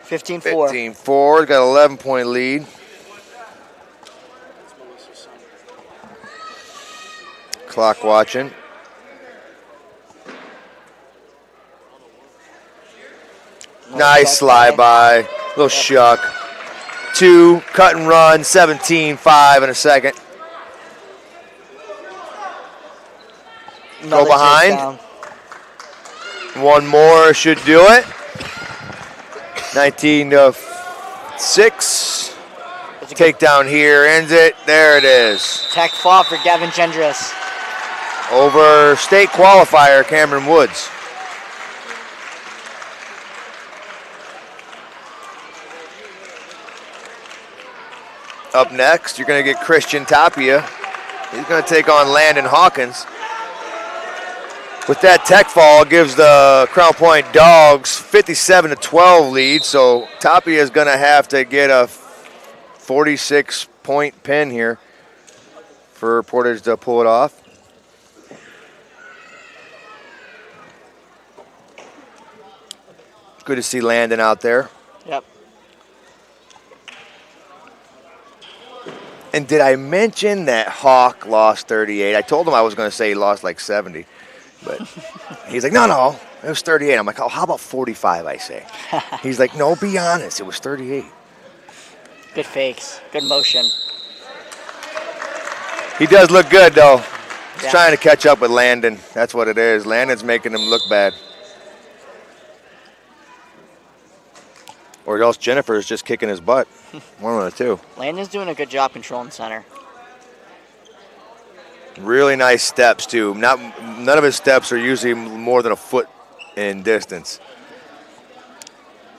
15-4. 15-4. Got an 11-point lead. Clock watching. Nice slide by. Little shuck. 2, cut and run, 17-5 in a second. Another Go behind. takedown. One more should do it. 19-6. Takedown here, ends it. There it is. Tech fall for Gavin Jendras. Over state qualifier, Cameron Woods. Up next, you're going to get Christian Tapia. He's going to take on Landon Hawkins. With that tech fall, gives the Crown Point Dogs 57-12 lead, so Tapia is going to have to get a 46-point pin here for Portage to pull it off. Good to see Landon out there. Yep. And did I mention that Hawk lost 38? I told him I was going to say he lost like 70. But he's like, no, it was 38. I'm like, oh, how about 45, I say? He's like, no, be honest, it was 38. Good fakes, good motion. He does look good, though. He's Yeah. trying to catch up with Landon. That's what it is. Landon's making him look bad. Or else Jennifer's just kicking his butt. One of the two. Landon's doing a good job controlling center. Really nice steps, too. None of his steps are usually more than a foot in distance.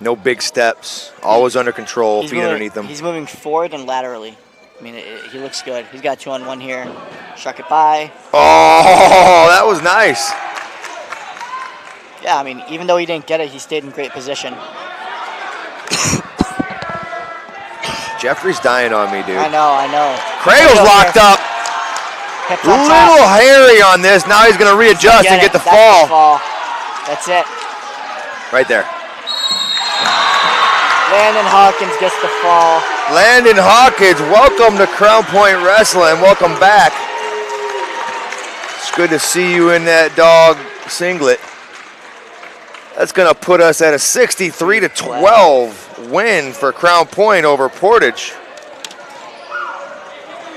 No big steps. Always under control, feet underneath him. He's moving forward and laterally. I mean, he looks good. He's got 2-on-1 here. Shuck it by. Oh, that was nice. Yeah, I mean, even though he didn't get it, he stayed in great position. Jeffrey's dying on me, dude. I know. Cradle's locked up. Hips A on little top. hairy on this. Now he's going to readjust and get the That's fall. That's it. Right there. Landon Hawkins gets the fall. Landon Hawkins, welcome to Crown Point Wrestling. Welcome back. It's good to see you in that dog singlet. That's going to put us at a 63-12 win for Crown Point over Portage.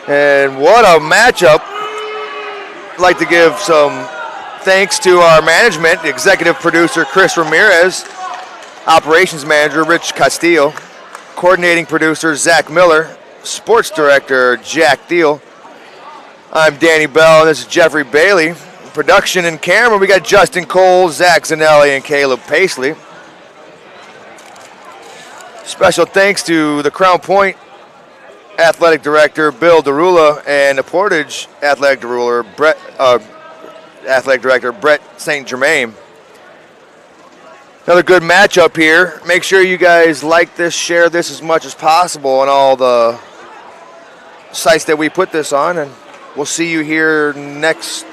And what a matchup. I'd like to give some thanks to our management, executive producer Chris Ramirez, operations manager Rich Castillo, coordinating producer Zach Miller, sports director Jack Thiel. I'm Danny Bell, and this is Jeffrey Bailey. Production and camera, we got Justin Cole, Zach Zanelli, and Caleb Paisley. Special thanks to the Crown Point Athletic Director Bill Derula and the Portage Athletic Director Brett St. Germain. Another good matchup here. Make sure you guys like this, share this as much as possible on all the sites that we put this on, and we'll see you here next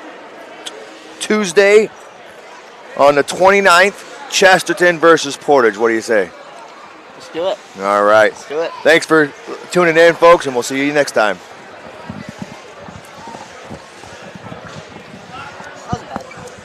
Tuesday on the 29th, Chesterton versus Portage. What do you say? Let's do it. All right. Let's do it. Thanks for tuning in, folks, and we'll see you next time.